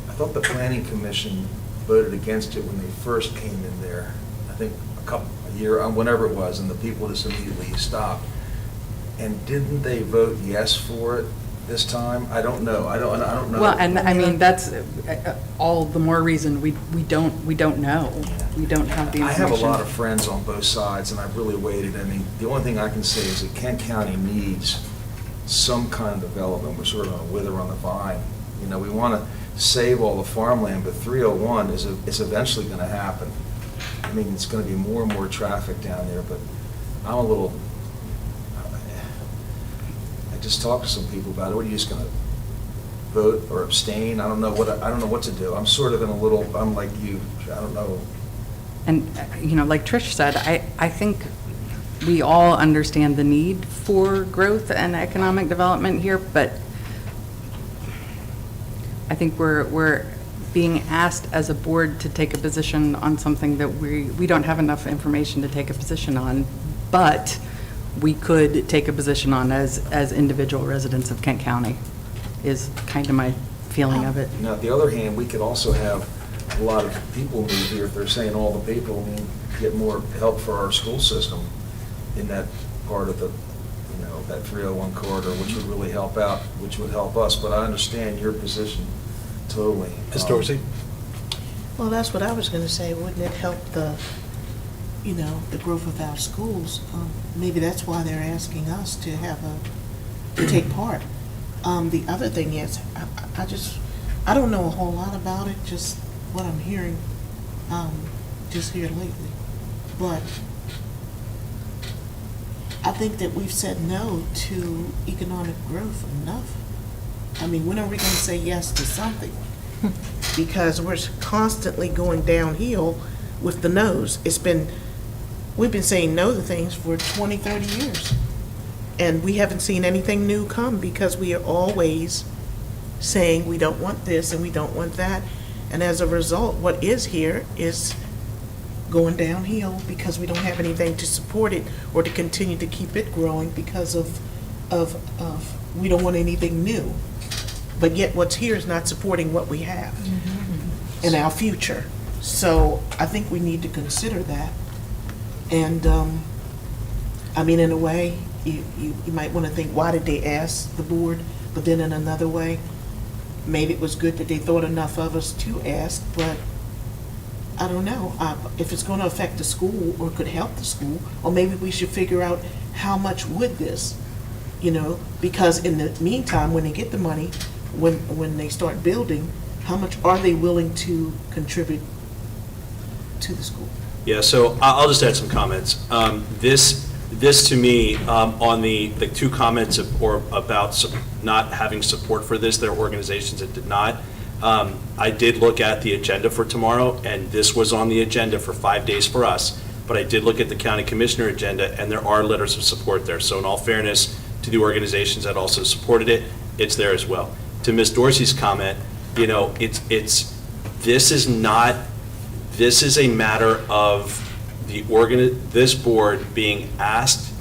I thought the Planning Commission voted against it when they first came in there, I think a year, whenever it was, and the people just immediately stopped. And didn't they vote yes for it this time? I don't know. I don't know. Well, and I mean, that's all the more reason we don't know. We don't have the I information. have a lot of friends on both sides, and I've really waited. I mean, the only thing I can say is that Kent County needs some kind of development. We're sort of on a wither on the vine. You know, we want to save all the farmland, but 301 is eventually going to happen. I mean, it's going to be more and more traffic down there, but I'm a little, I just talked to some people about it. What, are you just going to vote or abstain? I don't know what to do. I'm sort of in a little, I'm like you, I don't know. And, like Trish said, I think we all understand the need for growth and economic development here, but I think we're being asked as a board to take a position on something that we don't have enough information to take a position on, but we could take a position on as individual residents of Kent County, is kind of my feeling of it. Now, on the other hand, we could also have a lot of people move here. If they're saying all the people, get more help for our school system in that part of the, that 301 corridor, which would really help out, which would help us. But I understand your position totally. Ms. Dorsey? Well, that's what I was going to say. Wouldn't it help the growth of our schools? Maybe that's why they're asking us to take part. The other thing is, I don't know a whole lot about it, just what I'm hearing, just here lately. But I think that we've said no to economic growth enough. I mean, when are we going to say yes to something? Because we're constantly going downhill with the no's. We've been saying no to things for 20, 30 years. And we haven't seen anything new come because we are always saying we don't want this and we don't want that. And as a result, what is here is going downhill because we don't have anything to support it or to continue to keep it growing because of we don't want anything new. But yet what's here is not supporting what we have in our future. So I think we need to consider that. And, I mean, in a way, you might want to think, why did they ask the board? But then in another way, maybe it was good that they thought enough of us to ask, but I don't know. If it's going to affect the school or could help the school, or maybe we should figure out how much would this, because in the meantime, when they get the money, when they start building, how much are they willing to contribute to the school? Yeah, so I'll just add some comments. This to me, on the two comments about not having support for this, there are organizations that did not. I did look at the agenda for tomorrow, and this was on the agenda for 5 days for us, but I did look at the county commissioner agenda, and there are letters of support there. So in all fairness to the organizations that also supported it, it's there as well. to Ms. Dorsey's comment, you know, this is a matter of this board being asked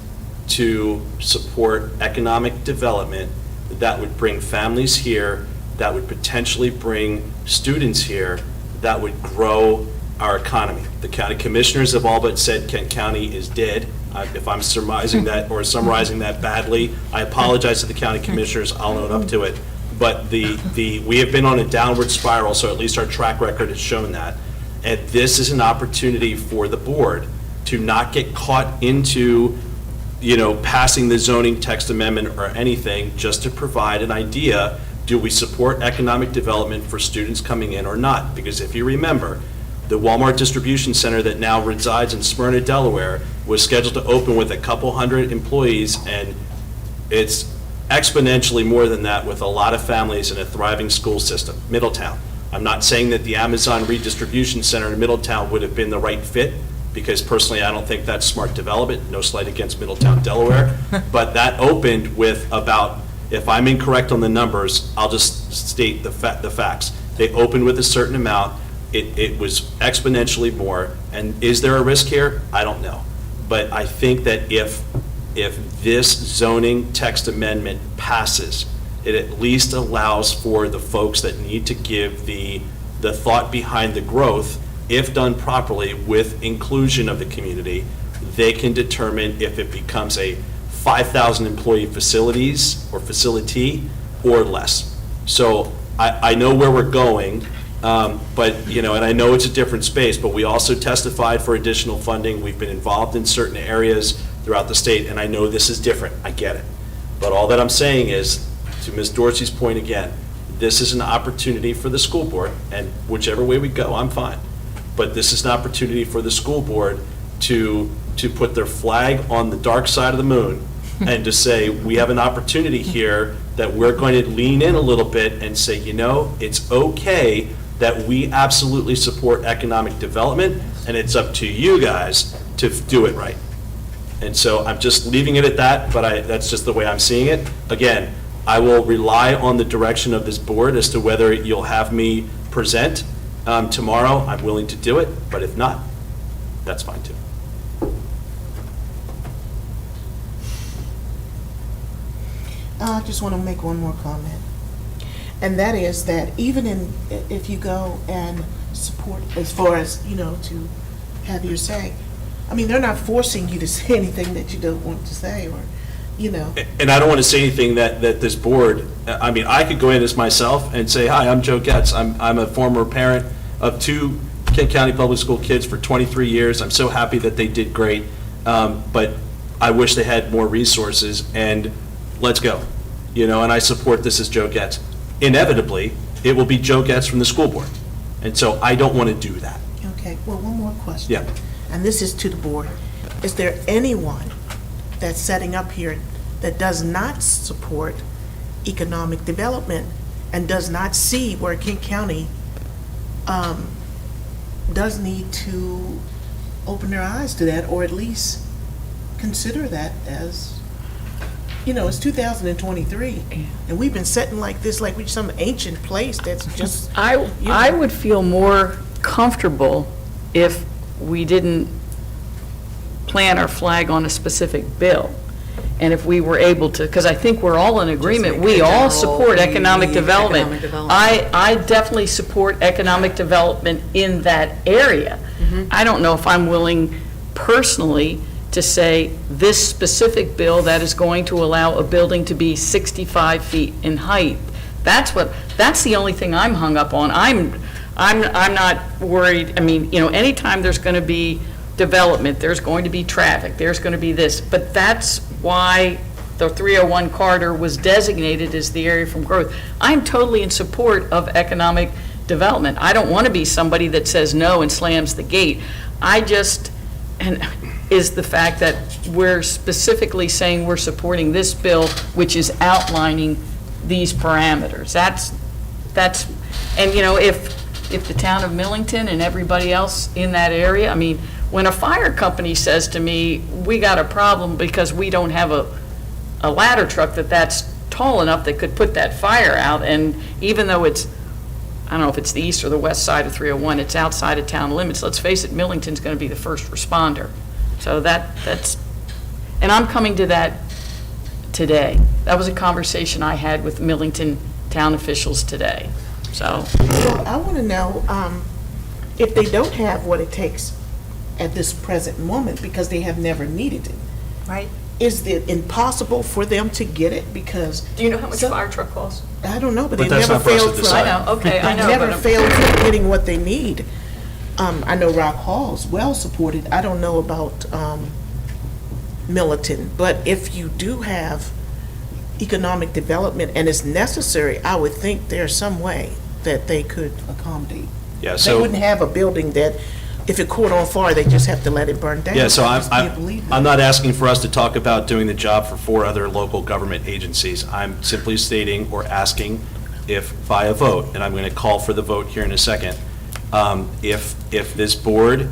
to support economic development that would bring families here, that would potentially bring students here, that would grow our economy. The county commissioners have all but said Kent County is dead. If I'm surmising that or summarizing that badly, I apologize to the county commissioners, I'll own up to it. But we have been on a downward spiral, so at least our track record has shown that. And this is an opportunity for the board to not get caught into, you know, passing the zoning text amendment or anything, just to provide an idea, do we support economic development for students coming in or not? Because if you remember, the Walmart distribution center that now resides in Smyrna, Delaware, was scheduled to open with a couple hundred employees, and it's exponentially more than that with a lot of families and a thriving school system. Middletown. I'm not saying that the Amazon redistribution center in Middletown would have been the right fit, because personally I don't think that's smart development, no slight against Middletown, Delaware, but that opened with about, if I'm incorrect on the numbers, I'll just state the facts. They opened with a certain amount, it was exponentially more, and is there a risk here? I don't know. But I think that if this zoning text amendment passes, it at least allows for the folks that need to give the thought behind the growth, if done properly with inclusion of the community, they can determine if it becomes a 5,000 employee facilities or facility or less. So I know where we're going, but, you know, and I know it's a different space, but we also testified for additional funding. We've been involved in certain areas throughout the state, and I know this is different. I get it. But all that I'm saying is, to Ms. Dorsey's point again, this is an opportunity for the school board, and whichever way we go, I'm fine. But this is an opportunity for the school board to put their flag on the dark side of the moon and to say, we have an opportunity here that we're going to lean in a little bit and say, you know, it's okay that we absolutely support economic development, and it's up to you guys to do it right. And so I'm just leaving it at that, but that's just the way I'm seeing it. Again, I will rely on the direction of this board as to whether you'll have me present tomorrow. I'm willing to do it, but if not, that's fine too. I just want to make one more comment. And that is that even if you go and support, as far as, you know, to have your say, I mean, they're not forcing you to say anything that you don't want to say, or, you know. And I don't want to say anything that this board, I mean, I could go in as myself and say, hi, I'm Joe Getz. I'm a former parent of 2 Kent County Public School kids for 23 years. I'm so happy that they did great, but I wish they had more resources, and let's go. You know, and I support this as Joe Getz. Inevitably, it will be Joe Getz from the school board, and so I don't want to do that. Okay, well, one more question. Yeah. And this is to the board. Is there anyone that's setting up here that does not support economic development and does not see where Kent County does need to open their eyes to that, or at least consider that as, you know, it's 2023, and we've been sitting like this, like we're some ancient place that's just. I would feel more comfortable if we didn't plant our flag on a specific bill. And if we were able to, because I think we're all in agreement, make we a all general, support we economic need development. economic development. I definitely support economic development in that area. I don't know if I'm willing personally to say this specific bill that is going to allow a building to be 65 feet in height. That's the only thing I'm hung up on. I'm not worried. I mean, you know, anytime there's going to be development, there's going to be traffic, there's going to be this, but that's why the 301 corridor was designated as the area from growth. I'm totally in support of economic development. I don't want to be somebody that says no and slams the gate. Is the fact that we're specifically saying we're supporting this bill, which is outlining these parameters. That's, and you know, if the town of Millington and everybody else in that area, I mean, when a fire company says to me, we got a problem because we don't have a ladder truck that's tall enough that could put that fire out, and even though it's, I don't know if it's the east or the west side of 301, it's outside of town limits. Let's face it, Millington's going to be the first responder. So that's, and I'm coming to that today. That was a conversation I had with Millington town officials today, so. So I want to know if they don't have what it takes at this present moment because they have never needed it. Right. Is it impossible for them to get it because? Do you know how much a fire truck costs? I don't know, but But they that's never not for us to failed from. decide. I know, okay, I know. Never but I'm- failed from getting what they need. I know Rock Hall's well supported. I don't know about Milton, but if you do have economic development and it's necessary, I would think there's some way that they could accommodate. Yeah, They so, wouldn't have a building that, if it caught on fire, they just have to let it burn down. yeah, so I just can't believe that. I'm not asking for us to talk about doing the job for 4 other local government agencies. I'm simply stating or asking if via vote, and I'm going to call for the vote here in a second, if this board,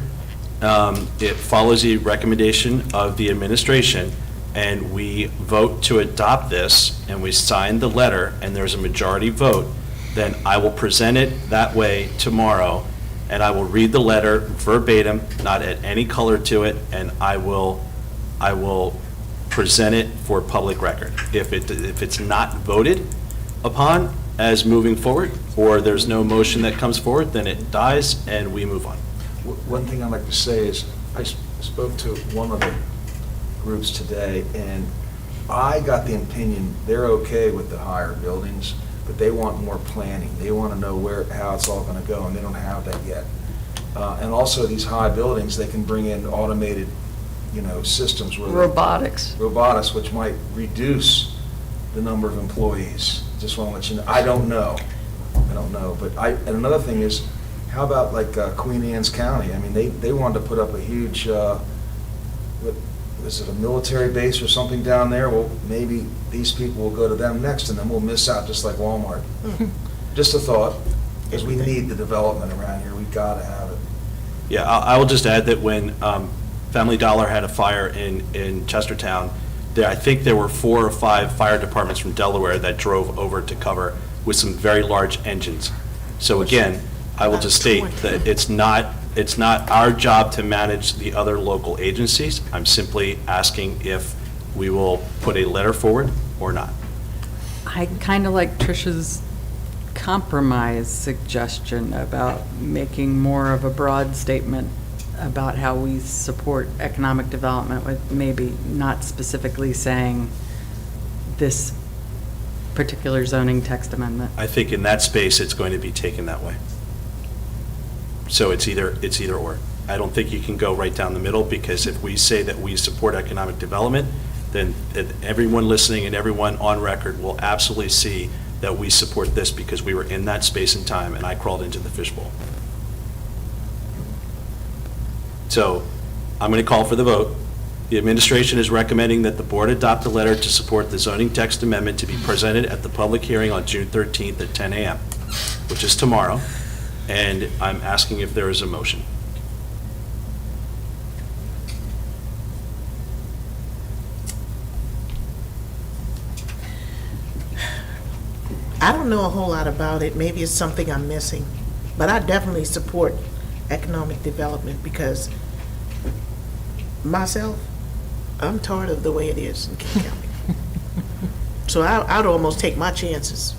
it follows the recommendation of the administration, and we vote to adopt this, and we sign the letter, and there's a majority vote, then I will present it that way tomorrow, and I will read the letter verbatim, not add any color to it, and I will present it for public record. If it's not voted upon as moving forward, or there's no motion that comes forward, then it dies and we move on. One thing I'd like to say is, I spoke to one of the groups today, and I got the opinion they're okay with the higher buildings, but they want more planning. They want to know how it's all going to go, and they don't have that yet. And also, these high buildings, they can bring in automated, systems. Robotics. Robotics, which might reduce the number of employees. Just want to let you know. I don't know. But and another thing is, how about like Queen Anne's County? I mean, they wanted to put up a huge, is it a military base or something down there? Well, maybe these people will go to them next, and then we'll miss out just like Walmart. Just a thought, because we need the development around here. We've got to have it. Yeah, I will just add that when Family Dollar had a fire in Chestertown, I think there were 4 or 5 fire departments from Delaware that drove over to cover with some very large engines. So again, I will just state that it's not our job to manage the other local agencies. I'm simply asking if we will put a letter forward or not. I kind of like Tricia's compromise suggestion about making more of a broad statement about how we support economic development with maybe not specifically saying this particular zoning text amendment. I think in that space, it's going to be taken that way. So it's either or. I don't think you can go right down the middle, because if we say that we support economic development, then everyone listening and everyone on record will absolutely see that we support this because we were in that space and time and I crawled into the fishbowl. So I'm going to call for the vote. The administration is recommending that the board adopt a letter to support the zoning text amendment to be presented at the public hearing on June 13th at 10 a.m., which is tomorrow. And I'm asking if there is a motion. I don't know a whole lot about it. Maybe it's something I'm missing. But I definitely support economic development because myself, I'm tired of the way it is in King County. So I'd almost take my chances.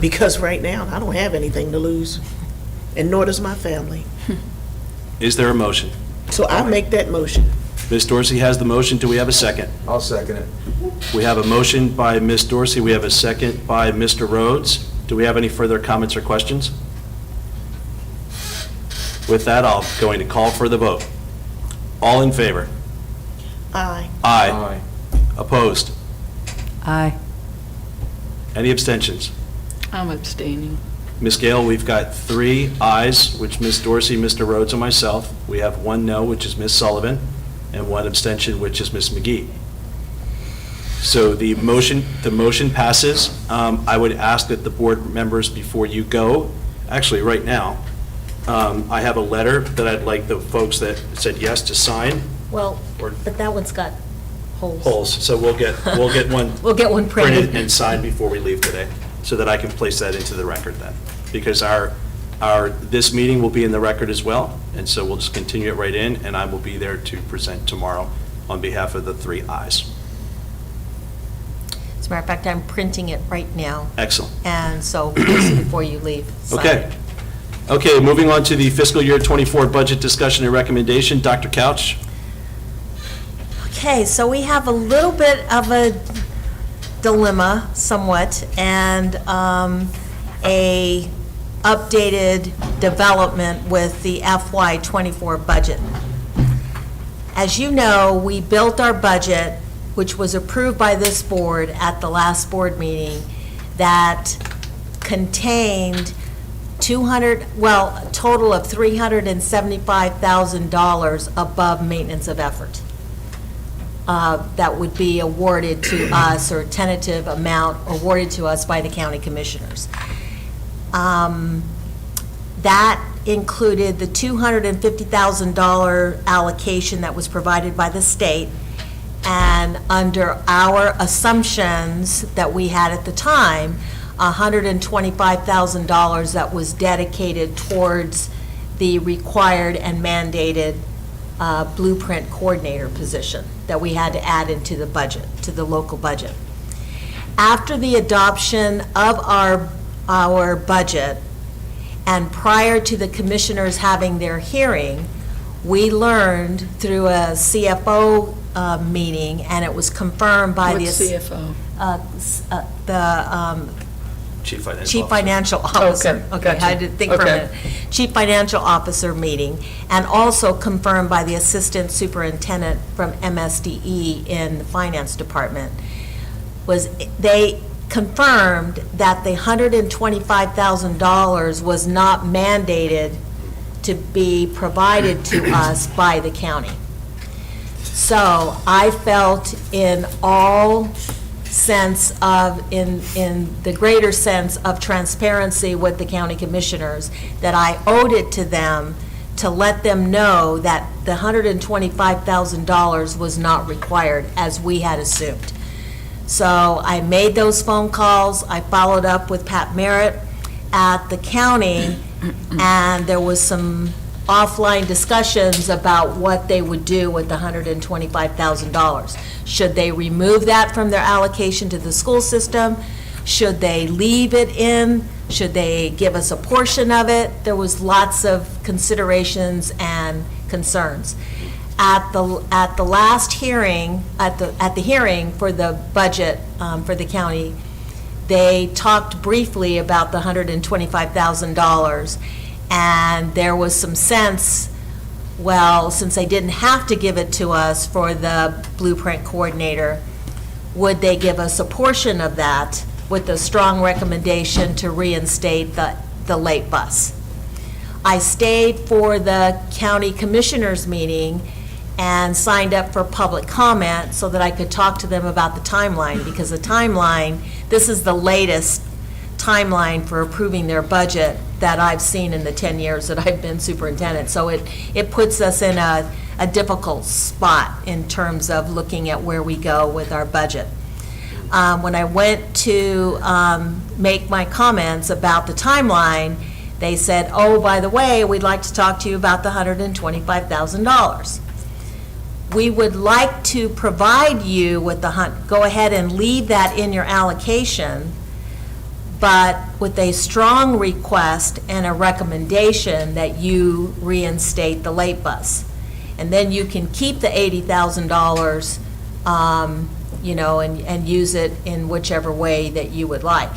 Because right now, I don't have anything to lose, and nor does my family. Is there a motion? So I make that motion. Ms. Dorsey has the motion. Do we have a second? I'll second it. We have a motion by Ms. Dorsey. We have a second by Mr. Rhodes. Do we have any further comments or questions? With that, I'm going to call for the vote. All in favor? Aye. Aye. Opposed? Aye. Any abstentions? I'm abstaining. Ms. Gale, we've got 3 ayes, which Ms. Dorsey, Mr. Rhodes, and myself. We have 1 no, which is Ms. Sullivan, and 1 abstention, which is Ms. McGee. So the motion passes. I would ask that the board members, before you go, actually, right now, I have a letter that I'd like the folks that said yes to sign. Well, Or- but that one's got Polls, so we'll get one. We'll get one printed. And signed before we leave today, so that I can place that into the record then. Because this meeting will be in the record as well, and so we'll just continue it right in, and I will be there to present tomorrow on behalf of the 3 ayes. As a matter of fact, I'm printing it right now, Excellent. and so before you leave, sign Okay. it. Okay, moving on to the fiscal year '24 budget discussion and recommendation. Dr. Couch? Okay, so we have a little bit of a dilemma somewhat, and a updated development with the FY '24 budget. As you know, we built our budget, which was approved by this board at the last board meeting, that contained a total of $375,000 above maintenance of effort. That would be awarded to us, or tentative amount awarded to us by the county commissioners. That included the $250,000 allocation that was provided by the state, and under our assumptions that we had at the time, $125,000 that was dedicated towards the required and mandated blueprint coordinator position that we had to add into the budget, to the local budget. After the adoption of our budget, and prior to the commissioners having their hearing, we learned through a CFO meeting, and it was confirmed by the... What's CFO? Chief Financial Chief Officer. Financial Officer. Okay, I had to think for a okay. minute. Chief Financial Officer meeting, and also confirmed by the Assistant Superintendent from MSDE in the Finance Department, was they confirmed that the $125,000 was not mandated to be provided to us by the county. So I felt in all sense of, in the greater sense of transparency with the county commissioners, that I owed it to them to let them know that the $125,000 was not required as we had assumed. So I made those phone calls. I followed up with Pat Merritt at the county, and there was some offline discussions about what they would do with the $125,000. Should they remove that from their allocation to the school system? Should they leave it in? Should they give us a portion of it? There was lots of considerations and concerns. At the last hearing, at the hearing for the budget for the county, they talked briefly about the $125,000, and there was some sense, well, since they didn't have to give it to us for the blueprint coordinator, would they give us a portion of that with a strong recommendation to reinstate the late bus? I stayed for the county commissioners meeting and signed up for public comment so that I could talk to them about the timeline, because the timeline, this is the latest timeline for approving their budget that I've seen in the 10 years that I've been superintendent. So it puts us in a difficult spot in terms of looking at where we go with our budget. When I went to make my comments about the timeline, they said, oh, by the way, we'd like to talk to you about the $125,000. We would like to provide you with go ahead and leave that in your allocation, but with a strong request and a recommendation that you reinstate the late bus. And then you can keep the $80,000, and use it in whichever way that you would like.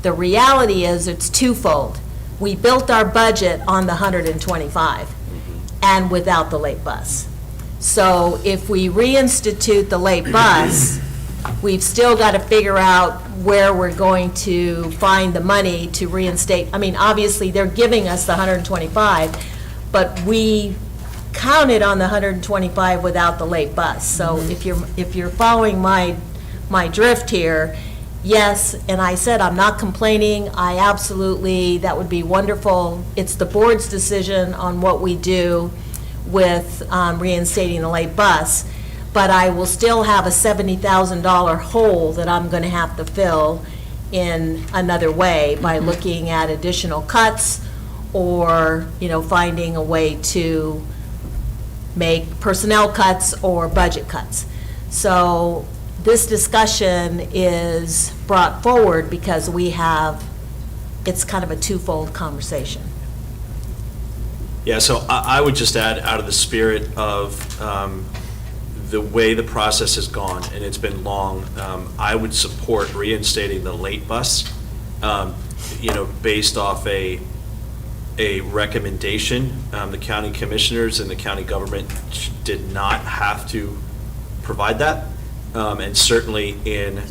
The reality is it's twofold. We built our budget on the 125 and without the late bus. So if we reinstitute the late bus, we've still got to figure out where we're going to find the money to reinstate. I mean, obviously, they're giving us the 125, but we counted on the 125 without the late bus. So if you're following my drift here, yes, and I said I'm not complaining. I absolutely, that would be wonderful. It's the board's decision on what we do with reinstating the late bus. but I will still have a $70,000 hole that I'm going to have to fill in another way by looking at additional cuts or, finding a way to make personnel cuts or budget cuts. So this discussion is brought forward because it's kind of a twofold conversation. Yeah, so I would just add, out of the spirit of the way the process has gone, and it's been long, I would support reinstating the late bus, based off a recommendation. The county commissioners and the county government did not have to provide that. And certainly in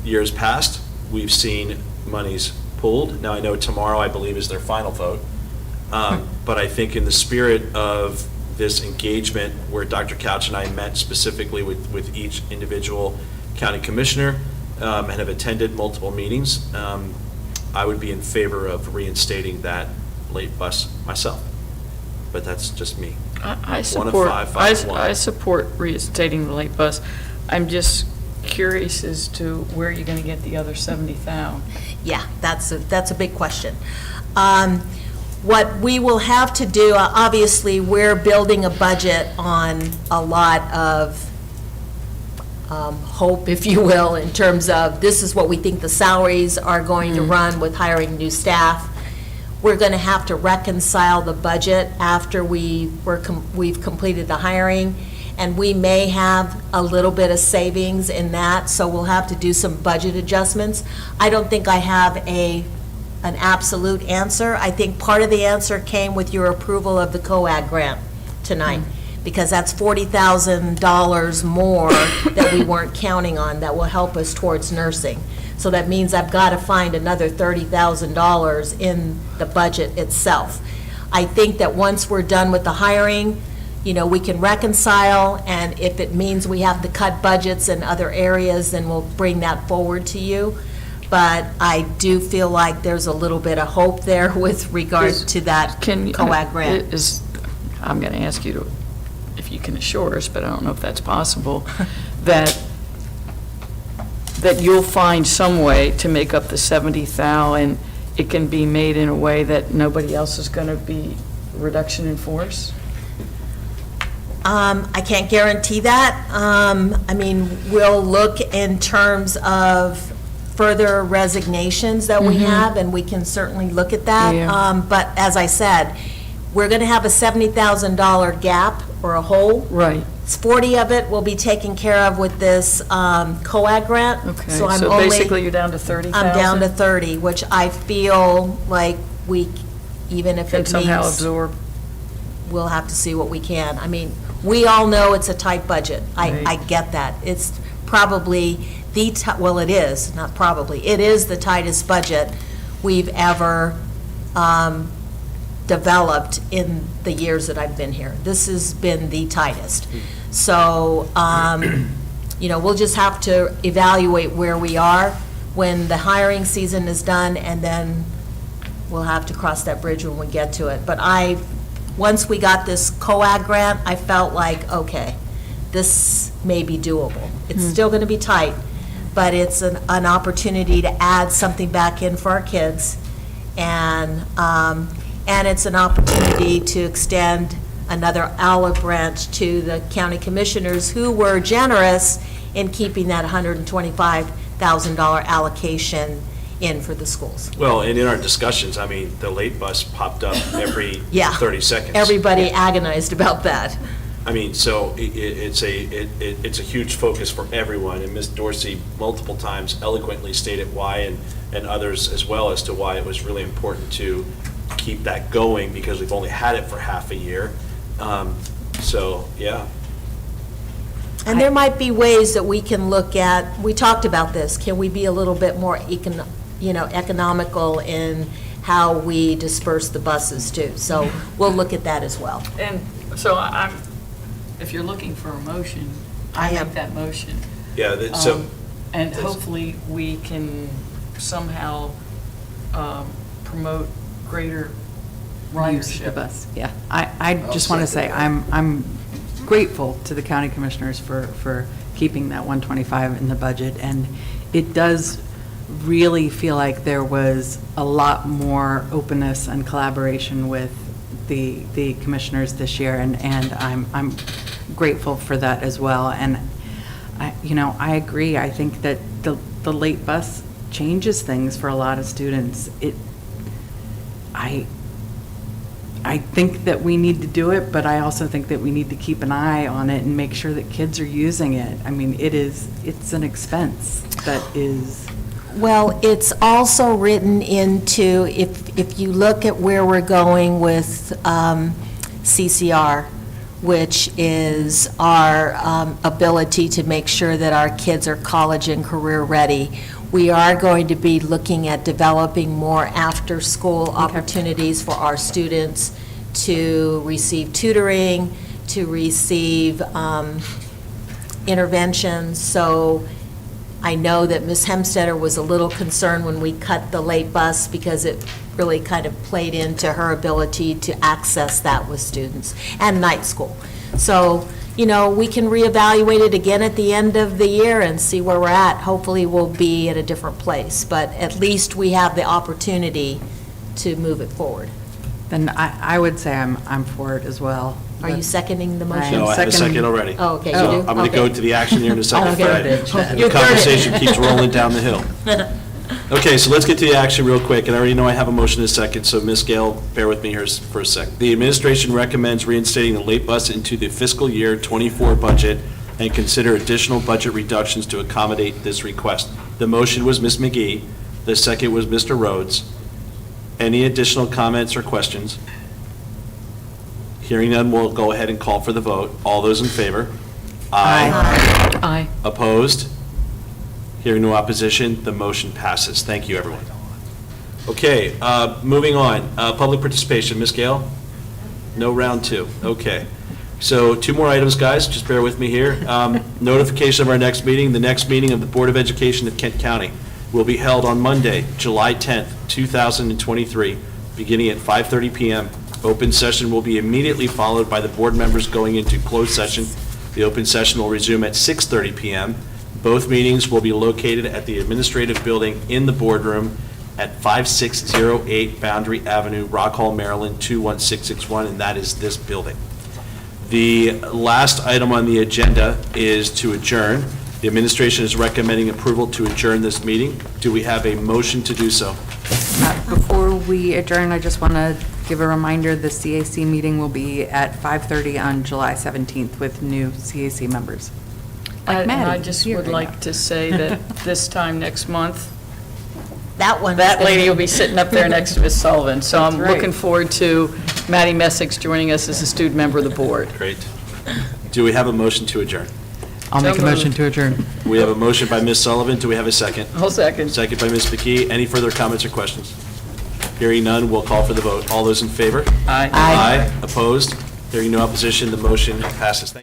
years past, we've seen monies pulled. Now, I know tomorrow, I believe, is their final vote. But I think in the spirit of this engagement, where Dr. Couch and I met specifically with each individual county commissioner and have attended multiple meetings, I would be in favor of reinstating that late bus myself. But that's just me. I One of five of one. I support reinstating the late bus. I'm just curious as to where you're going to get the other 70,000. Yeah, that's a big question. What we will have to do, obviously, we're building a budget on a lot of hope, if you will, in terms of this is what we think the salaries are going to run with hiring new staff. We're going to have to reconcile the budget after we've completed the hiring, and we may have a little bit of savings in that, so we'll have to do some budget adjustments. I don't think I have an absolute answer. I think part of the answer came with your approval of the COAG grant tonight, because that's $40,000 more that we weren't counting on that will help us towards nursing. So that means I've got to find another $30,000 in the budget itself. I think that once we're done with the hiring, we can reconcile, and if it means we have to cut budgets in other areas, then we'll bring that forward to you. But I do feel like there's a little bit of hope there with regard to that COAG grant. I'm going to ask you if you can assure us, but I don't know if that's possible, that you'll find some way to make up the 70,000, and it can be made in a way that nobody else is going to be reduction in force? I can't guarantee that. We'll look in terms of further resignations that we have, and we can certainly look at that. Yeah. But as I said, we're going to have a $70,000 gap or a hole. Right. 40 of it will be taken care of with this COAG grant. Okay, So so basically you're down to 30,000? I'm down to 30, which I feel like even if it Can means. somehow absorb? We'll have to see what we can. We all know it's a tight budget. Right. I get that. It's probably it is, not probably, it is the tightest budget we've ever developed in the years that I've been here. This has been the tightest. So, we'll just have to evaluate where we are when the hiring season is done, and then we'll have to cross that bridge when we get to it. But once we got this COAG grant, I felt like, okay, this may be doable. It's still going to be tight, but it's an opportunity to add something back in for our kids, and it's an opportunity to extend another olive branch to the county commissioners who were generous in keeping that $125,000 allocation in for the schools. Well, and in our discussions, the late bus popped up every Yeah. 30 seconds. Everybody agonized about that. So it's a huge focus for everyone, and Ms. Dorsey multiple times eloquently stated why, and others as well, as to why it was really important to keep that going, because we've only had it for half a year. Yeah. And there might be ways that we can look at, we talked about this, can we be a little bit more economical in how we disperse the buses too? So we'll look at that as well. And so if you're looking for a motion, I make that motion. Yeah, And hopefully we can somehow promote greater Use the ridership. bus, yeah. I just want to say, I'm grateful to the county commissioners for keeping that 125 in the budget. And it does really feel like there was a lot more openness and collaboration with the commissioners this year, and I'm grateful for that as well. And I agree. I think that the late bus changes things for a lot of students. I think that we need to do it, but I also think that we need to keep an eye on it and make sure that kids are using it. I mean, it's an expense that is. Well, it's also written into, if you look at where we're going with CCR, which is our ability to make sure that our kids are college and career ready, we are going to be looking at developing more after-school opportunities for our students to receive tutoring, to receive interventions. So I know that Ms. Hemstetter was a little concerned when we cut the late bus because it really kind of played into her ability to access that with students, and night school. So, we can reevaluate it again at the end of the year and see where we're at. Hopefully, we'll be at a different place, but at least we have the opportunity to move it forward. Then I would say I'm for it as well. Are you seconding the motion? No, I have a second already. Oh, okay, you So do? I'm going to go Okay. to the action here in a second. Okay. Fred. You're The conversation keeps rolling down the hill. Okay, so let's get to the action real quick, and I already know I have a motion in a second, so Ms. Gale, bear with me here for a sec. The administration recommends reinstating the late bus into the fiscal year '24 budget and consider additional budget reductions to accommodate this request. The motion was Ms. McGee, the second was Mr. Rhodes. Any additional comments or questions? Hearing none, we'll go ahead and call for the vote. All those in favor? Aye. Opposed? Hearing no opposition, the motion passes. Thank you, everyone. Okay, moving on. Public participation. Ms. Gale? No round two. Okay. So 2 more items, guys. Just bear with me here. Notification of our next meeting. The next meeting of the Board of Education of Kent County will be held on Monday, July 10th, 2023, beginning at 5:30 p.m. Open session will be immediately followed by the board members going into closed session. The open session will resume at 6:30 p.m. Both meetings will be located at the administrative building in the boardroom at 5608 Boundary Avenue, Rock Hall, Maryland, 21661, and that is this building. The last item on the agenda is to adjourn. The administration is recommending approval to adjourn this meeting. Do we have a motion to do so? Before we adjourn, I just want to give a reminder, the CAC meeting will be at 5:30 on July 17th with new CAC members. Like And I Maddie, just here would right like now. to say that this time next month, That that lady will be sitting up there next to Ms. Sullivan. So I'm That's right. looking forward to Maddie Messick joining us as a student member of the board. Great. Do we have a motion to adjourn? I'll make a So motion moved. to adjourn. We have a motion by Ms. Sullivan. Do we have a second? Whole second. Second by Ms. McKee. Any further comments or questions? Hearing none, we'll call for the vote. All those in favor? Aye. Aye. Opposed? Hearing no opposition, the motion passes. Thank you.